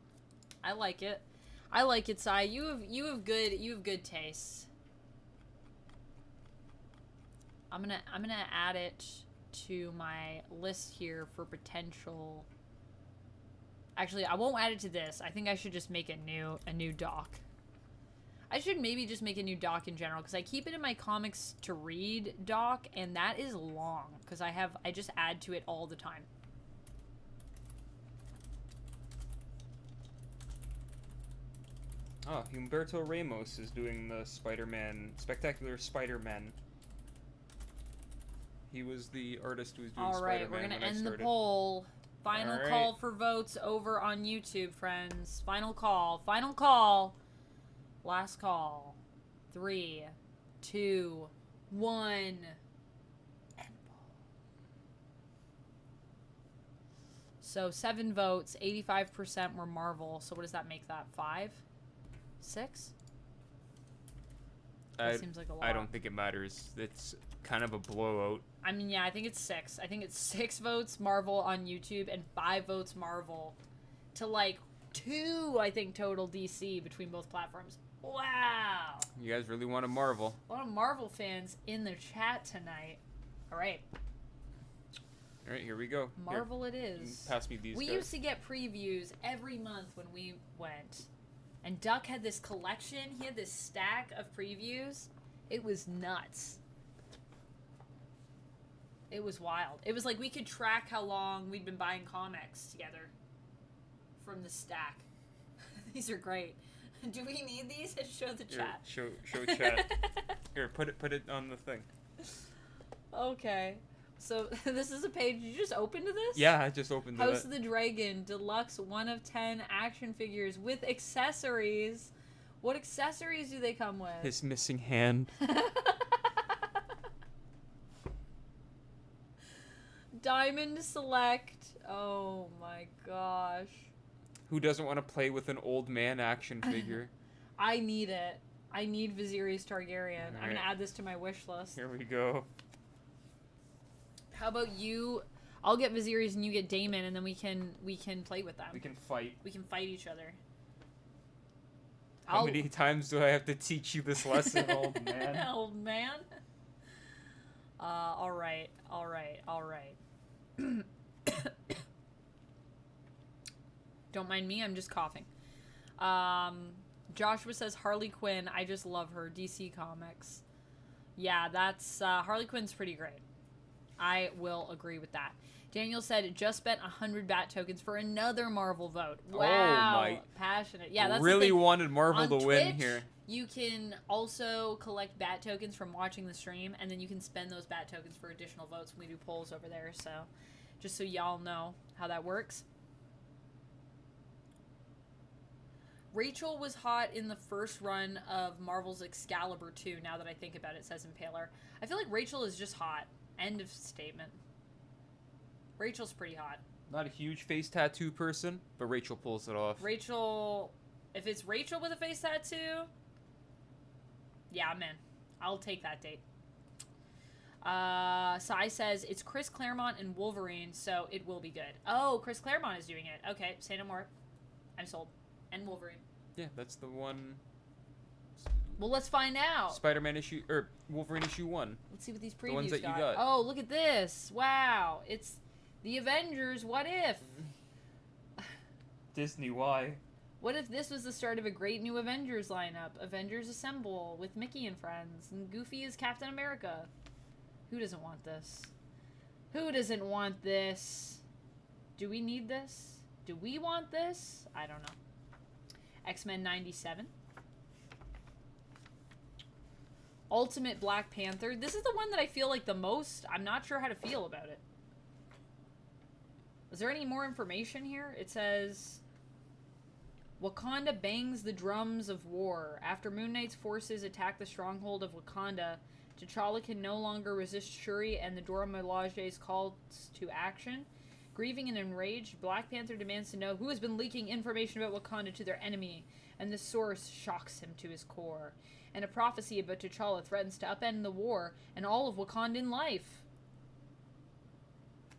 A: I like it. I like it, Sai. You have good taste. I'm gonna add it to my list here for potential. Actually, I won't add it to this. I think I should just make a new doc. I should maybe just make a new doc in general because I keep it in my comics to read doc, and that is long because I just add to it all the time.
B: Oh, Humberto Ramos is doing the Spectacular Spider-Man. He was the artist who was doing
A: All right,
B: Spider-Man
A: we're gonna
B: when I
A: end the
B: started.
A: poll. Final
B: All right.
A: call for votes over on YouTube, friends. Final call. Final call. Last call. 3, 2, 1. End poll. So 7 votes. 85% were Marvel. So what does that make that? 5? 6? That seems like a lot.
B: I don't think it matters. It's kind of a blowout.
A: I mean, yeah, I think it's 6. I think it's 6 votes Marvel on YouTube and 5 votes Marvel to like 2, I think, total DC between both platforms. Wow.
B: You guys really want to Marvel.
A: A lot of Marvel fans in the chat tonight. All right.
B: All right, here we go.
A: Marvel it
B: Here,
A: is.
B: pass me these
A: We
B: guys.
A: used to get previews every month when we went. And Duck had this collection. He had this stack of previews. It was nuts. It was wild. It was like we could track how long we'd been buying comics together from the stack. These are great. Do we need these? Show the
B: Here,
A: chat.
B: show chat. Here, put it on the thing.
A: Okay. So this is a page. You just opened to this?
B: Yeah, I just opened it.
A: House of the Dragon Deluxe 1 of 10 action figures with accessories. What accessories do they come with?
B: His missing hand.
A: Diamond Select. Oh my gosh.
B: Who doesn't want to play with an old man action figure?
A: I need it. I need Viserys Targaryen. I'm
B: Alright.
A: gonna add this to my wish list.
B: Here we go.
A: How about you? I'll get Viserys and you get Daemon, and then we can play with them.
B: We can fight.
A: We can fight each other.
B: How many times do I have to teach you this lesson, old man?
A: Old man. All right. Don't mind me, I'm just coughing. Joshua says Harley Quinn. I just love her. DC Comics. Yeah, that's Harley Quinn's pretty great. I will agree with that. Daniel said just spent 100 bat tokens for another Marvel vote. Wow,
B: my.
A: Passionate. Yeah, that's
B: really
A: the thing.
B: wanted Marvel
A: On
B: to win
A: Twitch,
B: here.
A: You can also collect bat tokens from watching the stream, and then you can spend those bat tokens for additional votes when we do polls over there. So, just so y'all know how that works. Rachel was hot in the first run of Marvel's Excalibur 2, now that I think about it, says Impaler. I feel like Rachel is just hot. End of statement. Rachel's pretty hot.
B: Not a huge face tattoo person, but Rachel pulls it off.
A: Rachel, if it's Rachel with a face tattoo, yeah, I'm in. I'll take that date. Sai says, it's Chris Claremont and Wolverine, so it will be good. Oh, Chris Claremont is doing it. Okay, say no more. I'm sold. And Wolverine.
B: Yeah, that's the one.
A: Well, let's find out.
B: Spider-Man issue, or Wolverine issue 1.
A: Let's see what these previews
B: The ones that you got.
A: Oh, look at this. Wow. It's the Avengers. What if?
B: Disney, why?
A: What if this was the start of a great new Avengers lineup? Avengers Assemble with Mickey and friends. And Goofy is Captain America. Who doesn't want this? Who doesn't want this? Do we need this? Do we want this? I don't know. X-Men 97. Ultimate Black Panther. This is the one that I feel like the most. I'm not sure how to feel about it. Is there any more information here? It says, Wakanda bangs the drums of war. After Moon Knight's forces attack the stronghold of Wakanda, T'Challa can no longer resist Shuri and the Dora Milaje's calls to action. Grieving and enraged, Black Panther demands to know who has been leaking information about Wakanda to their enemy, and the source shocks him to his core. And a prophecy about T'Challa threatens to upend the war and all of Wakandan life.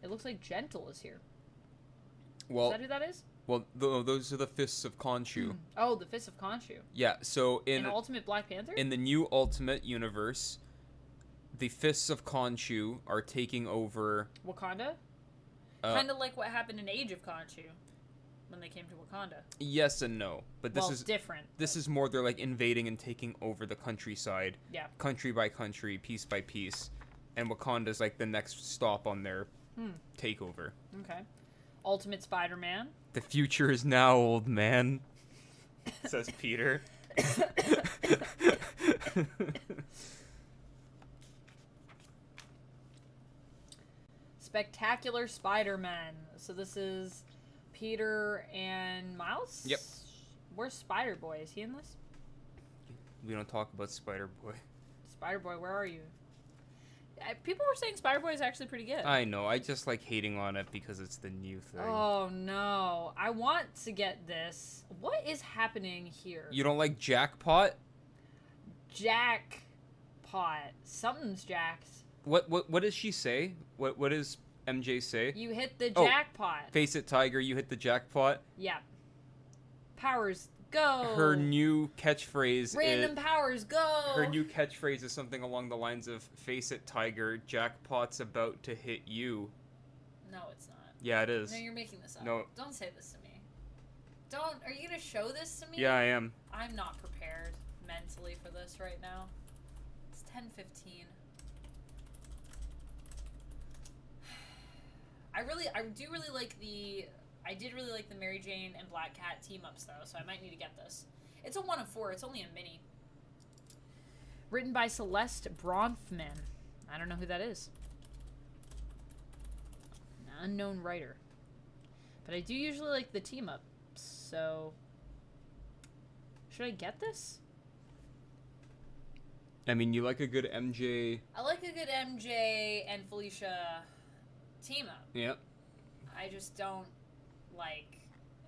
A: It looks like Gentle is here.
B: Well,
A: Is that who that is?
B: well, those are the Fists of Khonshu.
A: Oh, the Fist of Khonshu.
B: Yeah, so
A: In Ultimate Black Panther?
B: in the new Ultimate Universe, the Fists of Khonshu are taking over.
A: Wakanda? Kind of like what happened in Age of Khonshu when they came to Wakanda.
B: Yes and no, but this
A: Well,
B: is
A: different.
B: This is more they're like invading and taking over the countryside,
A: Yeah.
B: country by country, piece by piece, and Wakanda's like the next stop on their takeover.
A: Okay. Ultimate Spider-Man.
B: The future is now, old man, says Peter.
A: Spectacular Spider-Man. So this is Peter and Miles?
B: Yep.
A: Where's Spider-Boy? Is he in this?
B: We don't talk about Spider-Boy.
A: Spider-Boy, where are you? People were saying Spider-Boy is actually pretty good.
B: I know, I just like hating on it because it's the new thing.
A: Oh no. I want to get this. What is happening here?
B: You don't like Jackpot?
A: Jackpot. Something's jacked.
B: What does she say? What does MJ say?
A: You hit the
B: Oh.
A: jackpot.
B: Face it, Tiger, you hit the jackpot.
A: Yeah. Powers go.
B: Her new catchphrase
A: Random powers go.
B: Her new catchphrase is something along the lines of "Face it, Tiger, jackpot's about to hit you."
A: No, it's not.
B: Yeah, it is.
A: No, you're making this up.
B: No.
A: Don't say this to me. Don't. Are you gonna show this to me?
B: Yeah, I am.
A: I'm not prepared mentally for this right now. It's 10:15. I did really like the Mary Jane and Black Cat team ups though, so I might need to get this. It's a 1 of 4. It's only a mini. Written by Celeste Bronfman. I don't know who that is. An unknown writer. But I do usually like the team ups, so should I get this?
B: I mean, you like a good MJ.
A: I like a good MJ and Felicia team up.
B: Yep.
A: I just don't like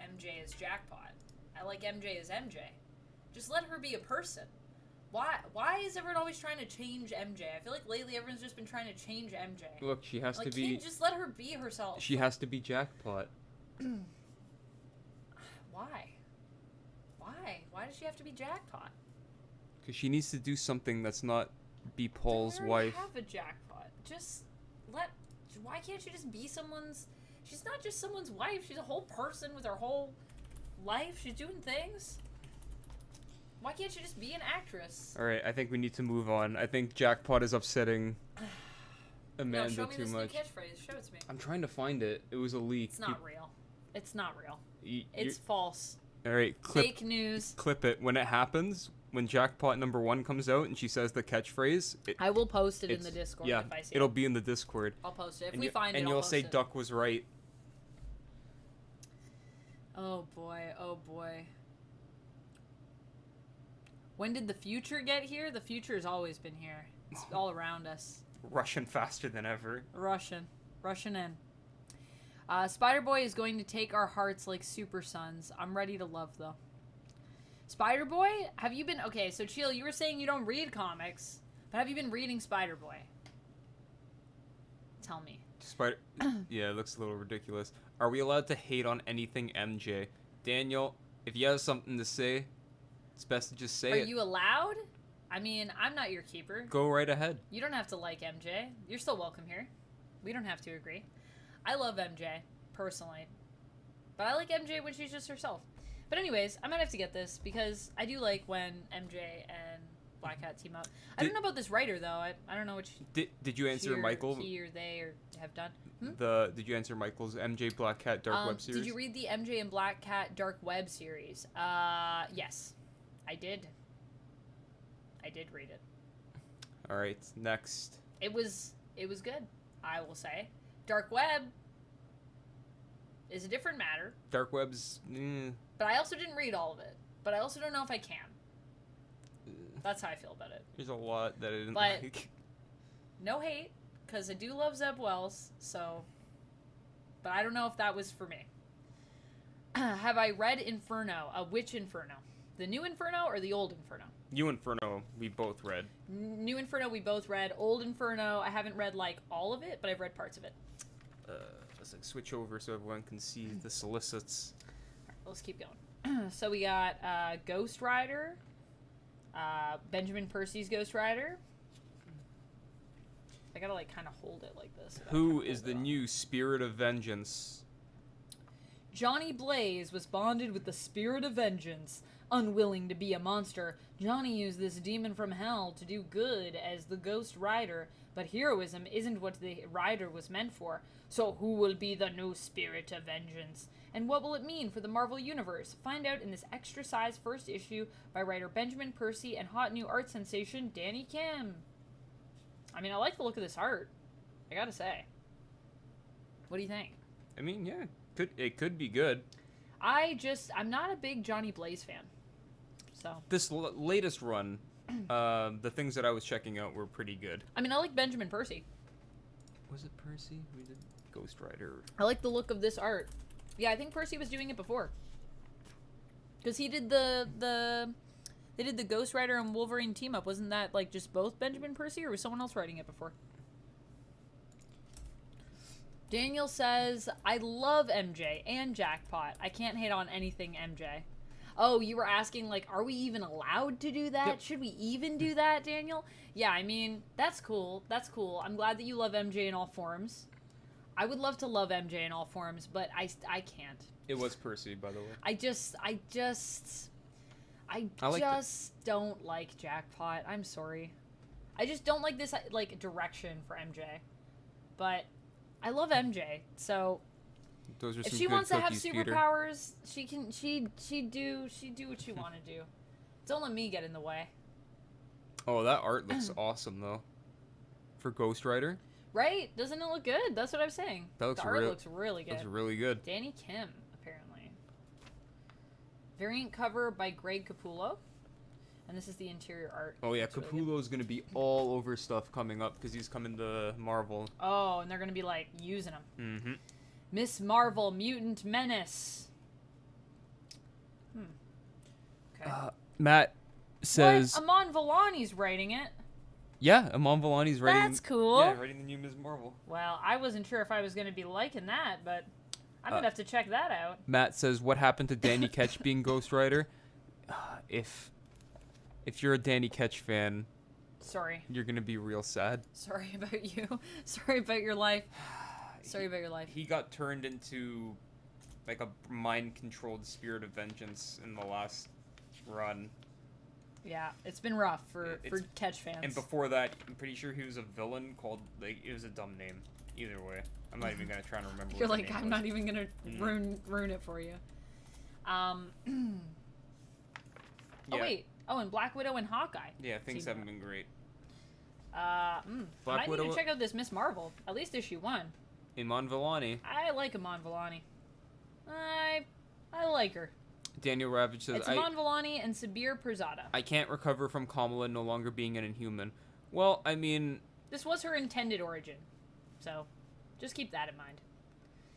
A: MJ as Jackpot. I like MJ as MJ. Just let her be a person. Why is everyone always trying to change MJ? I feel like lately everyone's just been trying to change MJ.
B: Look, she has
A: Like,
B: to be.
A: can't you just let her be herself?
B: She has to be Jackpot.
A: Why? Why does she have to be Jackpot?
B: Because she needs to do something that's not be Paul's
A: They
B: wife.
A: have a Jackpot. Just let. Why can't she just be someone's She's not just someone's wife. She's a whole person with her whole life. She's doing things. Why can't she just be an actress?
B: All right, I think we need to move on. I think Jackpot is upsetting Amanda
A: no, show me
B: too
A: this
B: much.
A: new catchphrase. Show it to me.
B: I'm trying to find it. It was a leak.
A: It's not real. It's not real.
B: It's
A: It's false.
B: all right.
A: Fake news.
B: Clip it when it happens. When Jackpot #1 comes out and she says the catchphrase.
A: I will post it in the
B: it's-
A: Discord
B: Yeah,
A: if I see
B: it'll
A: it.
B: be in the Discord.
A: I'll post it. If
B: And
A: we find it,
B: and
A: I'll
B: you'll
A: post
B: say
A: it.
B: Duck was right.
A: Oh boy, oh boy. When did the future get here? The future has always been here. It's all around us.
B: Rushing faster than ever.
A: Russian in. Spider-Boy is going to take our hearts like Super Sons. I'm ready to love, though. Spider-Boy? Have you been... Okay, so Chill, you were saying you don't read comics, but have you been reading Spider-Boy? Tell me.
B: Spider. Yeah, it looks a little ridiculous. Are we allowed to hate on anything MJ? Daniel, if you have something to say, it's best to just say
A: Are
B: it.
A: you allowed? I mean, I'm not your keeper.
B: Go right ahead.
A: You don't have to like MJ. You're still welcome here. We don't have to agree. I love MJ, personally. But I like MJ when she's just herself. But anyways, I might have to get this because I do like when MJ and Black Cat team up. I don't know about this writer, though. I don't know which
B: Did you answer Michael?
A: he or they or have done.
B: Did you answer Michael's MJ Black Cat Dark Web series?
A: Did you read the MJ and Black Cat Dark Web series? Yes. I did. I did read it.
B: All right, next.
A: It was good, I will say. Dark Web is a different matter.
B: Dark Web's.
A: But I also didn't read all of it. But I also don't know if I can. That's how I feel about it.
B: There's a lot that I didn't
A: But-
B: like.
A: No hate, because I do love Zeb Wells, so... But I don't know if that was for me. Have I read Inferno? Which Inferno? The new Inferno or the old Inferno?
B: You Inferno, we both read.
A: New Inferno we both read. Old Inferno, I haven't read, like, all of it, but I've read parts of it.
B: Let's like switch over so everyone can see the solicits.
A: Let's keep going. So we got Ghost Rider, Benjamin Percy's Ghost Rider. I gotta like kind of hold it like this.
B: Who is the new Spirit of Vengeance?
A: Johnny Blaze was bonded with the Spirit of Vengeance. Unwilling to be a monster, Johnny used this demon from hell to do good as the Ghost Rider, but heroism isn't what the rider was meant for. So who will be the new Spirit of Vengeance? And what will it mean for the Marvel Universe? Find out in this extra-sized first issue by writer Benjamin Percy and hot new art sensation Danny Kim. I mean, I like the look of this art. I gotta say. What do you think?
B: I mean, yeah, it could be good.
A: I'm not a big Johnny Blaze fan. So.
B: This latest run, the things that I was checking out were pretty good.
A: I mean, I like Benjamin Percy.
B: Was it Percy? We did Ghost Rider.
A: I like the look of this art. Yeah, I think Percy was doing it before. Because he did they did the Ghost Rider and Wolverine team up. Wasn't that like just both Benjamin Percy, or was someone else writing it before? Daniel says, I love MJ and Jackpot. I can't hate on anything MJ. Oh, you were asking, like, are we even allowed to do that?
B: Yep.
A: Should we even do that, Daniel? Yeah, I mean, that's cool. That's cool. I'm glad that you love MJ in all forms. I would love to love MJ in all forms, but I can't.
B: It was Percy, by the way.
A: I just don't like Jackpot. I'm sorry. I just don't like this, like, direction for MJ. But I love MJ, so
B: Those are
A: if
B: some
A: she
B: good
A: wants to have
B: cookies, Peter.
A: superpowers, she do what she want to do. Don't let me get in the way.
B: Oh, that art looks awesome though. For Ghost Rider,
A: Right? Doesn't it look good? That's what I'm saying.
B: That looks
A: the art looks really good.
B: looks really good.
A: Danny Kim, apparently. Variant cover by Greg Capullo. And this is the interior art.
B: Oh yeah,
A: Looks really good.
B: Capullo's gonna be all over stuff coming up because he's coming to Marvel.
A: Oh, and they're going to be, like, using them.
B: Mm-hmm.
A: Miss Marvel, Mutant Menace. Okay.
B: Matt says,
A: What? Amon Villani's writing it.
B: yeah, Amon Villani's writing.
A: That's cool.
B: Yeah, writing the new Ms. Marvel.
A: Well, I wasn't sure if I was going to be liking that, but I'm going to have to check that out.
B: Matt says, what happened to Danny Ketch being Ghost Rider? If you're a Danny Ketch fan,
A: Sorry.
B: you're gonna be real sad.
A: Sorry about you. Sorry about your life. Story about your life.
B: He got turned into like a mind-controlled spirit of vengeance in the last run.
A: Yeah, it's been rough for Ketch fans.
B: And before that, I'm pretty sure he was a villain called, like, it was a dumb name. Either way. I'm not even going to try and remember
A: You're
B: what
A: like,
B: the name
A: I'm
B: was.
A: not even going to ruin it for you. Oh, wait. Oh, and Black Widow and Hawkeye.
B: Yeah, things haven't been great.
A: I might
B: Widow-
A: need to check out this Miss Marvel. At least issue 1.
B: Iman Vellani.
A: I like Iman Vellani. I like her.
B: Daniel Ravage says,
A: It's Iman Vellani and Sabir Pirzada.
B: I can't recover from Kamala no longer being an Inhuman. Well, I mean...
A: This was her intended origin. So, just keep that in mind.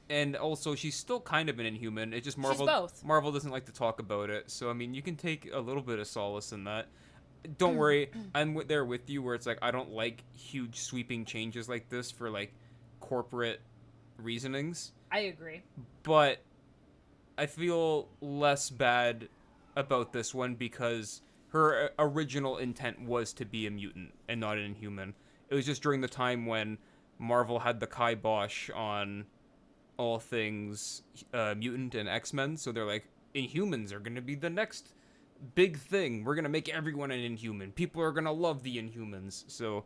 B: And also, she's still kind of an Inhuman. It's just Marvel...
A: She's both.
B: Marvel doesn't like to talk about it. So, I mean, you can take a little bit of solace in that. Don't worry. I'm there with you where it's like, I don't like huge sweeping changes like this for, like, corporate reasonings.
A: I agree.
B: But I feel less bad about this one because her original intent was to be a mutant and not an Inhuman. It was just during the time when Marvel had the kibosh on all things mutant and X-Men, so they're like, Inhumans are going to be the next big thing. We're going to make everyone an Inhuman. People are going to love the Inhumans. So,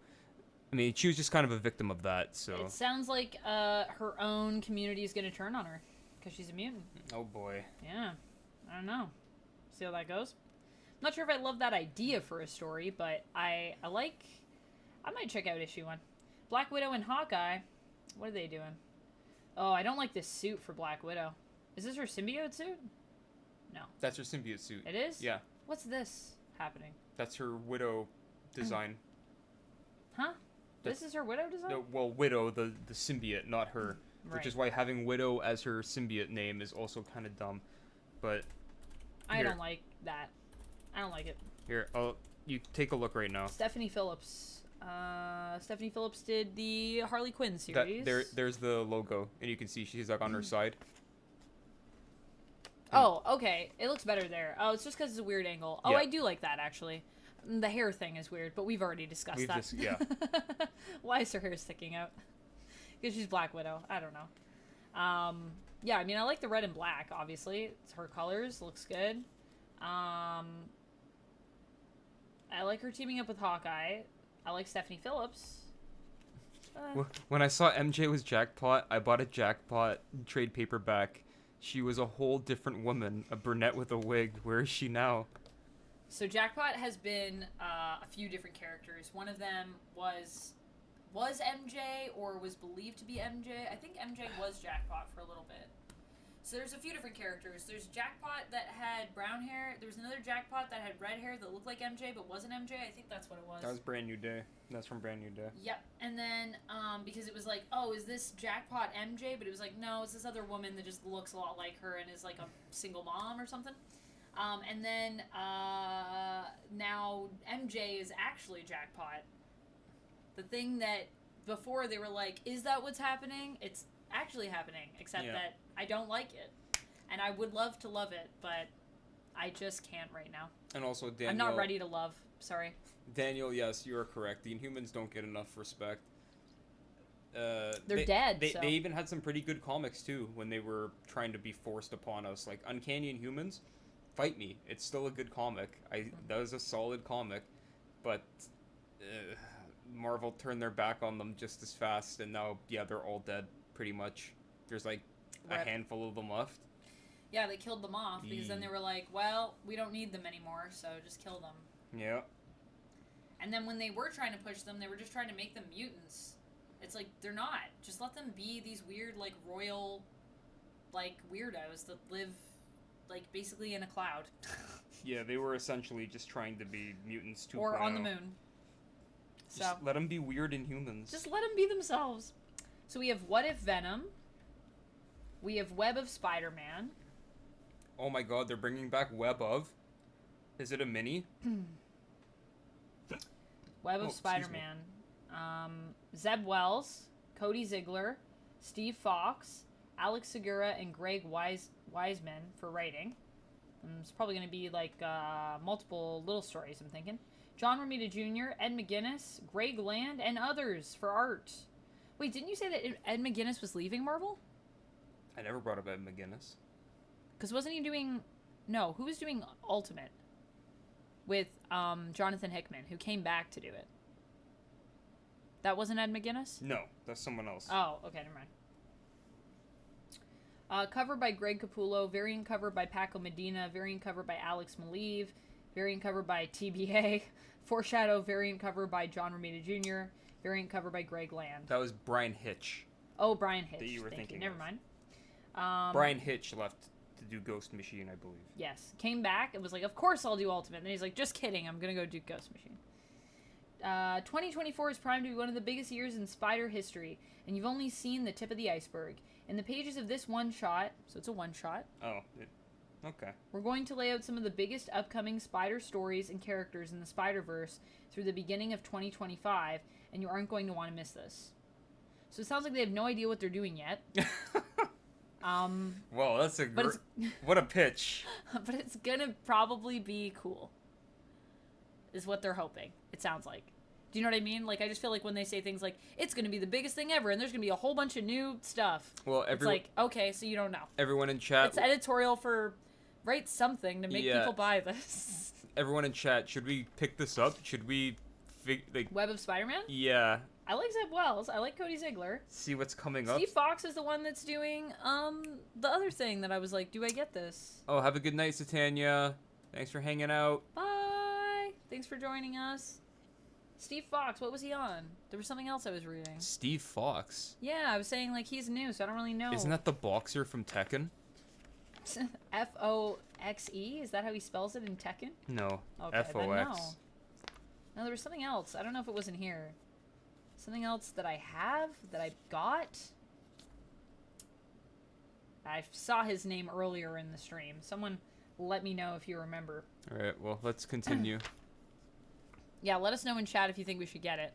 B: I mean, she was just kind of a victim of that, so...
A: It sounds like her own community is going to turn on her because she's a mutant.
B: Oh, boy.
A: Yeah. I don't know. See how that goes? I'm not sure if I love that idea for a story, but I might check out issue 1. Black Widow and Hawkeye. What are they doing? Oh, I don't like this suit for Black Widow. Is this her symbiote suit? No.
B: That's her symbiote suit.
A: It is?
B: Yeah.
A: What's this happening?
B: That's her Widow design.
A: Huh? This is her Widow design?
B: No, well, Widow, the symbiote, not her.
A: Right.
B: Which is why having Widow as her symbiote name is also kind of dumb. But
A: I
B: here.
A: don't like that. I don't like it.
B: Here, you take a look right now.
A: Stephanie Phillips. Stephanie Phillips did the Harley Quinn series.
B: There's the logo, and you can see she's like on her side.
A: Oh, okay. It looks better there. Oh, it's just because it's a weird angle. Oh,
B: Yeah.
A: I do like that, actually. The hair thing is weird, but we've already discussed that.
B: Yeah.
A: Why is her hair sticking out? Because she's Black Widow. I don't know. Yeah, I mean, I like the red and black, obviously. It's her colors. Looks good. I like her teaming up with Hawkeye. I like Stephanie Phillips.
B: When I saw MJ was Jackpot, I bought a Jackpot trade paperback. She was a whole different woman, a brunette with a wig. Where is she now?
A: So Jackpot has been a few different characters. One of them was MJ or was believed to be MJ. I think MJ was Jackpot for a little bit. So there's a few different characters. There's Jackpot that had brown hair. There was another Jackpot that had red hair that looked like MJ but wasn't MJ. I think that's what it was.
B: That was Brand New Day. That's from Brand New Day.
A: Yep. And then because it was like, oh, is this Jackpot MJ? But it was like, no, it's this other woman that just looks a lot like her and is like a single mom or something. And then now MJ is actually Jackpot. The thing that before they were like, is that what's happening? It's actually happening, except that I don't like it. And I would love to love it, but I just can't right now.
B: And also, Daniel...
A: I'm not ready to love. Sorry.
B: Daniel, yes, you are correct. The Inhumans don't get enough respect.
A: They're dead,
B: They,
A: so.
B: they even had some pretty good comics, too, when they were trying to be forced upon us. Like, Uncanny Inhumans, fight me. It's still a good comic. That was a solid comic. But Marvel turned their back on them just as fast, and now, yeah, they're all dead, pretty much. There's, like, a handful of them left.
A: Yeah, they killed them off, because then they were like, well, we don't need them anymore, so just kill them.
B: Yeah.
A: And then when they were trying to push them, they were just trying to make them mutants. It's like, they're not. Just let them be these weird, like, royal, like, weirdos that live, like, basically in a cloud.
B: Yeah, they were essentially just trying to be mutants 2.0.
A: Or on the moon. So
B: Just let them be weird Inhumans.
A: just let them be themselves. So we have What If Venom. We have Web of Spider-Man.
B: Oh my god, they're bringing back Web of? Is it a mini?
A: Web of Spider-Man. Zeb Wells, Cody Ziegler, Steve Fox, Alex Segura, and Greg Wiseman for writing. It's probably going to be like multiple little stories, I'm thinking. John Romita Jr., Ed McGuinness, Greg Land, and others for art. Wait, didn't you say that Ed McGuinness was leaving Marvel?
B: I never brought up Ed McGuinness.
A: Because wasn't he doing... No, who was doing Ultimate? With Jonathan Hickman, who came back to do it. That wasn't Ed McGuinness?
B: No, that's someone else.
A: Oh, okay, never mind. Cover by Greg Capullo, variant cover by Paco Medina, variant cover by Alex Maleev, variant cover by TBA, Foreshadow, variant cover by John Romita Jr., variant cover by Greg Land.
B: That was Brian Hitch.
A: Oh, Brian Hitch.
B: That you were
A: Thank
B: thinking
A: you. Never
B: of.
A: mind.
B: Brian Hitch left to do Ghost Machine, I believe.
A: Yes. Came back and was like, of course I'll do Ultimate. And then he's like, just kidding. I'm going to go do Ghost Machine. 2024 is primed to be one of the biggest years in Spider history, and you've only seen the tip of the iceberg. In the pages of this one-shot, so it's a one-shot,
B: Okay.
A: we're going to lay out some of the biggest upcoming Spider stories and characters in the Spider-Verse through the beginning of 2025, and you aren't going to want to miss this. So it sounds like they have no idea what they're doing yet.
B: Well, that's a
A: But
B: what a pitch.
A: but it's gonna probably be cool, is what they're hoping. It sounds like. Do you know what I mean? Like, I just feel like when they say things like, it's gonna be the biggest thing ever, and there's gonna be a whole bunch of new stuff.
B: Well,
A: It's like, okay, so you don't know.
B: everyone in chat.
A: It's editorial for write something to make people buy this.
B: Everyone in chat, should we pick this up? Should we,
A: Web of Spider-Man?
B: Yeah.
A: I like Zeb Wells. I like Cody Ziegler.
B: See what's coming up.
A: Steve Fox is the one that's doing the other thing that I was like, do I get this?
B: Oh, have a good night, Satania. Thanks for hanging out.
A: Bye. Thanks for joining us. Steve Fox, what was he on? There was something else I was reading.
B: Steve Fox.
A: Yeah, I was saying like he's new, so I don't really know.
B: Isn't that the boxer from Tekken?
A: F-O-X-E? Is that how he spells it in Tekken?
B: No.
A: Okay,
B: F-O-X.
A: then no. No, there was something else. I don't know if it was in here. Something else that I have, that I got. I saw his name earlier in the stream. Someone let me know if you remember.
B: Alright, well, let's continue.
A: Yeah, let us know in chat if you think we should get it.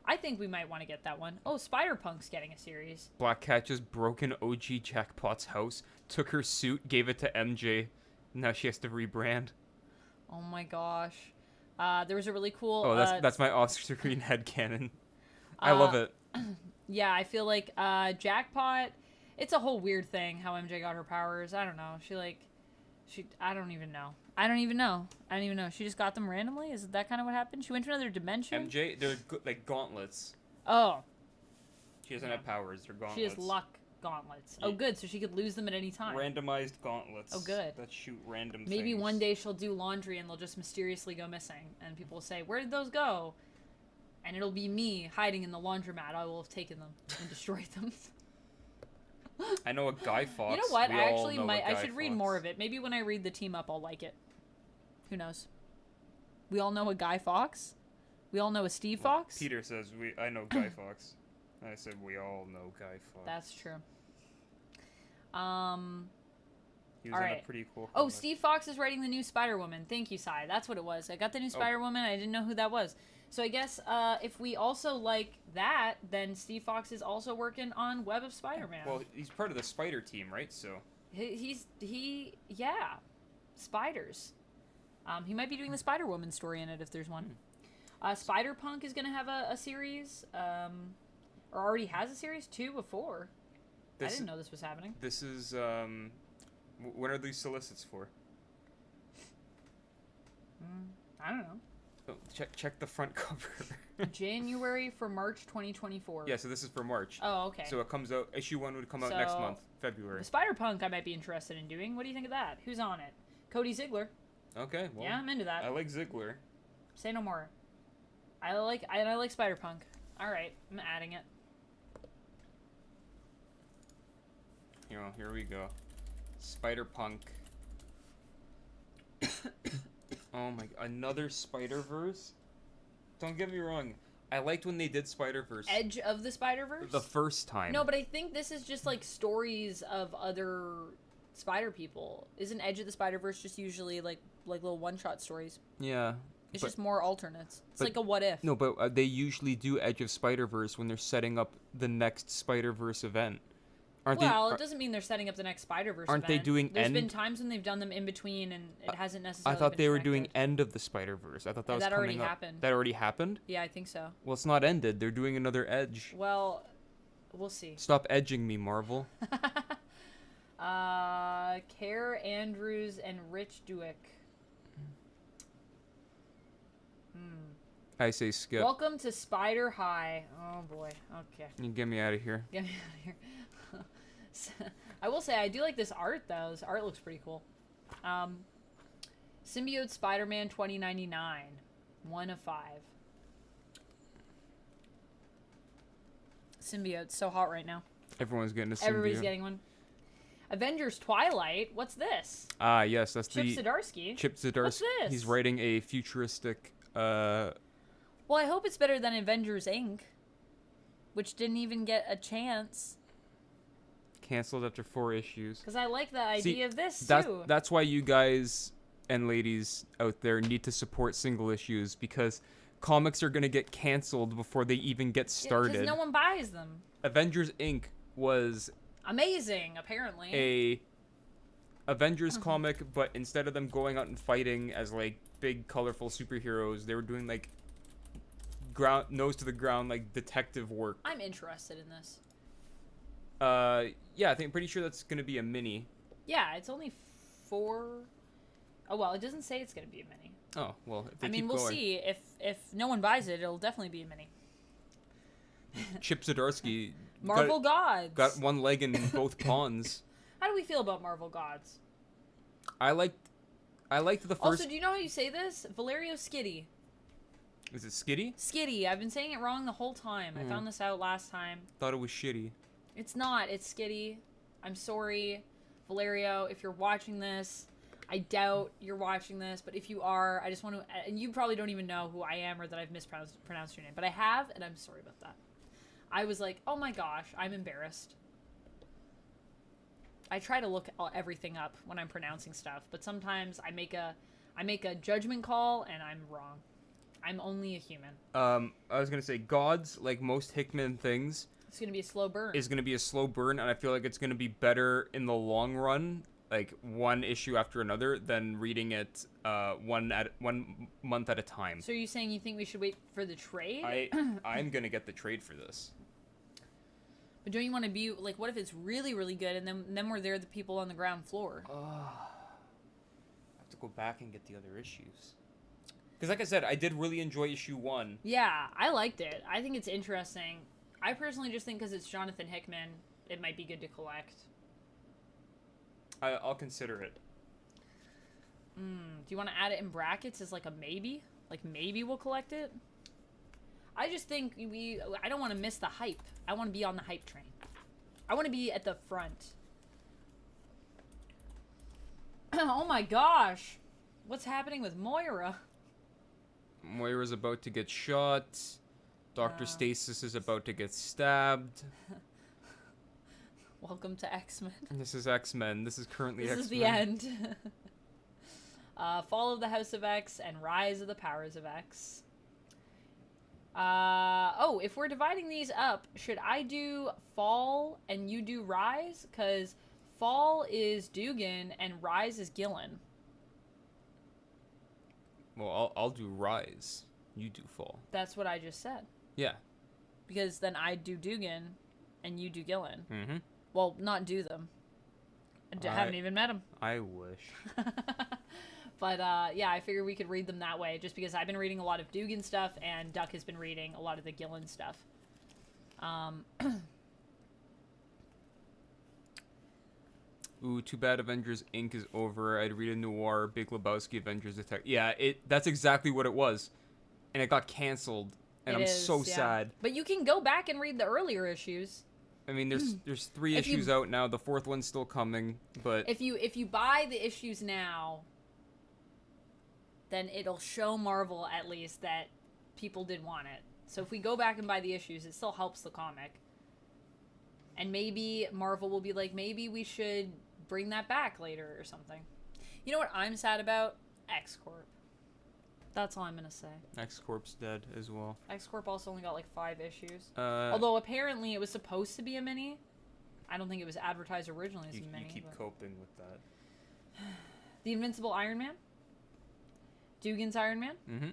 A: I think we might want to get that one. Oh, Spider-Punk's getting a series.
B: Black Cat just broke an OG Jackpot's house, took her suit, gave it to MJ. Now she has to rebrand.
A: Oh my gosh. There was a really cool...
B: Oh, that's my off-screen headcanon. I love it.
A: Yeah, I feel like Jackpot... It's a whole weird thing how MJ got her powers. I don't know. I don't even know. I don't even know. She just got them randomly? Is that kind of what happened? She went to another dimension?
B: MJ, they're like gauntlets.
A: Oh.
B: She doesn't have powers, they're gauntlets.
A: She has luck gauntlets.
B: Yeah.
A: Oh, good. So she could lose them at any time.
B: Randomized gauntlets.
A: Oh, good.
B: That shoot random
A: Maybe
B: things.
A: one day she'll do laundry and they'll just mysteriously go missing. And people will say, where did those go? And it'll be me hiding in the laundromat. I will have taken them and destroyed them.
B: I know a Guy Fawkes.
A: You know what?
B: We
A: I
B: all
A: actually
B: know a
A: might. I
B: Guy
A: should read
B: Fawkes.
A: more of it. Maybe when I read the team up, I'll like it. Who knows? We all know a Guy Fawkes. We all know a Steve Fox.
B: Peter says I know Guy Fawkes. I said we all know Guy Fawkes.
A: That's true.
B: He was
A: all
B: in
A: right.
B: a pretty cool.
A: Oh,
B: comic.
A: Steve Fox is writing the new Spider-Woman. Thank you, Sai. That's what it was. I got the new Spider-Woman. I didn't know who that was. So I guess if we also like that, then Steve Fox is also working on Web of Spider-Man.
B: Well, he's part of the Spider team, right? So.
A: Yeah, spiders. He might be doing the Spider-Woman story in it if there's one. Spider-Punk is going to have a series, or already has a series, 2 before. I didn't know this was happening.
B: This is, when are these solicits for?
A: I don't know.
B: Oh, check the front cover.
A: January for March 2024.
B: Yeah, so this is for March.
A: Oh, okay.
B: So it comes out, issue 1 would come out next month, February.
A: The Spider-Punk I might be interested in doing. What do you think of that? Who's on it? Cody Ziegler.
B: Okay, well.
A: Yeah, I'm into that.
B: I like Ziegler.
A: Say no more. I like Spider-Punk. All right, I'm adding it.
B: Here we go. Spider-Punk. Oh my, another Spider-Verse? Don't get me wrong. I liked when they did Spider-Verse.
A: Edge of the Spider-Verse?
B: The first time.
A: No, but I think this is just like stories of other Spider people. Isn't Edge of the Spider-Verse just usually like little one-shot stories?
B: Yeah.
A: It's just more alternates. It's like a what if.
B: No, but they usually do Edge of Spider-Verse when they're setting up the next Spider-Verse event. It
A: doesn't mean they're setting up the next Spider-Verse
B: Aren't
A: event.
B: they doing
A: There's been times when they've done them in between, and it hasn't necessarily
B: I thought
A: been
B: they were
A: connected.
B: doing End of the Spider-Verse. I thought that was
A: already
B: coming up.
A: happened.
B: That already happened?
A: Yeah, I think so.
B: Well, it's not ended. They're doing another Edge.
A: Well, we'll see.
B: Stop edging me, Marvel.
A: Care Andrews and Rich Duick.
B: I say skip.
A: Welcome to Spider High. Oh boy. Okay.
B: You get me out of here.
A: Get me out of here. I will say I do like this art though. This art looks pretty cool. Symbiote Spider-Man 2099. 1 of 5. Symbiote's so hot right now.
B: Everyone's getting a symbiote.
A: Everybody's getting one. Avengers Twilight. What's this?
B: Ah, yes, that's
A: Chip
B: the
A: Zdarsky.
B: Chip Zdarsky.
A: What's this?
B: He's writing a futuristic.
A: Well, I hope it's better than Avengers Inc., which didn't even get a chance.
B: Canceled after 4 issues.
A: Because I like the idea of this too.
B: That's why you guys and ladies out there need to support single issues, because comics are gonna get canceled before they even get started.
A: Because no one buys them.
B: Avengers Inc. was
A: Amazing, apparently.
B: a Avengers comic, but instead of them going out and fighting as like big colorful superheroes, they were doing like nose to the ground like detective work.
A: I'm interested in this.
B: Yeah, pretty sure that's gonna be a mini.
A: Yeah, it's only 4. Oh well, it doesn't say it's gonna be a mini.
B: Oh well, if they
A: I mean,
B: keep
A: we'll
B: going.
A: see. If no one buys it, it'll definitely be a mini.
B: Chip Zdarsky
A: Marvel Gods
B: got one leg in both pawns.
A: How do we feel about Marvel Gods?
B: I liked the first.
A: Also, do you know how you say this? Valerio Skitty.
B: Is it Skitty?
A: Skitty. I've been saying it wrong the whole time. I found this out last time.
B: Thought it was shitty.
A: It's not. It's Skitty. I'm sorry, Valerio, if you're watching this. I doubt you're watching this, but if you are, I just want to... And you probably don't even know who I am or that I've mispronounced your name. But I have, and I'm sorry about that. I was like, oh my gosh, I'm embarrassed. I try to look everything up when I'm pronouncing stuff, but sometimes I make a judgment call, and I'm wrong. I'm only a human.
B: I was gonna say, Gods, like most Hickman things,
A: It's going to be a slow burn.
B: is gonna be a slow burn, and I feel like it's gonna be better in the long run, like one issue after another, than reading it 1 month at a time.
A: So are you saying you think we should wait for the trade?
B: I'm gonna get the trade for this.
A: But don't you want to be like, what if it's really, really good, and then we're there, the people on the ground floor?
B: I have to go back and get the other issues. Because like I said, I did really enjoy issue 1.
A: Yeah, I liked it. I think it's interesting. I personally just think because it's Jonathan Hickman, it might be good to collect.
B: I'll consider it.
A: Do you want to add it in brackets as like a maybe? Like maybe we'll collect it? I just think I don't want to miss the hype. I want to be on the hype train. I want to be at the front. Oh my gosh. What's happening with Moira?
B: Moira's about to get shot. Dr. Stasis is about to get stabbed.
A: Welcome to X-Men.
B: This is X-Men. This is currently X-Men.
A: This is the end. Fall of the House of X and Rise of the Powers of X. Oh, if we're dividing these up, should I do Fall and you do Rise? Because Fall is Dugan and Rise is Gillen.
B: Well, I'll do Rise. You do Fall.
A: That's what I just said.
B: Yeah.
A: Because then I do Dugan and you do Gillen.
B: Mm-hmm.
A: Well, not do them. I haven't even met them.
B: I wish.
A: But, yeah, I figured we could read them that way, just because I've been reading a lot of Dugan stuff, and Duck has been reading a lot of the Gillen stuff.
B: Ooh, too bad Avengers Inc. is over. I'd read a noir, Big Lebowski, Avengers Detective. Yeah, that's exactly what it was. And it got canceled, and I'm so sad.
A: But you can go back and read the earlier issues.
B: I mean, there's 3 issues out now. The 4th one's still coming, but...
A: If you buy the issues now, then it'll show Marvel, at least, that people did want it. So if we go back and buy the issues, it still helps the comic. And maybe Marvel will be like, maybe we should bring that back later or something. You know what I'm sad about? X-Corp. That's all I'm going to say.
B: X-Corp's dead as well.
A: X-Corp also only got like 5 issues.
B: Although
A: apparently it was supposed to be a mini. I don't think it was advertised originally as a mini.
B: You keep coping with that.
A: The Invincible Iron Man? Dugan's Iron Man?
B: Mm-hmm.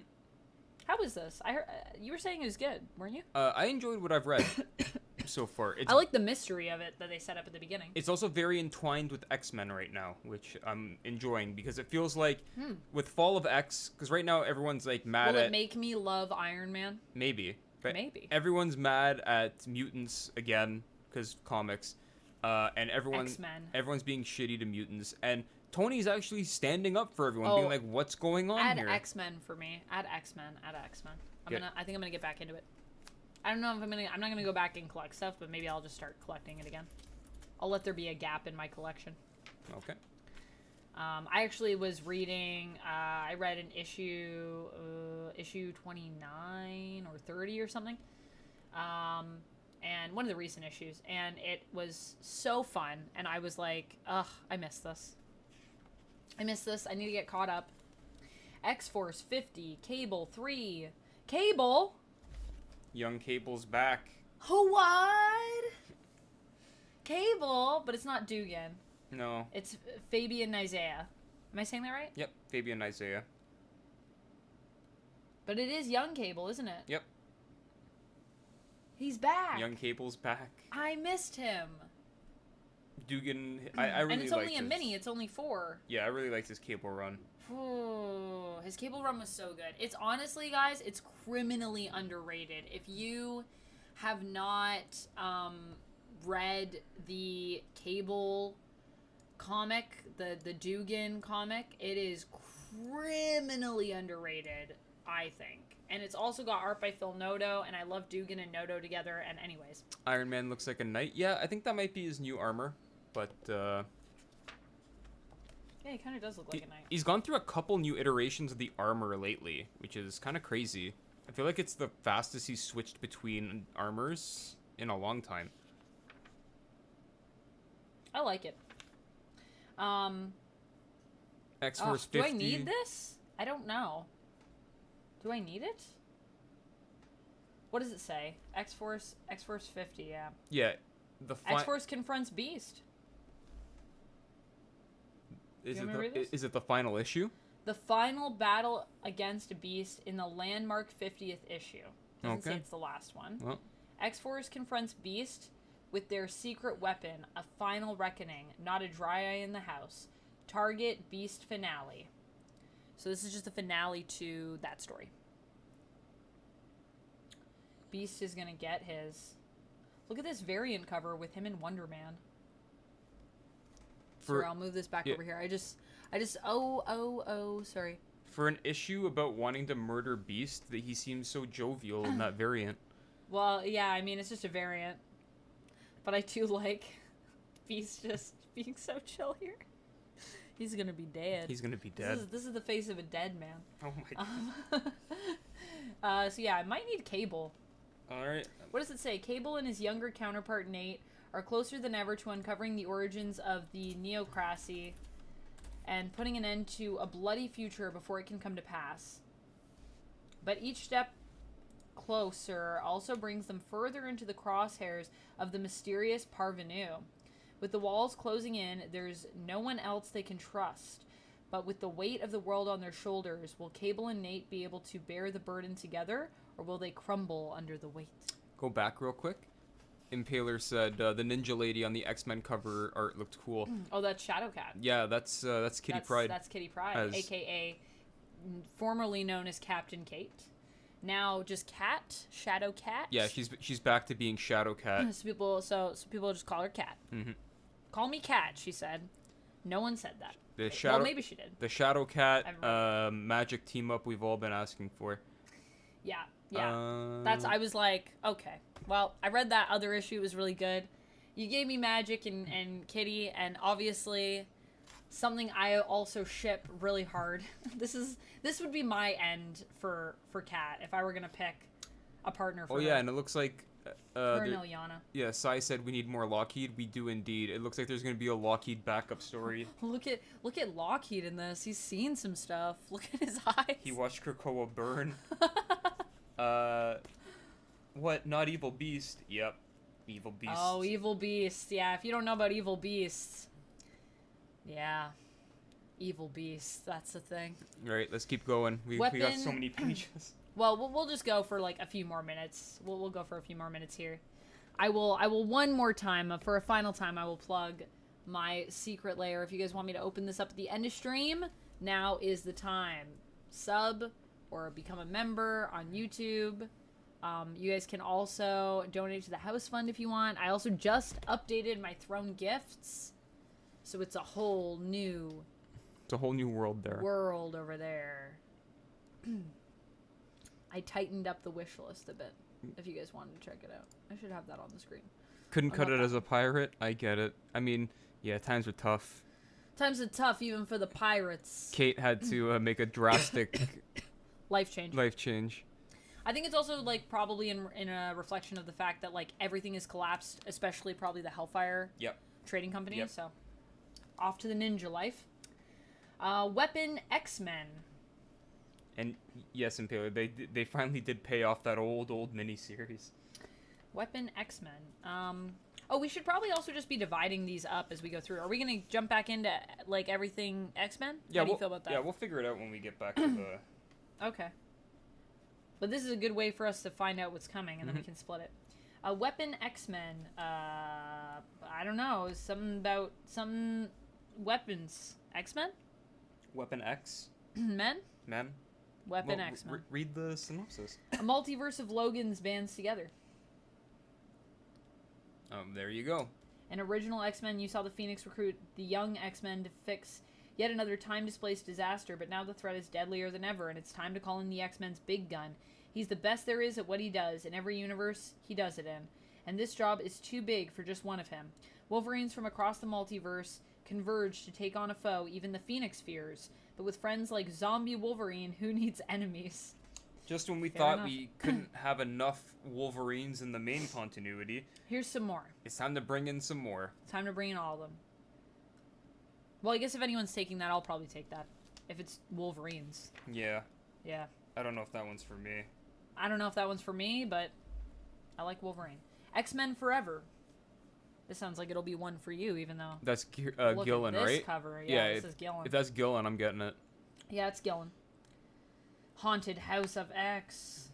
A: How was this? I heard you were saying it was good, weren't you?
B: I enjoyed what I've read. so far.
A: I like the mystery of it that they set up at the beginning.
B: It's also very entwined with X-Men right now, which I'm enjoying because it feels like with Fall of X, because right now everyone's like mad
A: Will
B: at
A: it make me love Iron Man?
B: maybe, but
A: Maybe.
B: everyone's mad at mutants again because comics, and
A: X-Men.
B: everyone's being shitty to mutants, and Tony's actually standing up for everyone,
A: Oh,
B: being like, "What's going on
A: Add
B: here?"
A: X-Men for me. Add X-Men. Add X-Men.
B: Good.
A: I think I'm gonna get back into it. I don't know if I'm not gonna go back and collect stuff, but maybe I'll just start collecting it again. I'll let there be a gap in my collection.
B: Okay.
A: I actually was reading. I read an issue 29 or 30 or something. And one of the recent issues, and it was so fun. And I was like, ugh, I miss this. I need to get caught up. X-Force 50, Cable 3. Cable?
B: Young Cable's back.
A: What? Cable, but it's not Dugan.
B: No.
A: It's Fabian Isaiah. Am I saying that right?
B: Yep. Fabian Isaiah.
A: But it is Young Cable, isn't it?
B: Yep.
A: He's back.
B: Young Cable's back.
A: I missed him.
B: Dugan, I really
A: and it's
B: liked
A: only a
B: his-
A: mini. It's only 4.
B: Yeah, I really liked his Cable run.
A: Ooh, his Cable run was so good. It's honestly, guys, it's criminally underrated. If you have not read the Cable comic, the Dugan comic, it is criminally underrated, I think. And it's also got art by Phil Noto, and I love Dugan and Noto together. And anyways,
B: Iron Man looks like a knight. Yeah, I think that might be his new armor, but
A: yeah, he kind of does look like a knight.
B: he's gone through a couple new iterations of the armor lately, which is kind of crazy. I feel like it's the fastest he's switched between armors in a long time.
A: I like it.
B: X-Force 50.
A: Do I need this? I don't know. Do I need it? What does it say? X-Force 50, yeah.
B: Yeah,
A: X-Force confronts Beast.
B: Is
A: You
B: it
A: want me to read this?
B: is it the final issue?
A: The final battle against Beast in the landmark 50th issue. Doesn't say
B: Okay.
A: it's the last one.
B: Well,
A: X-Force confronts Beast with their secret weapon, a final reckoning, not a dry eye in the house. Target Beast finale. So this is just the finale to that story. Beast is gonna get his. Look at this variant cover with him and Wonder Man. Sorry, I'll move this back over here. Sorry.
B: for an issue about wanting to murder Beast, that he seems so jovial in that variant.
A: Well, yeah, I mean, it's just a variant. But I do like Beast just being so chill here. He's gonna be dead.
B: He's gonna be dead.
A: This is the face of a dead man.
B: Oh my god.
A: So yeah, I might need Cable.
B: Alright.
A: What does it say? Cable and his younger counterpart Nate are closer than ever to uncovering the origins of the Neocracy and putting an end to a bloody future before it can come to pass. But each step closer also brings them further into the crosshairs of the mysterious parvenu. With the walls closing in, there's no one else they can trust. But with the weight of the world on their shoulders, will Cable and Nate be able to bear the burden together, or will they crumble under the weight?
B: Go back real quick. Impaler said the ninja lady on the X-Men cover art looked cool.
A: Oh, that's Shadowcat.
B: Yeah, that's Kitty Pryde.
A: That's Kitty Pryde,
B: As-
A: a.k.a. formerly known as Captain Kate. Now just Cat, Shadowcat.
B: Yeah, she's back to being Shadowcat.
A: So people just call her Cat.
B: Mm-hmm.
A: Call me Cat, she said. No one said that.
B: Well,
A: maybe she did.
B: The Shadowcat magic team up we've all been asking for.
A: Yeah. I was like, okay. Well, I read that other issue. It was really good. You gave me Magic and Kitty, and obviously something I also ship really hard. This would be my end for Cat if I were gonna pick a partner for her.
B: Oh yeah, and it looks like
A: her and Ilyana.
B: Yeah, Sai said we need more Lockheed. We do indeed. It looks like there's gonna be a Lockheed backup story.
A: Look at Lockheed in this. He's seen some stuff. Look at his eyes.
B: He watched Krakoa burn. What? Not Evil Beast? Yep. Evil Beast.
A: Oh, Evil Beast. Yeah, if you don't know about Evil Beast. Yeah. Evil Beast. That's the thing.
B: Right, let's keep going. We got so many pages.
A: Well, we'll just go for like a few more minutes. We'll go for a few more minutes here. I will one more time, for a final time, I will plug my secret lair. If you guys want me to open this up at the end of stream, now is the time. Sub or become a member on YouTube. You guys can also donate to the house fund if you want. I also just updated my throne gifts, so it's a whole new...
B: It's a whole new world there.
A: World over there. I tightened up the wish list a bit, if you guys wanted to check it out. I should have that on the screen.
B: Couldn't cut it as a pirate. I get it. I mean, yeah, times are tough.
A: Times are tough even for the pirates.
B: Kate had to make a drastic
A: life change. I think it's also like probably in a reflection of the fact that like everything is collapsed, especially probably the Hellfire trading company.
B: Yep.
A: So off to the ninja life. Weapon X-Men.
B: And yes, Impaler, they finally did pay off that old miniseries.
A: Weapon X-Men. Oh, we should probably also just be dividing these up as we go through. Are we gonna jump back into like everything X-Men?
B: Yeah,
A: How do you feel about that?
B: Yeah, we'll figure it out when we get back to the.
A: Okay. But this is a good way for us to find out what's coming, and then we can split it. Weapon X-Men. I don't know. Something about some weapons. X-Men?
B: Weapon X?
A: Men?
B: Men?
A: Weapon X-Men.
B: Read the synopsis.
A: A multiverse of Logans bands together.
B: There you go.
A: In original X-Men, you saw the Phoenix recruit the young X-Men to fix yet another time-displaced disaster, but now the threat is deadlier than ever, and it's time to call in the X-Men's big gun. He's the best there is at what he does, in every universe he does it in. And this job is too big for just one of him. Wolverines from across the multiverse converge to take on a foe even the Phoenix fears. But with friends like Zombie Wolverine, who needs enemies?
B: Just when we
A: Fair
B: thought
A: enough.
B: we couldn't have enough Wolverines in the main continuity,
A: Here's some more.
B: it's time to bring in some more.
A: Time to bring in all of them. Well, I guess if anyone's taking that, I'll probably take that. If it's Wolverines.
B: Yeah.
A: Yeah.
B: I don't know if that one's for me.
A: I don't know if that one's for me, but I like Wolverine. X-Men Forever. This sounds like it'll be one for you, even though...
B: That's
A: look
B: Gillen,
A: at this
B: right?
A: cover. Yeah, this is Gillen.
B: If that's Gillen, I'm getting it.
A: Yeah, it's Gillen. Haunted House of X.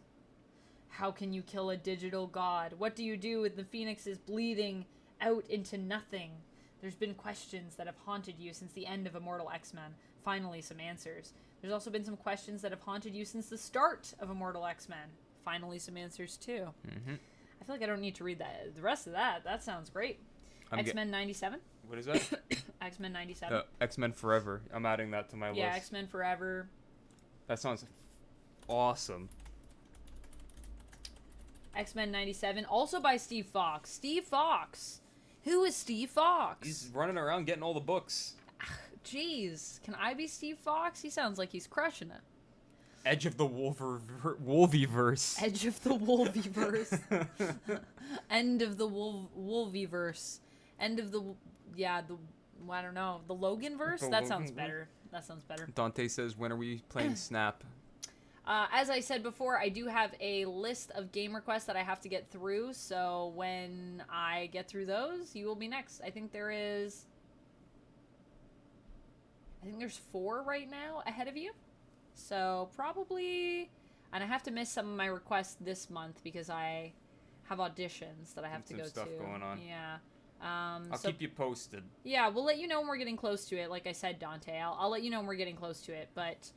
A: How can you kill a digital god? What do you do with the phoenixes bleeding out into nothing? There's been questions that have haunted you since the end of Immortal X-Men. Finally, some answers. There's also been some questions that have haunted you since the start of Immortal X-Men. Finally, some answers, too.
B: Mm-hmm.
A: I feel like I don't need to read that. The rest of that sounds great. X-Men 97?
B: What is that?
A: X-Men 97.
B: X-Men Forever. I'm adding that to my list.
A: Yeah, X-Men Forever.
B: That sounds awesome.
A: X-Men 97, also by Steve Fox. Steve Fox! Who is Steve Fox?
B: He's running around getting all the books.
A: Jeez, can I be Steve Fox? He sounds like he's crushing it.
B: Edge of the Wolviverse.
A: Edge of the Wolviverse. End of the Wolviverse. End of the... Yeah, I don't know. The Loganverse? That sounds better. That sounds better.
B: Dante says, when are we playing Snap?
A: As I said before, I do have a list of game requests that I have to get through, so when I get through those, you will be next. I think there's 4 right now ahead of you. So probably, and I have to miss some of my requests this month because I have auditions that I have to go to.
B: Some stuff going on.
A: Yeah.
B: I'll keep you posted.
A: Yeah, we'll let you know when we're getting close to it. Like I said, Dante, I'll let you know when we're getting close to it, but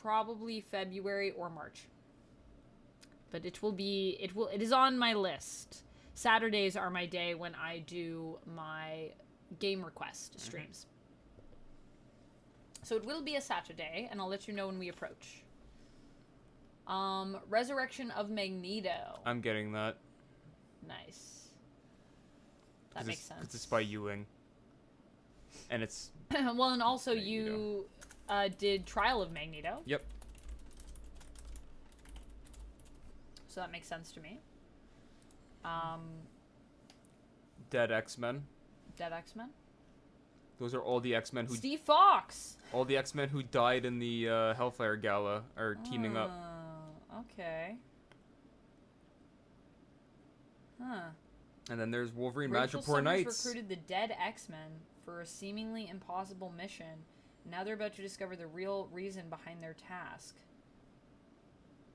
A: probably February or March. But it is on my list. Saturdays are my day when I do my game request streams. So it will be a Saturday, and I'll let you know when we approach. Resurrection of Magneto.
B: I'm getting that.
A: Nice. That makes sense.
B: Because it's by Ewing. And it's...
A: well, and also
B: Magneto.
A: you did Trial of Magneto.
B: Yep.
A: So that makes sense to me.
B: Dead X-Men.
A: Dead X-Men.
B: Those are all the X-Men who...
A: Steve Fox!
B: All the X-Men who died in the Hellfire Gala are teaming up.
A: Okay. Huh.
B: And then there's Wolverine
A: Rachel
B: Madripoor
A: Summers
B: Knights.
A: recruited the dead X-Men for a seemingly impossible mission. Now they're about to discover the real reason behind their task.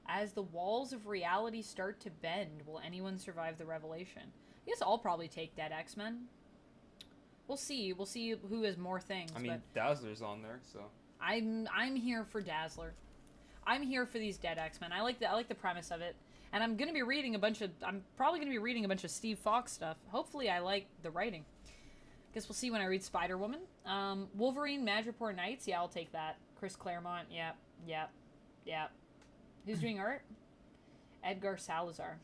A: As the walls of reality start to bend, will anyone survive the revelation? I guess I'll probably take Dead X-Men. We'll see. We'll see who has more things.
B: I mean,
A: but
B: Dazzler's on there, so.
A: I'm here for Dazzler. I'm here for these Dead X-Men. I like the premise of it. And I'm probably gonna be reading a bunch of Steve Fox stuff. Hopefully I like the writing. Guess we'll see when I read Spider-Woman. Wolverine, Madripoor Nights. Yeah, I'll take that. Chris Claremont. Yep. Who's doing art? Edgar Salazar.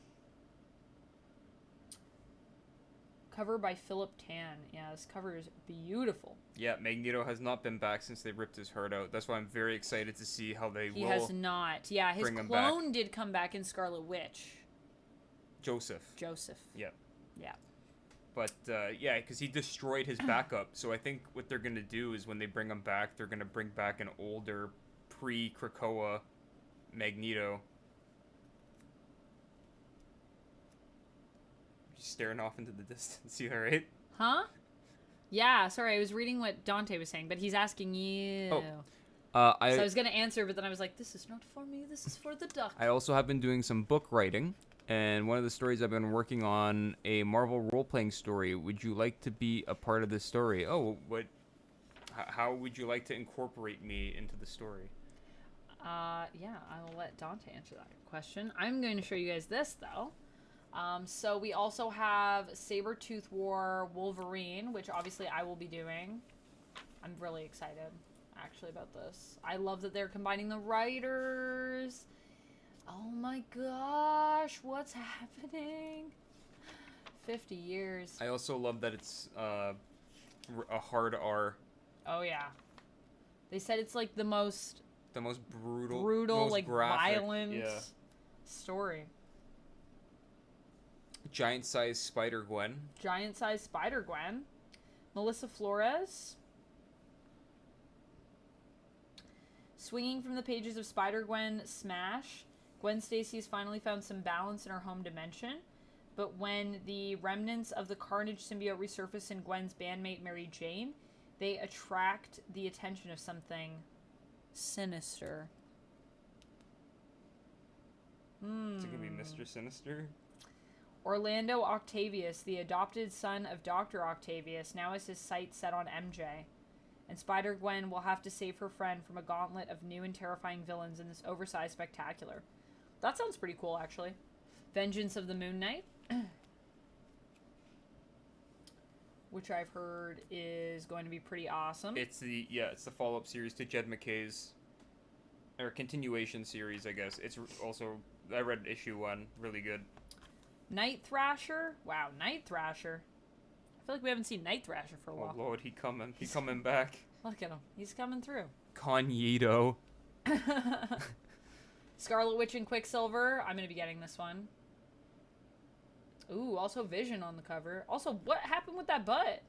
A: Cover by Philip Tan. Yeah, this cover is beautiful.
B: Yeah, Magneto has not been back since they ripped his heart out. That's why I'm very excited to see how they
A: He
B: will.
A: has not. Yeah, his
B: bring him back.
A: clone did come back in Scarlet Witch.
B: Joseph.
A: Yep. Yeah.
B: But, yeah, because he destroyed his backup. So I think what they're going to do is when they bring him back, they're going to bring back an older, pre-Krakoa Magneto. Just staring off into the distance. You alright?
A: Huh? Yeah, sorry, I was reading what Dante was saying, but he's asking you.
B: Oh.
A: So I was going to answer, but then I was like, this is not for me, this is for the duck.
B: I also have been doing some book writing, and one of the stories I've been working on, a Marvel role-playing story. Would you like to be a part of this story? Oh, how would you like to incorporate me into the story?
A: Yeah, I will let Dante answer that question. I'm going to show you guys this, though. So we also have Sabretooth War Wolverine, which obviously I will be doing. I'm really excited, actually, about this. I love that they're combining the writers. Oh my gosh, what's happening? 50 years.
B: I also love that it's a hard R.
A: Oh yeah. They said it's like the most
B: brutal, most
A: like
B: graphic,
A: violent
B: yeah.
A: story.
B: Giant-sized Spider-Gwen.
A: Giant-sized Spider-Gwen. Melissa Flores. Swinging from the pages of Spider-Gwen Smash, Gwen Stacy has finally found some balance in her home dimension. But when the remnants of the Carnage symbiote resurface in Gwen's bandmate Mary Jane, they attract the attention of something sinister.
B: Is it gonna be Mr. Sinister?
A: Orlando Octavius, the adopted son of Dr. Octavius, now has his sights set on MJ. And Spider-Gwen will have to save her friend from a gauntlet of new and terrifying villains in this oversized spectacular. That sounds pretty cool, actually. Vengeance of the Moon Knight. Which I've heard is going to be pretty awesome.
B: It's the follow-up series to Jed McKay's, or continuation series, I guess. It's also, I read issue 1, really good.
A: Night Thrasher? Wow, Night Thrasher. I feel like we haven't seen Night Thrasher for a while.
B: Oh Lord, he coming back.
A: Look at him. He's coming through.
B: Cognito.
A: Scarlet Witch and Quicksilver. I'm going to be getting this one. Ooh, also Vision on the cover. Also, what happened with that butt?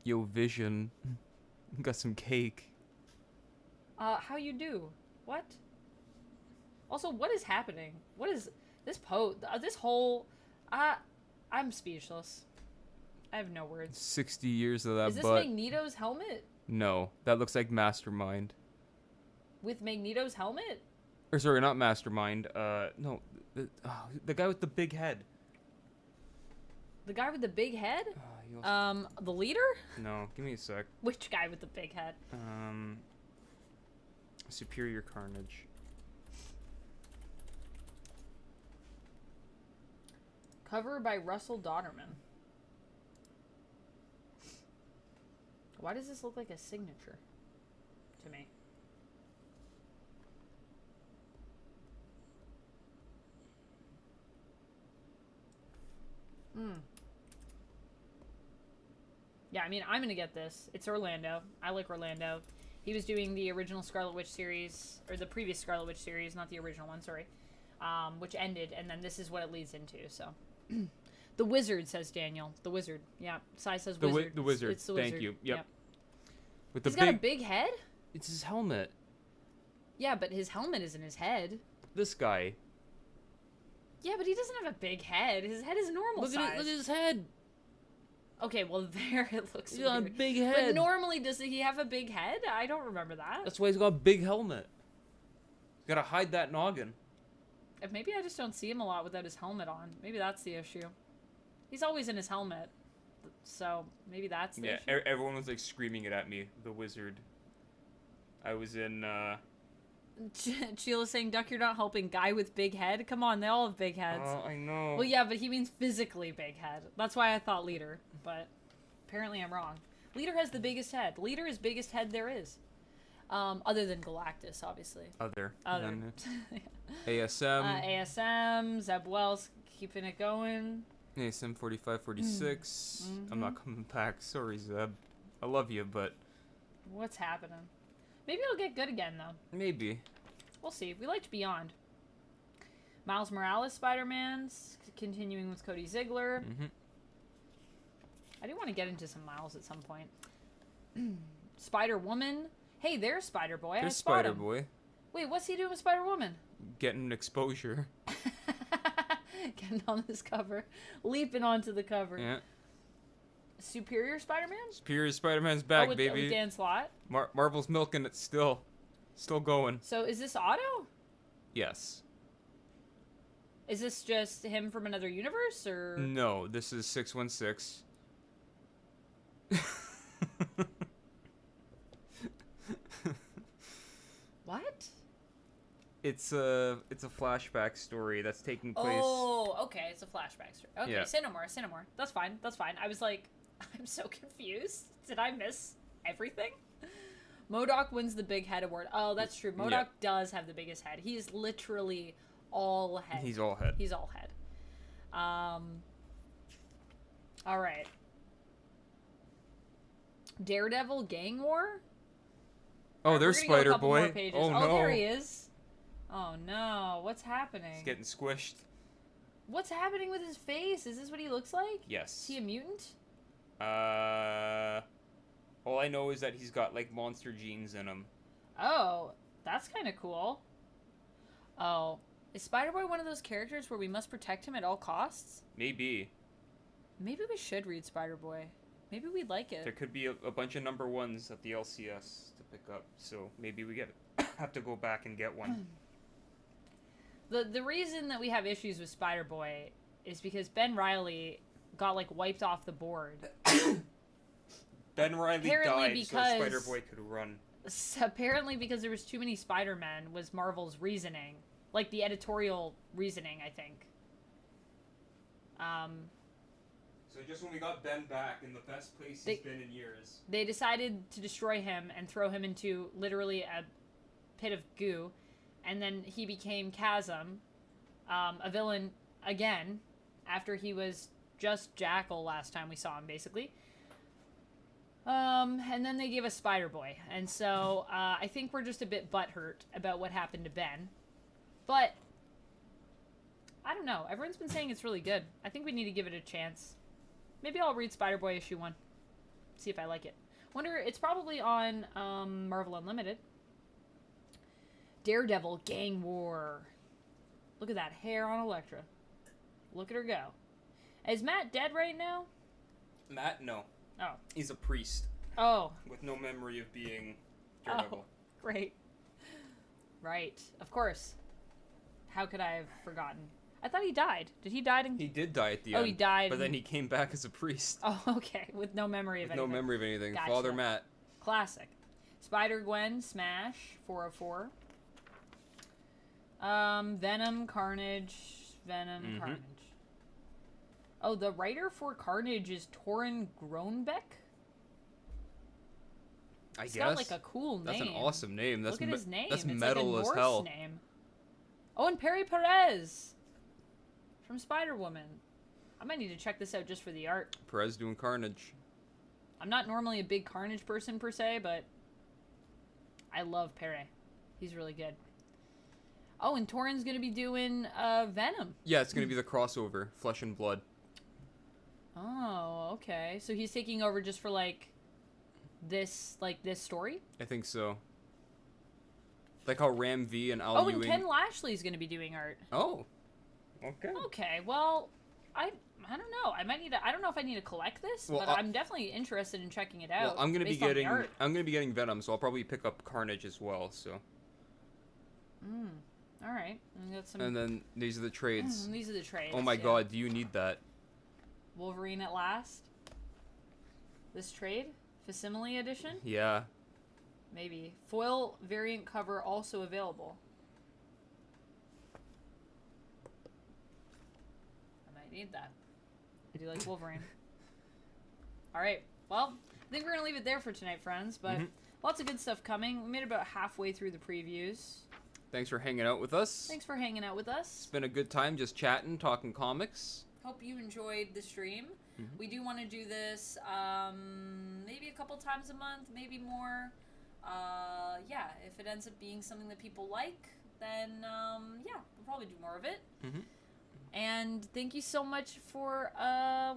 B: Yo, Vision. Got some cake.
A: How you do? What? Also, what is happening? What is this pose? This whole... I'm speechless. I have no words.
B: 60 years of that
A: Is this
B: butt.
A: Magneto's helmet?
B: No, that looks like Mastermind.
A: With Magneto's helmet?
B: Or sorry, not Mastermind. No, the guy with the big head.
A: The guy with the big head?
B: He also...
A: The leader?
B: No, give me a sec.
A: Which guy with the big head?
B: Superior Carnage.
A: Cover by Russell Dodderman. Why does this look like a signature to me? Yeah, I mean, I'm gonna get this. It's Orlando. I like Orlando. He was doing the original Scarlet Witch series, or the previous Scarlet Witch series, not the original one, sorry, which ended, and then this is what it leads into, so. The Wizard, says Daniel. The Wizard. Yeah, Sai says Wizard.
B: The Wizard.
A: It's the Wizard.
B: Thank you. Yep. With
A: He's got a big head?
B: It's his helmet.
A: Yeah, but his helmet isn't his head.
B: This guy.
A: Yeah, but he doesn't have a big head. His head is normal size.
B: Look at his head.
A: Okay, well, there it looks
B: He's got a
A: weird.
B: big head.
A: But normally, does he have a big head? I don't remember that.
B: That's why he's got a big helmet. Gotta hide that noggin.
A: Maybe I just don't see him a lot without his helmet on. Maybe that's the issue. He's always in his helmet. So, maybe that's the issue.
B: Everyone was, like, screaming it at me. The wizard. I was in,
A: Sheila's saying, Duck, you're not helping. Guy with big head? Come on, they all have big heads.
B: Oh, I know.
A: Well, yeah, but he means physically big head. That's why I thought Leader, but apparently I'm wrong. Leader has the biggest head. Leader is biggest head there is. Other than Galactus, obviously.
B: Other.
A: ASM. ASM. Zeb Wells keeping it going.
B: ASM 4546. I'm not coming back. Sorry, Zeb. I love you, but...
A: What's happening? Maybe it'll get good again, though.
B: Maybe.
A: We'll see. We liked Beyond. Miles Morales Spider-Man's continuing with Cody Ziegler. I do want to get into some Miles at some point. Spider-Woman. Hey, there's Spider-Boy.
B: There's Spider-Boy.
A: Wait, what's he doing with Spider-Woman?
B: Getting exposure.
A: Getting on this cover. Leaping onto the cover.
B: Yeah.
A: Superior Spider-Man?
B: Superior Spider-Man's back, baby.
A: With Dan Slott?
B: Marvel's milking it still. Still going.
A: So is this Otto?
B: Yes.
A: Is this just him from another universe, or...?
B: No, this is 616.
A: What?
B: It's a flashback story that's taking place.
A: Oh, okay, it's a flashback story. Okay,
B: Yeah.
A: say no more. That's fine. I was like, I'm so confused. Did I miss everything? MODOK wins the Big Head Award. Oh, that's true. MODOK does have the biggest head. He's literally all head.
B: He's all head.
A: He's all head. All right. Daredevil Gang War?
B: Oh,
A: Alright,
B: there's
A: we're gonna go a couple more
B: Spider-Boy.
A: pages.
B: Oh, no.
A: There he is. Oh, no. What's happening?
B: He's getting squished.
A: What's happening with his face? Is this what he looks like?
B: Yes.
A: Is he a mutant?
B: All I know is that he's got, like, monster genes in him.
A: Oh, that's kind of cool. Oh, is Spider-Boy one of those characters where we must protect him at all costs?
B: Maybe.
A: Maybe we should read Spider-Boy. Maybe we'd like it.
B: There could be a bunch of number ones at the LCS to pick up, so maybe we have to go back and get one.
A: The reason that we have issues with Spider-Boy is because Ben Reilly got, like, wiped off the board.
B: Ben Reilly
A: Apparently
B: died
A: because-
B: so Spider-Boy could run.
A: Apparently because there was too many Spider-Men was Marvel's reasoning. Like, the editorial reasoning, I think.
B: So just when we got Ben back in the best place he's been in years.
A: They decided to destroy him and throw him into literally a pit of goo. And then he became Chasm, a villain again, after he was just Jackal last time we saw him, basically. And then they gave us Spider-Boy. And so, I think we're just a bit butthurt about what happened to Ben. But, I don't know. Everyone's been saying it's really good. I think we need to give it a chance. Maybe I'll read Spider-Boy issue 1. See if I like it. Wonder, it's probably on, Marvel Unlimited. Daredevil Gang War. Look at that hair on Elektra. Look at her go. Is Matt dead right now?
B: Matt, no.
A: Oh.
B: He's a priest.
A: Oh.
B: With no memory of being Daredevil.
A: Oh, great. Right. Of course. How could I have forgotten? I thought he died. Did he die?
B: He did die at the end.
A: Oh, he died.
B: But then he came back as a priest.
A: Oh, okay. With no memory of anything.
B: No memory of anything.
A: Gotcha.
B: Father Matt.
A: Classic. Spider-Gwen, Smash, 404. Venom, Carnage, Carnage. Oh, the writer for Carnage is Torrin Groenbeck?
B: I
A: It's
B: guess.
A: got, like, a cool name.
B: That's an awesome name. That's
A: Look at his name.
B: That's
A: It's
B: metal
A: like a
B: as
A: Norse
B: hell.
A: name. Oh, and Perry Perez from Spider-Woman. I might need to check this out just for the art.
B: Perez doing Carnage.
A: I'm not normally a big Carnage person per se, but I love Perry. He's really good. Oh, and Torrin's going to be doing Venom.
B: Yeah, it's going to be the crossover, Flesh and Blood.
A: Oh, okay. So he's taking over just for this story?
B: I think so. Like how Ram V and Al
A: Oh,
B: Ewing...
A: and Ken Lashley's going to be doing art.
B: Oh. Okay.
A: Okay, well, I don't know. I don't know if I need to collect this,
B: Well,
A: but I'm definitely interested in checking it out.
B: Well, I'm going to be
A: based on the
B: getting
A: art.
B: I'm going to be getting Venom, so I'll probably pick up Carnage as well, so
A: All right. And we got some.
B: And then these are the trades.
A: These are the trades.
B: Oh my
A: yeah.
B: god, do you need that?
A: Wolverine at last. This trade, Facsimile edition.
B: Yeah.
A: Maybe foil variant cover also available. I might need that. I do like Wolverine. All right. Well, I think we're gonna leave it there for tonight, friends. But lots of good stuff coming. We made it about halfway through the previews.
B: Thanks for hanging out with us.
A: Thanks for hanging out with us.
B: It's been a good time just chatting, talking comics.
A: Hope you enjoyed the stream. We do want to do this maybe a couple times a month, maybe more. Yeah, if it ends up being something that people like, then yeah, we'll probably do more of it. And thank you so much for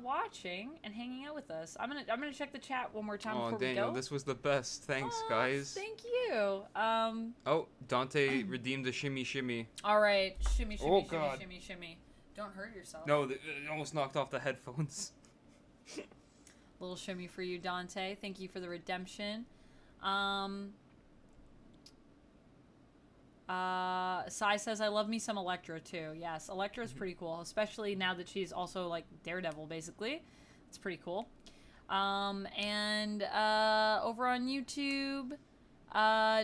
A: watching and hanging out with us. I'm gonna check the chat one more time before
B: Daniel,
A: we go.
B: this was the best. Thanks, guys.
A: Thank you.
B: Oh, Dante redeemed a shimmy shimmy.
A: All right, shimmy, shimmy,
B: Oh,
A: shimmy,
B: God.
A: shimmy, shimmy. Don't hurt yourself.
B: No, it almost knocked off the headphones.
A: Little shimmy for you, Dante. Thank you for the redemption. Sai says, I love me some Elektra too. Yes, Elektra's pretty cool, especially now that she's also like Daredevil, basically. It's pretty cool. And over on YouTube,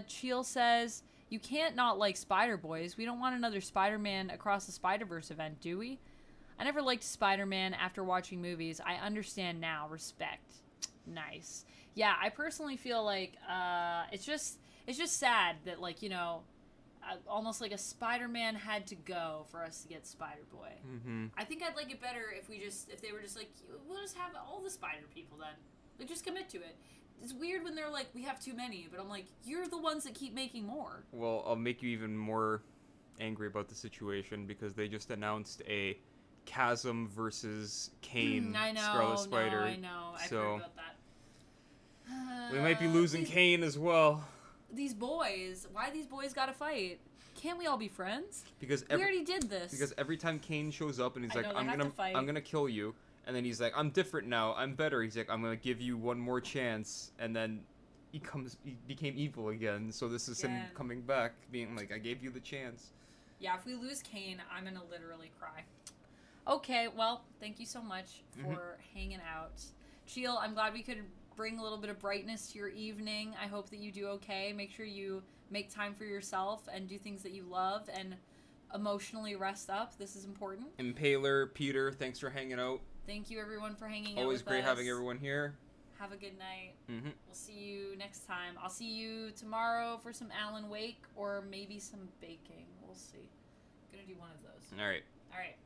A: Cheel says, you can't not like Spider-Boys. We don't want another Spider-Man Across the Spider-Verse event, do we? I never liked Spider-Man after watching movies. I understand now. Respect. Nice. Yeah, I personally feel like it's just sad that, like, you know, almost like a Spider-Man had to go for us to get Spider-Boy. I think I'd like it better if they were just like, we'll just have all the Spider people then. Like, just commit to it. It's weird when they're like, we have too many, but I'm like, you're the ones that keep making more.
B: Well, I'll make you even more angry about the situation because they just announced a Chasm versus Kane Scarlet Spider.
A: I know. I've heard about that.
B: We might be losing Kane as well.
A: These boys, why these boys gotta fight? Can't we all be friends?
B: Because
A: we already did this.
B: Because every time Kane shows up and he's like,
A: I'm
B: gonna kill you, and then he's like, I'm different now, I'm better. He's like, I'm gonna give you one more chance, and then he became evil again. So this is him coming back, being like, I gave you the chance.
A: Yeah, if we lose Kane, I'm gonna literally cry. Okay, well, thank you so much for hanging out. Cheel, I'm glad we could bring a little bit of brightness to your evening. I hope that you do okay. Make sure you make time for yourself and do things that you love and emotionally rest up. This is important.
B: Impaler, Peter, thanks for hanging out.
A: Thank you, everyone, for hanging out with us.
B: Always great having everyone here.
A: Have a good night. We'll see you next time. I'll see you tomorrow for some Alan Wake or maybe some baking. We'll see. Gonna do one of those.
B: All right.
A: All right.